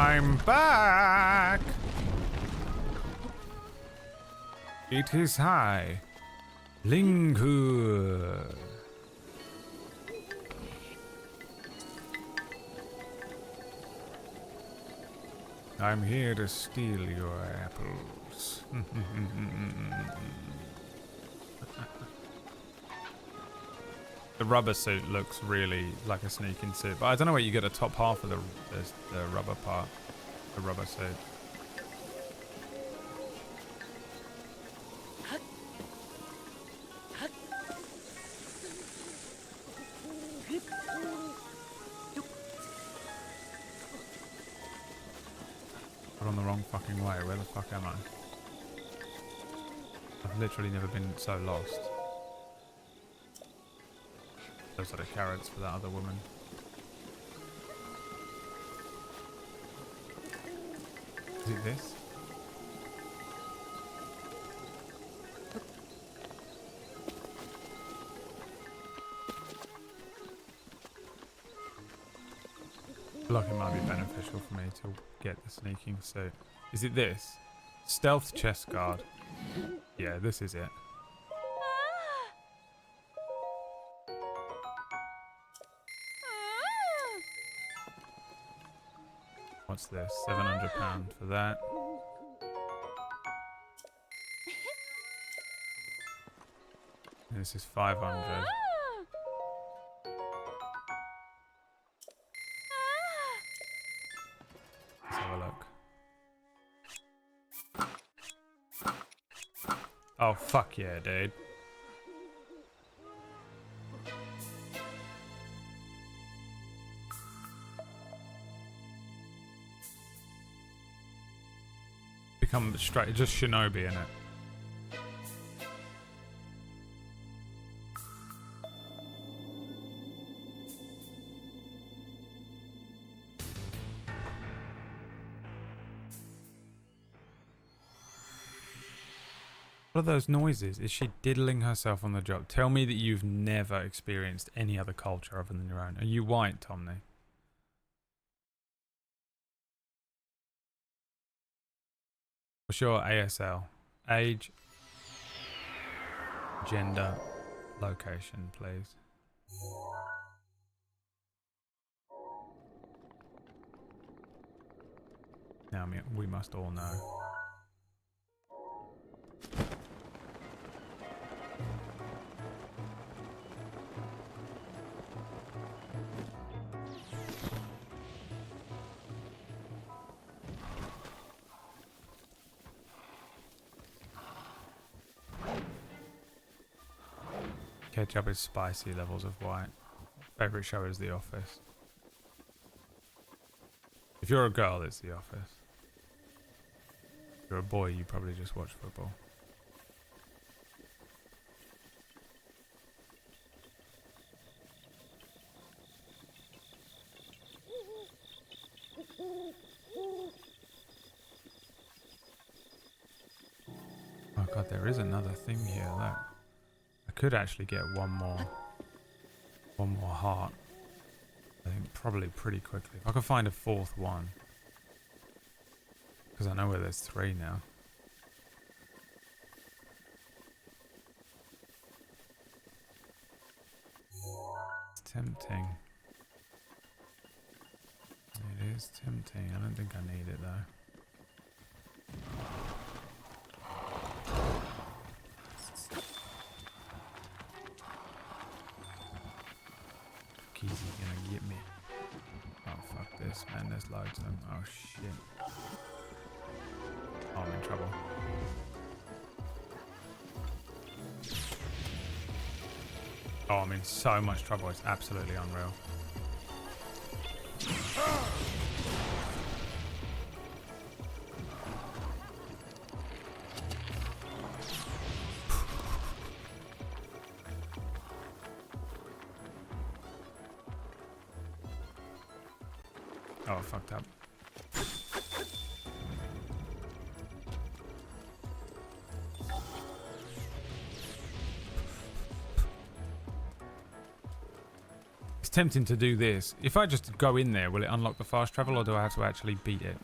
I'm back! It is high. Lingu. I'm here to steal your apples. The rubber suit looks really like a sneaking suit, but I don't know where you get the top half of the rubber part, the rubber suit. We're on the wrong fucking way. Where the fuck am I? I've literally never been so lost. Those are the carrots for that other woman. Is it this? I feel like it might be beneficial for me to get the sneaking suit. Is it this? Stealth chest guard. Yeah, this is it. What's this? £700 for that. This is 500. Let's have a look. Oh, fuck yeah, dude. Become straight, just shinobi in it. What are those noises? Is she diddling herself on the job? Tell me that you've never experienced any other culture other than your own. Are you white, Tomney? What's your ASL? Age, gender, location, please. Now, we must all know. Ketchup is spicy levels of white. Favorite show is The Office. If you're a girl, it's The Office. If you're a boy, you probably just watch football. Oh god, there is another thing here, look. I could actually get one more heart. I think probably pretty quickly. If I could find a fourth one. Because I know where there's 3 now. It's tempting. It is tempting. I don't think I need it though. Easy gonna get me. Oh fuck this, man, there's loads of them. Oh shit. Oh, I'm in trouble. Oh, I'm in so much trouble, it's absolutely unreal. Oh, I fucked up. It's tempting to do this. If I just go in there, will it unlock the fast travel, or do I have to actually beat it?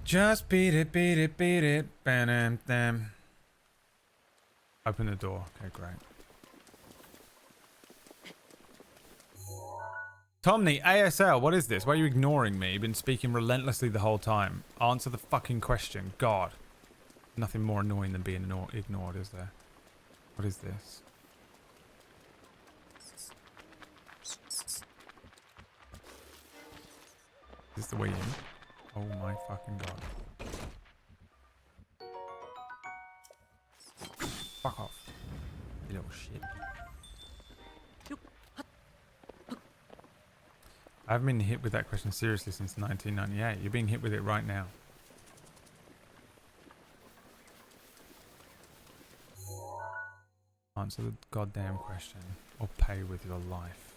Just beat it, beat it, beat it. Bam. Open the door. Okay, great. Tomney, ASL, what is this? Why are you ignoring me? You've been speaking relentlessly the whole time. Answer the fucking question. God. Nothing more annoying than being ignored, is there? What is this? Is this the way in? Oh my fucking god. Fuck off. You little shit. I haven't been hit with that question seriously since 1998. You're being hit with it right now. Answer the goddamn question, or pay with your life.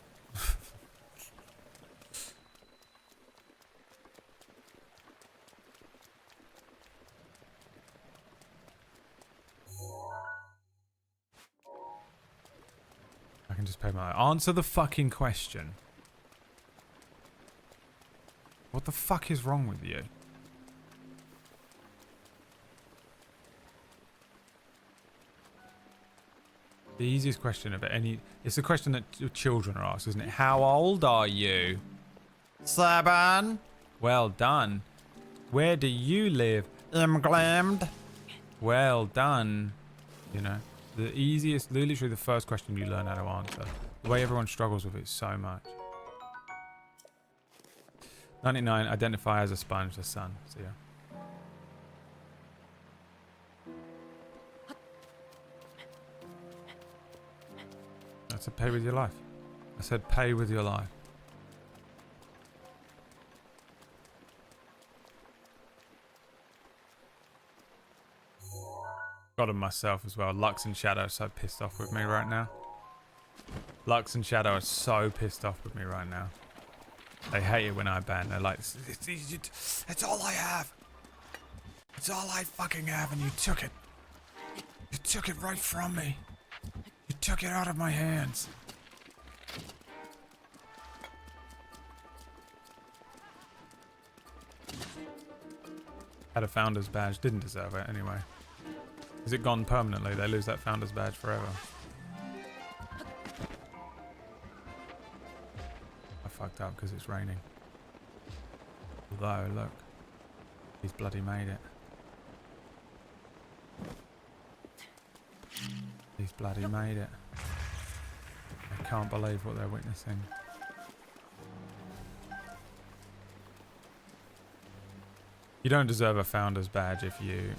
I can just pay my life. Answer the fucking question. What the fuck is wrong with you? The easiest question of any... It's a question that children are asked, isn't it? How old are you? 7. Well done. Where do you live? England. Well done. You know, the easiest, literally the first question you learn how to answer. The way everyone struggles with it so much. 99, identify as a sponge, the sun. So yeah. I said pay with your life. I said pay with your life. Got him myself as well. Lux and Shadow are so pissed off with me right now. Lux and Shadow are so pissed off with me right now. They hate it when I ban. They're like, it's easy. It's all I have. It's all I fucking have, and you took it. You took it right from me. You took it out of my hands. Had a founder's badge. Didn't deserve it anyway. Is it gone permanently? They lose that founder's badge forever. I fucked up because it's raining. Although, look. He's bloody made it. He's bloody made it. I can't believe what they're witnessing. You don't deserve a founder's badge if you...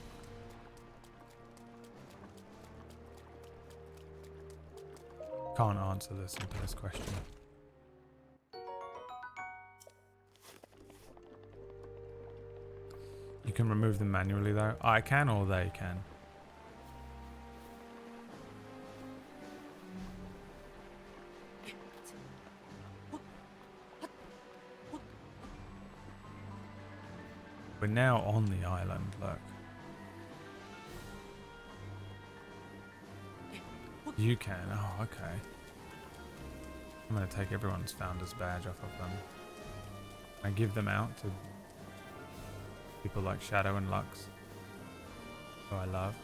can't answer the simplest question. You can remove them manually though. I can, or they can. We're now on the island, look. You can, oh okay. I'm gonna take everyone's founder's badge off of them. I give them out to people like Shadow and Lux, who I love.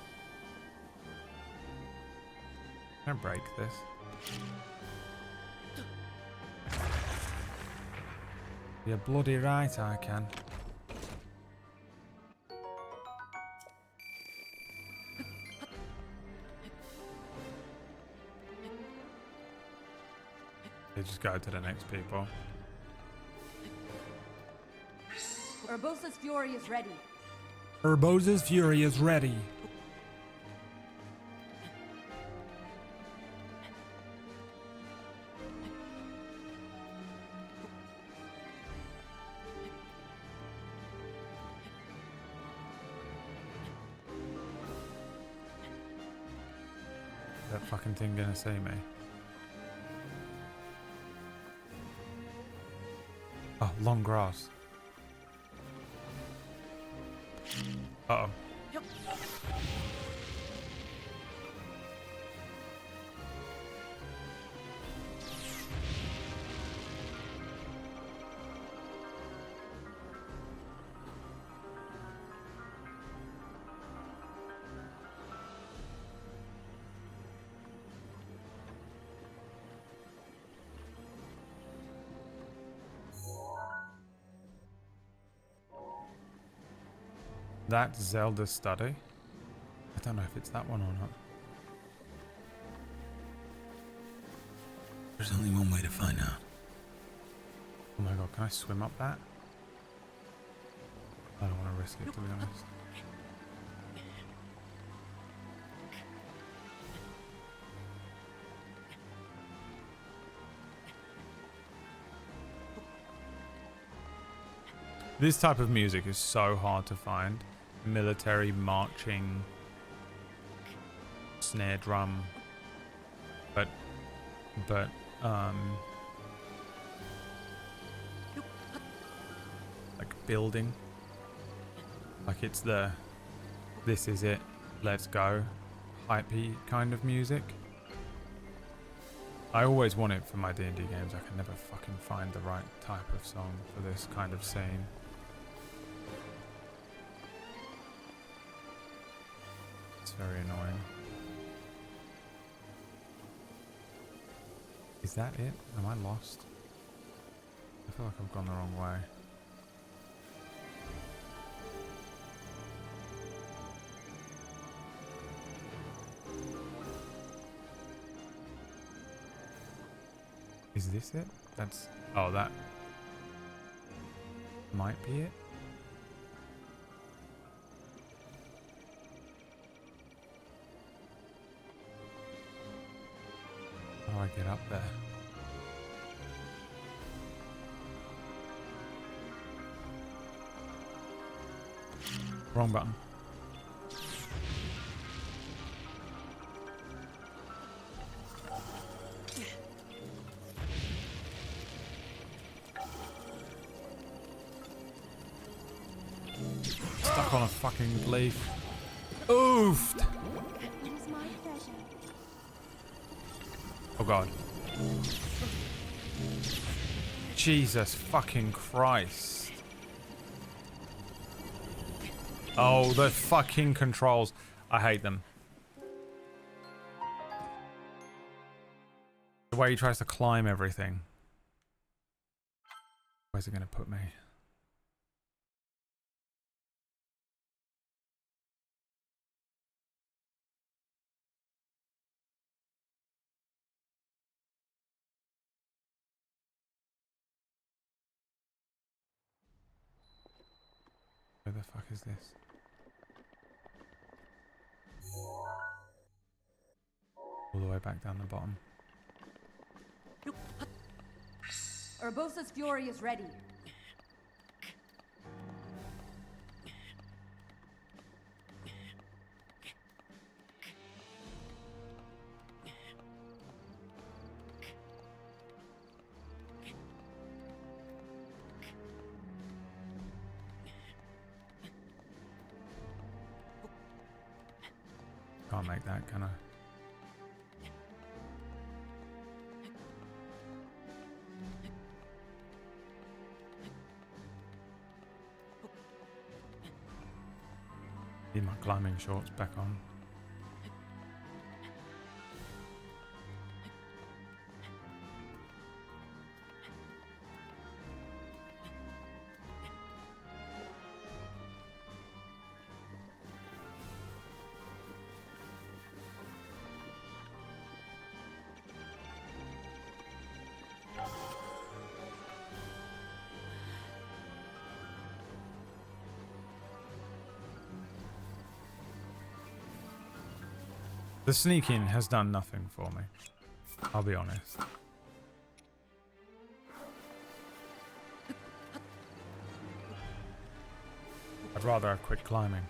Don't break this. You're bloody right, I can. They just go to the next people. Urbosa's fury is ready. Urbosa's fury is ready. Is that fucking thing gonna see me? Oh, long grass. Uh-oh. That Zelda study? I don't know if it's that one or not. There's only one way to find out. Oh my god, can I swim up that? I don't want to risk it, to be honest. This type of music is so hard to find. Military marching snare drum, but like building, like it's the this is it, let's go hypey kind of music. I always want it for my D&D games. I can never fucking find the right type of song for this kind of scene. It's very annoying. Is that it? Am I lost? I feel like I've gone the wrong way. Is this it? That's... oh, that might be it. How do I get up there? Wrong button. Stuck on a fucking leaf. Oofed! Oh god. Jesus fucking Christ. Oh, the fucking controls. I hate them. The way he tries to climb everything. Where's it gonna put me? Where the fuck is this? All the way back down the bottom. Urbosa's fury is ready. Can't make that, can I? Need my climbing shorts back on. The sneaking has done nothing for me. I'll be honest. I'd rather have quit climbing.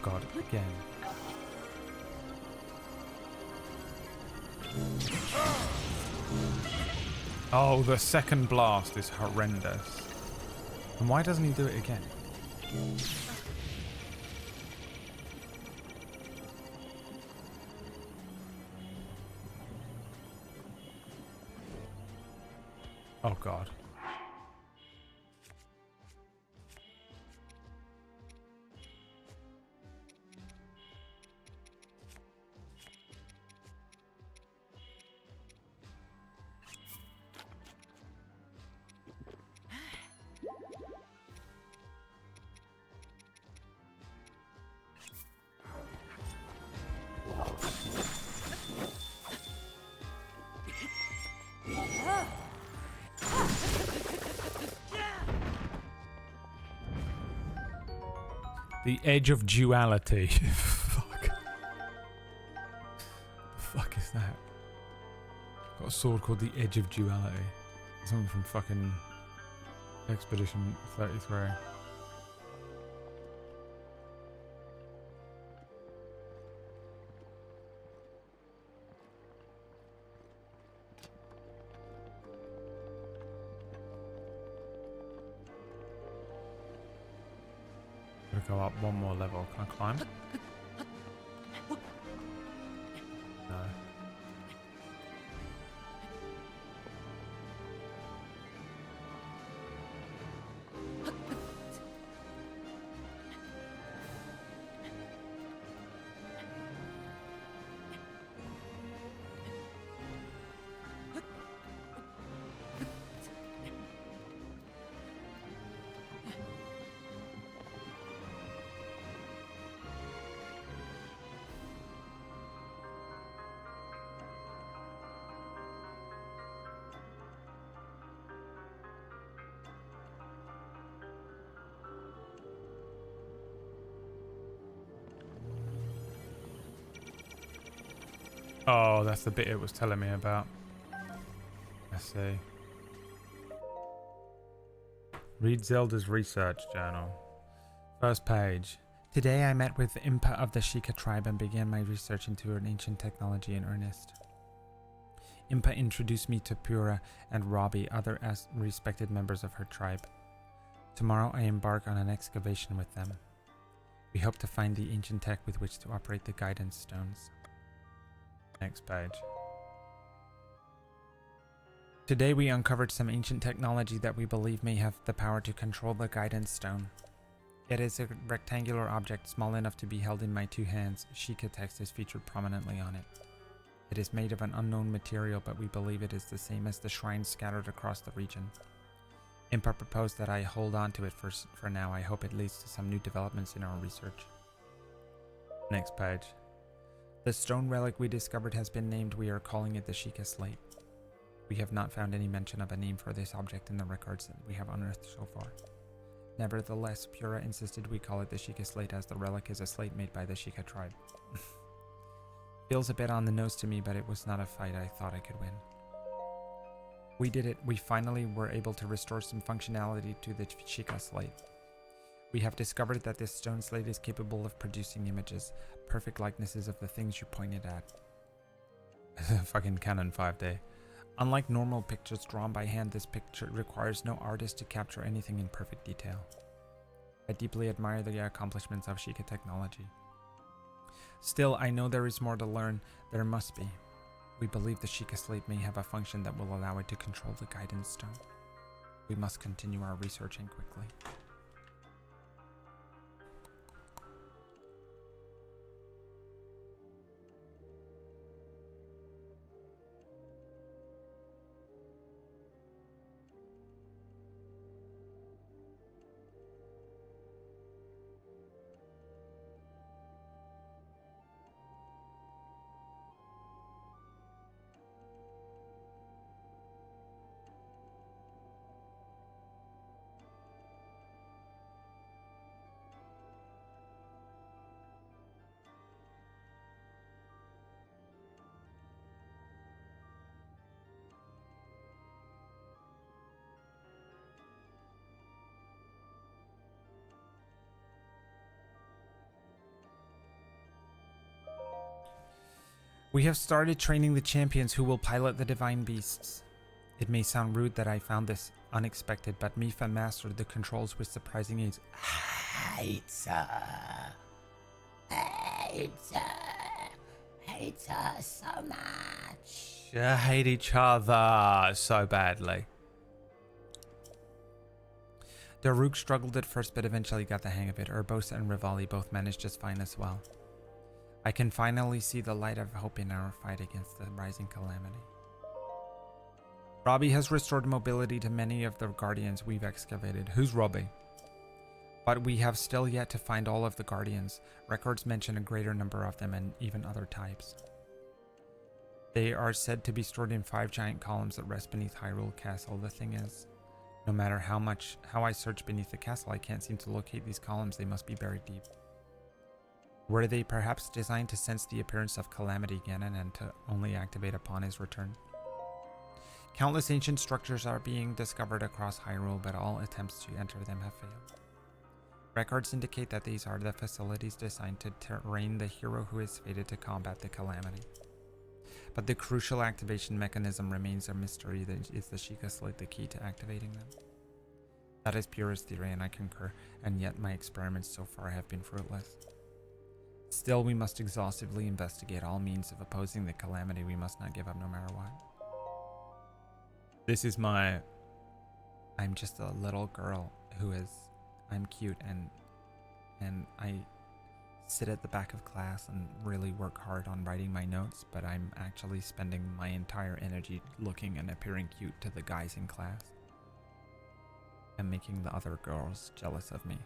god, again. Oh, the second blast is horrendous. And why doesn't he do it again? Oh god. The edge of duality. Fuck. The fuck is that? Got a sword called the Edge of Duality. Something from fucking Expedition 33. Gotta go up one more level. Can I climb? No. Oh, that's the bit it was telling me about. Let's see. Read Zelda's research journal. First page. Today I met with Impa of the Sheikah tribe and began my research into an ancient technology in earnest. Impa introduced me to Pura and Robbie, other respected members of her tribe. Tomorrow I embark on an excavation with them. We hope to find the ancient tech with which to operate the guidance stones. Next page. Today we uncovered some ancient technology that we believe may have the power to control the guidance stone. It is a rectangular object small enough to be held in my two hands. Sheikah text is featured prominently on it. It is made of an unknown material, but we believe it is the same as the shrines scattered across the region. Impa proposed that I hold on to it for now. I hope it leads to some new developments in our research. Next page. The stone relic we discovered has been named. We are calling it the Sheikah Slate. We have not found any mention of a name for this object in the records that we have unearthed so far. Nevertheless, Pura insisted we call it the Sheikah Slate as the relic is a slate made by the Sheikah tribe. Feels a bit on the nose to me, but it was not a fight I thought I could win. We did it. We finally were able to restore some functionality to the Sheikah Slate. We have discovered that this stone slate is capable of producing images, perfect likenesses of the things you pointed at. Fucking Canon 5D. Unlike normal pictures drawn by hand, this picture requires no artist to capture anything in perfect detail. I deeply admire the accomplishments of Sheikah technology. Still, I know there is more to learn. There must be. We believe the Sheikah Slate may have a function that will allow it to control the guidance stone. We must continue our researching quickly. We have started training the champions who will pilot the divine beasts. It may sound rude that I found this unexpected, but Mifa mastered the controls with surprising ease. Hates her. Hates her. Hates her so much. They hate each other so badly. Daruk struggled at first, but eventually got the hang of it. Urbosa and Rivali both managed just fine as well. I can finally see the light of hope in our fight against the rising calamity. Robbie has restored mobility to many of the guardians we've excavated. Who's Robbie? But we have still yet to find all of the guardians. Records mention a greater number of them and even other types. They are said to be stored in 5 giant columns that rest beneath Hyrule Castle. The thing is, no matter how I search beneath the castle, I can't seem to locate these columns. They must be buried deep. Were they perhaps designed to sense the appearance of Calamity Ganon and to only activate upon his return? Countless ancient structures are being discovered across Hyrule, but all attempts to enter them have failed. Records indicate that these are the facilities designed to train the hero who is fated to combat the Calamity. But the crucial activation mechanism remains a mystery. Is the Sheikah Slate the key to activating them? That is Pura's theory, and I concur, and yet my experiments so far have been fruitless. Still, we must exhaustively investigate all means of opposing the Calamity. We must not give up no matter what. This is my... I'm just a little girl who is... I'm cute and I sit at the back of class and really work hard on writing my notes, but I'm actually spending my entire energy looking and appearing cute to the guys in class and making the other girls jealous of me.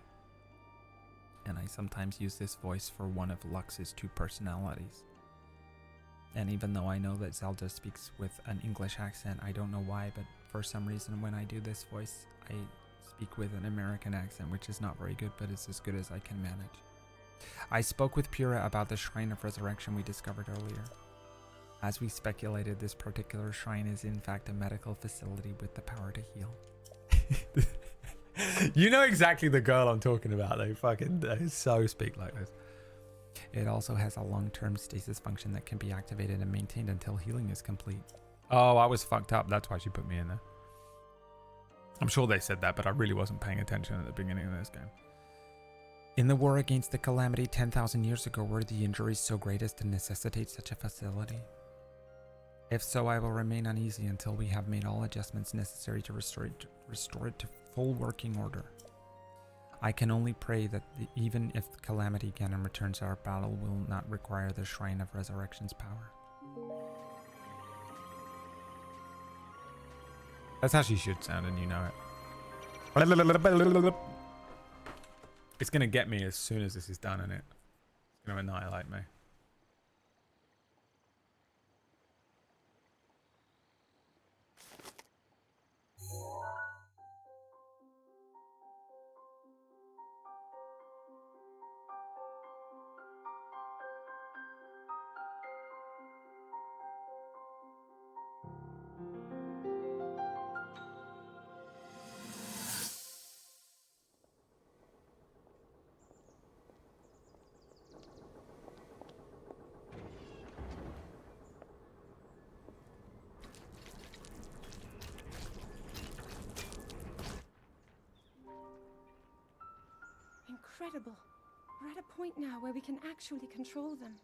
And I sometimes use this voice for one of Lux's 2 personalities. And even though I know that Zelda speaks with an English accent, I don't know why, but for some reason when I do this voice, I speak with an American accent, which is not very good, but it's as good as I can manage. I spoke with Pura about the Shrine of Resurrection we discovered earlier. As we speculated, this particular shrine is in fact a medical facility with the power to heal. You know exactly the girl I'm talking about. They so speak like this. It also has a long-term stasis function that can be activated and maintained until healing is complete. Oh, I was fucked up. That's why she put me in there. I'm sure they said that, but I really wasn't paying attention at the beginning of this game. In the war against the Calamity 10,000 years ago, were the injuries so great as to necessitate such a facility? If so, I will remain uneasy until we have made all adjustments necessary to restore it to full working order. I can only pray that even if Calamity Ganon returns, our battle will not require the Shrine of Resurrection's power. That's how she should sound, and you know it. It's gonna get me as soon as this is done, and it's gonna annihilate me. Incredible. We're at a point now where we can actually control them.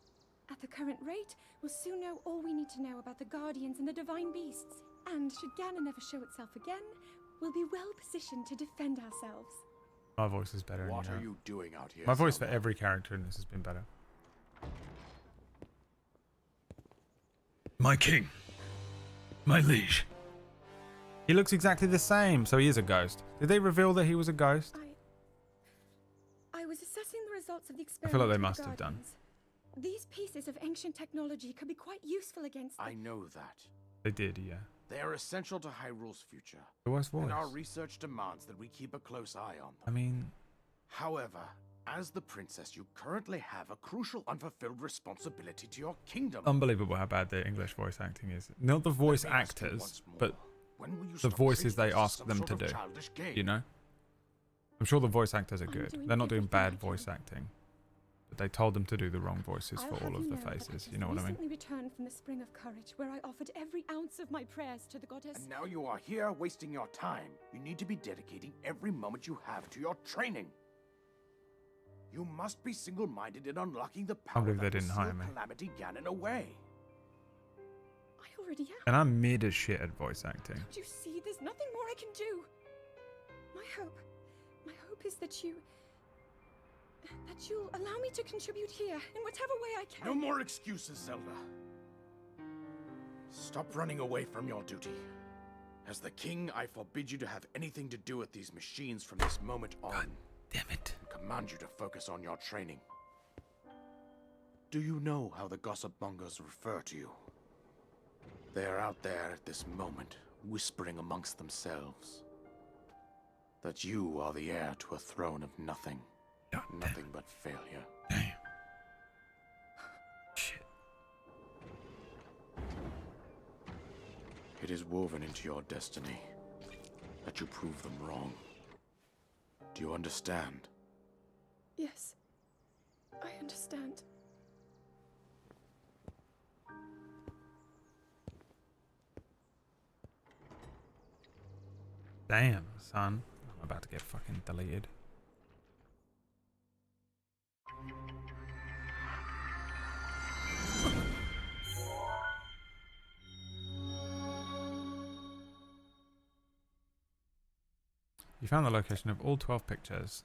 At the current rate, we'll soon know all we need to know about the Guardians and the Divine Beasts. And should Ganon ever show itself again, we'll be well positioned to defend ourselves. My voice is better. What are you doing out here? My voice for every character in this has been better. My king. My liege. He looks exactly the same, so he is a ghost. Did they reveal that he was a ghost? I was assessing the results of the I experiment. feel like they must have done. These pieces of ancient technology could be quite useful against them. I know that. They did, yeah. They are essential to Hyrule's future. Who was voice? And our research demands that we keep a close eye on them. I mean... However, as the princess, you currently have a crucial unfulfilled responsibility to your kingdom. Unbelievable how bad the English voice acting is. Not the voice actors, but the voices they ask them to do. You know? I'm sure the voice actors are good. They're not doing bad voice acting. But they told them to do the wrong voices I'll for all have of you the know that faces. I You know what I mean? recently returned from the Spring of Courage, where I offered every ounce of my prayers to the goddess. And now you are here wasting your time. You need to be dedicating every moment you have to your training. You must be single-minded in unlocking the power believe they that will didn't hire seal me. Calamity Ganon away. I already am. And I'm mid as shit at voice acting. Don't you see? There's nothing more I can do. My hope is that you'll allow me to contribute here in whatever way I can. No more excuses, Zelda. Stop running away from your duty. As the king, I forbid you to have anything to do with these machines from this moment on. God damn it. And command you to focus on your training. Do you know how the gossip mongers refer to you? They are out there at this moment, whispering amongst themselves that you are the heir to a throne of nothing. Nothing but failure. Damn. Shit. It is woven into your destiny that you prove them wrong. Do you understand? Yes, I understand. Damn, son. I'm about to get fucking deleted. You found the location of all 12 pictures.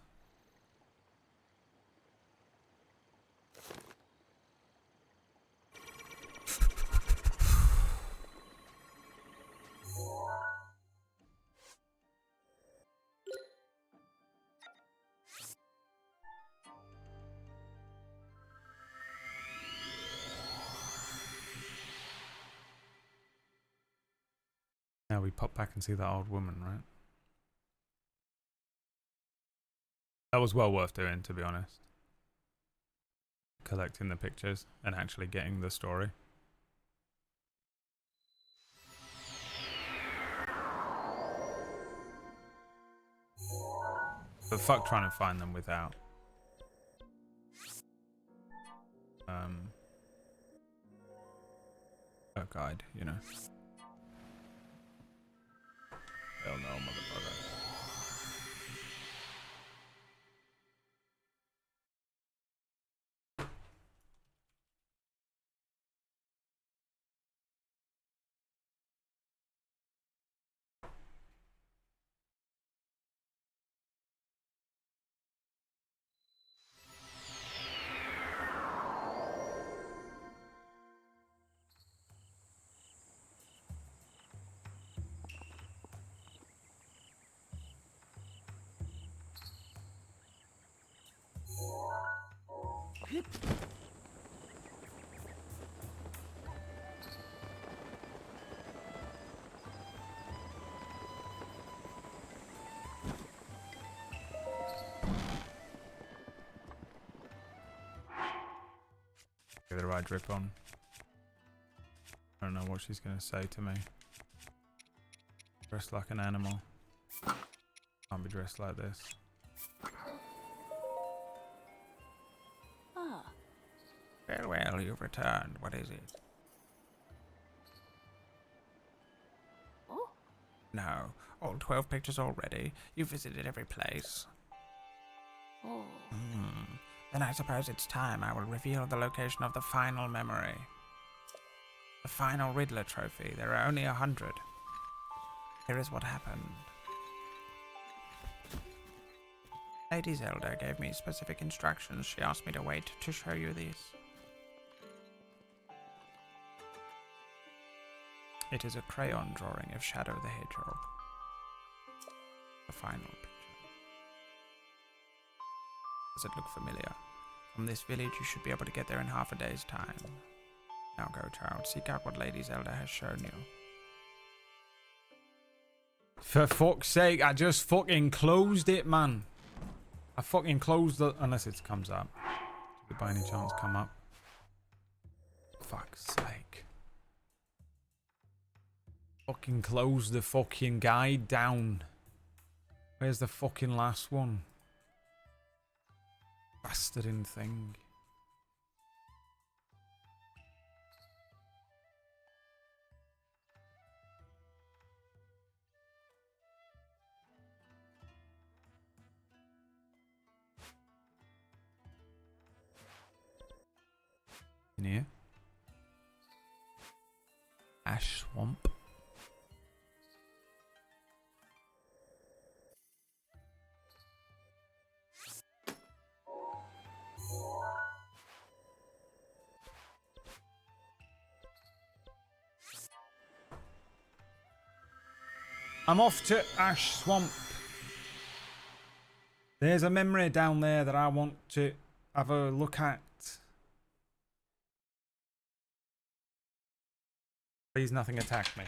Now we pop back and see that old woman, right? That was well worth doing, to be honest. Collecting the pictures and actually getting the story. But fuck trying to find them without a guide, you know. Hell no, motherfucker. Get the right drip on. I don't know what she's gonna say to me. Dressed like an animal. Can't be dressed like this. Ah. Farewell, you've returned. What is it? Oh? No. All 12 pictures already. You visited every place. Oh. Then I suppose it's time I will reveal the location of the final memory. The final Riddler trophy. There are only 100. Here is what happened. Lady Zelda gave me specific instructions. She asked me to wait to show you these. It is a crayon drawing of Shadow the Hedgehog. The final picture. Does it look familiar? From this village, you should be able to get there in half a day's time. Now go, child. Seek out what Lady Zelda has shown you. For fuck's sake, I just fucking closed it, man. I fucking closed it. Unless it comes up. Did it by any chance come up? Fuck's sake. Fucking close the fucking guide down. Where's the fucking last one? Bastarding thing. in here. Ash swamp. I'm off to Ash Swamp. There's a memory down there that I want to have a look at. Please nothing attack me.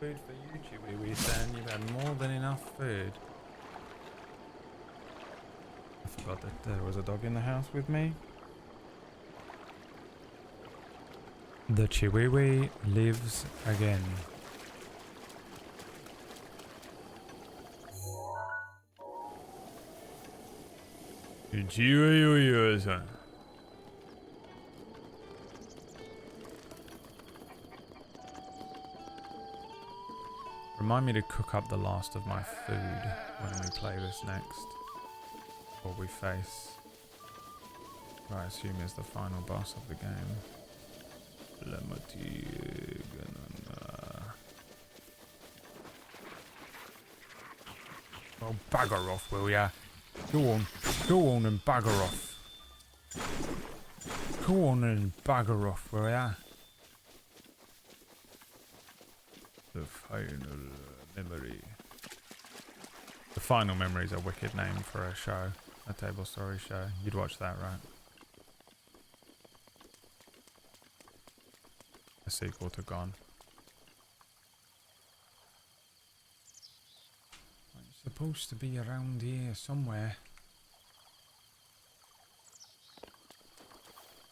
Food for you, Chewie. Then you've had more than enough food. I forgot that there was a dog in the house with me. The Chihuahua lives again. The Chihuahua. Remind me to cook up the last of my food when we play this next. Or we face what I assume is the final boss of the game. Oh, bagger off, will ya? Go on and bagger off. Go on and bagger off, will ya? The final memory. The final memory is a wicked name for a show, a table story show. You'd watch that, right? A sequel to Gone. It's supposed to be around here somewhere.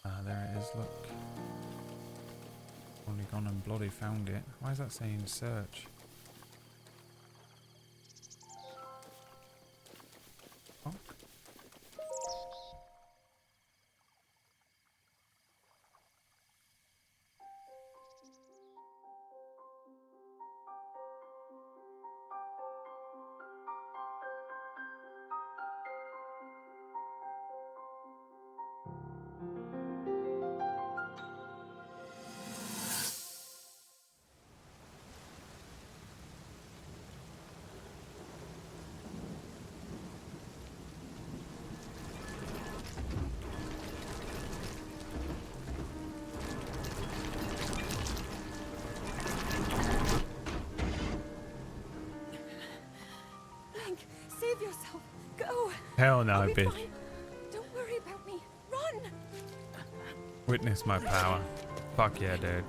Ah, there it is, look. Only gone and bloody found it. Why is that saying search? Fuck. Save yourself. Go. Hell no, I'll be bitch. fine. Don't worry about me. Run. Witness my power. Fuck yeah, dude.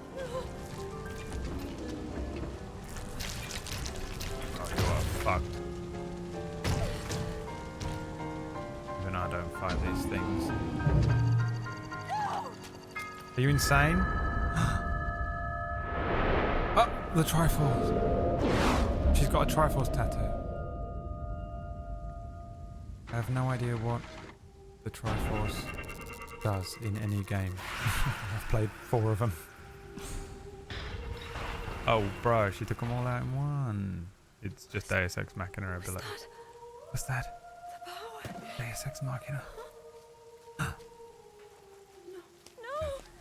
Oh, you are fucked. Even I don't fight these things. Are you insane? Oh, the Triforce. She's got a Triforce tattoo. I have no idea what the Triforce does in any game. I've played 4 of them. Oh, bro, she took them all out in one. It's just Deus Ex Machina ability. What's that? The power. Deus Ex Machina. No.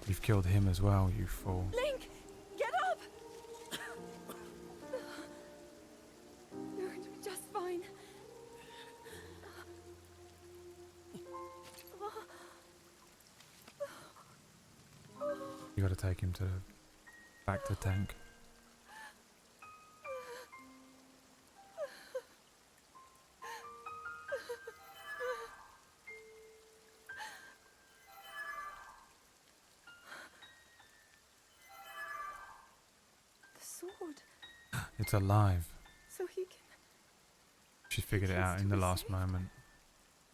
You've killed him as well, you fool. Link, get up. You're going to be just fine. got to take him to back to tank. The sword. It's alive. So he can... She figured it out in the last moment.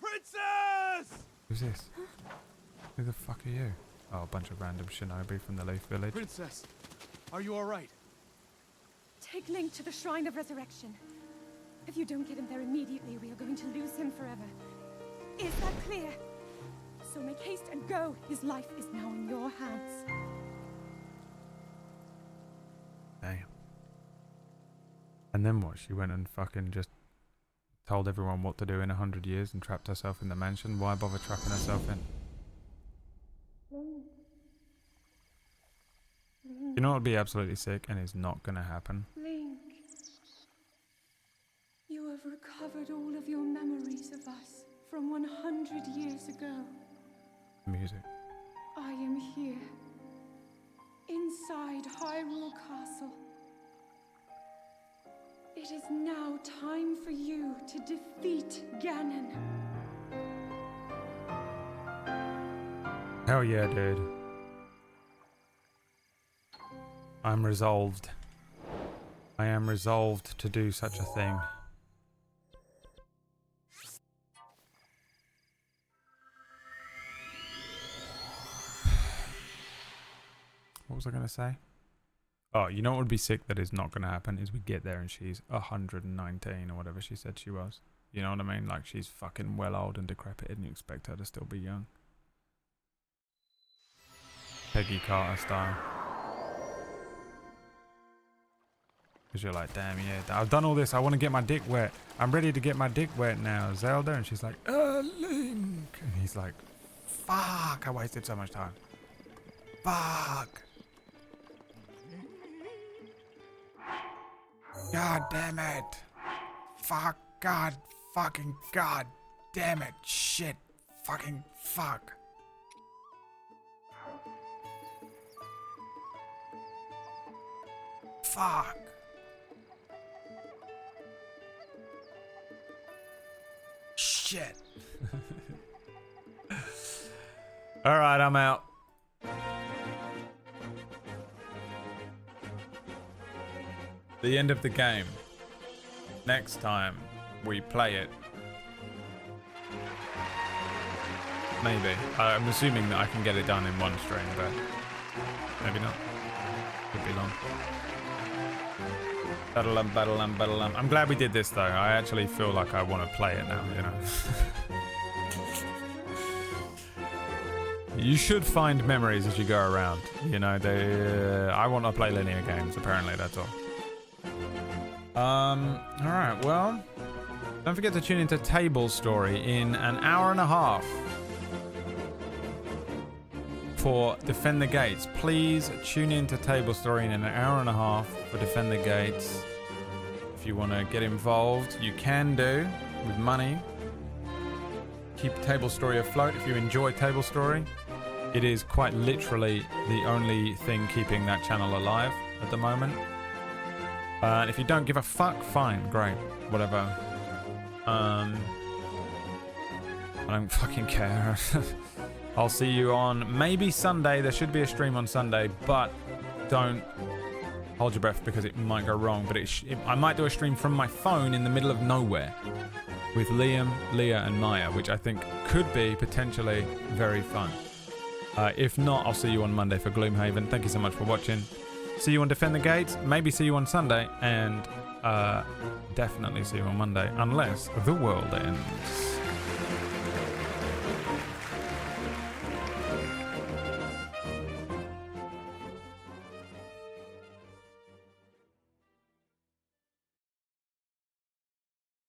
Princess! Who's this? Who the fuck are you? Oh, a bunch of random shinobi from the Leaf Village. Princess, are you alright? Take Link to the Shrine of Resurrection. If you don't get him there immediately, we are going to lose him forever. Is that clear? So make haste and go. His life is now in your hands. Damn. And then what? She went and fucking just told everyone what to do in 100 years and trapped herself in the mansion. Why bother trapping herself in? You know what would be absolutely sick and is not gonna happen? Link, you have recovered all of your memories of us from 100 years ago. Music. I am here, inside Hyrule Castle. It is now time for you to defeat Ganon. Hell yeah, dude. I'm resolved. I am resolved to do such a thing. What was I going to say? Oh, you know what would be sick that is not going to happen is we get there and she's 119 or whatever she said she was. You know what I mean? Like she's fucking well old and decrepit and you expect her to still be young. Peggy Carter style. Because you're like, damn, yeah, I've done all this. I want to get my dick wet. I'm ready to get my dick wet now, Zelda. And she's like, Link. And he's like, fuck, I wasted so much time. Fuck. God damn it. Fuck. God. Fucking God. Damn it. Shit. Fucking fuck. Fuck. Shit. Alright, I'm out. The end of the game. Next time we play it. Maybe. I'm assuming that I can get it done in one stream, but maybe not. Could be long. Battle. I'm glad we did this though. I actually feel like I want to play it now, you know. You should find memories as you go around. You know, I want to play linear games, apparently, that's all. Alright, well, don't forget to tune into Table Story in an hour and a half for Defend the Gates. Please tune into Table Story in an hour and a half for Defend the Gates. If you want to get involved, you can do with money. Keep Table Story afloat if you enjoy Table Story. It is quite literally the only thing keeping that channel alive at the moment. And if you don't give a fuck, fine, great, whatever. I don't fucking care. I'll see you on maybe Sunday. There should be a stream on Sunday, but don't hold your breath because it might go wrong. But I might do a stream from my phone in the middle of nowhere with Liam, Leah, and Maya, which I think could be potentially very fun. If not, I'll see you on Monday for Gloomhaven. Thank you so much for watching. See you on Defend the Gates. Maybe see you on Sunday. And definitely see you on Monday. Unless the world ends.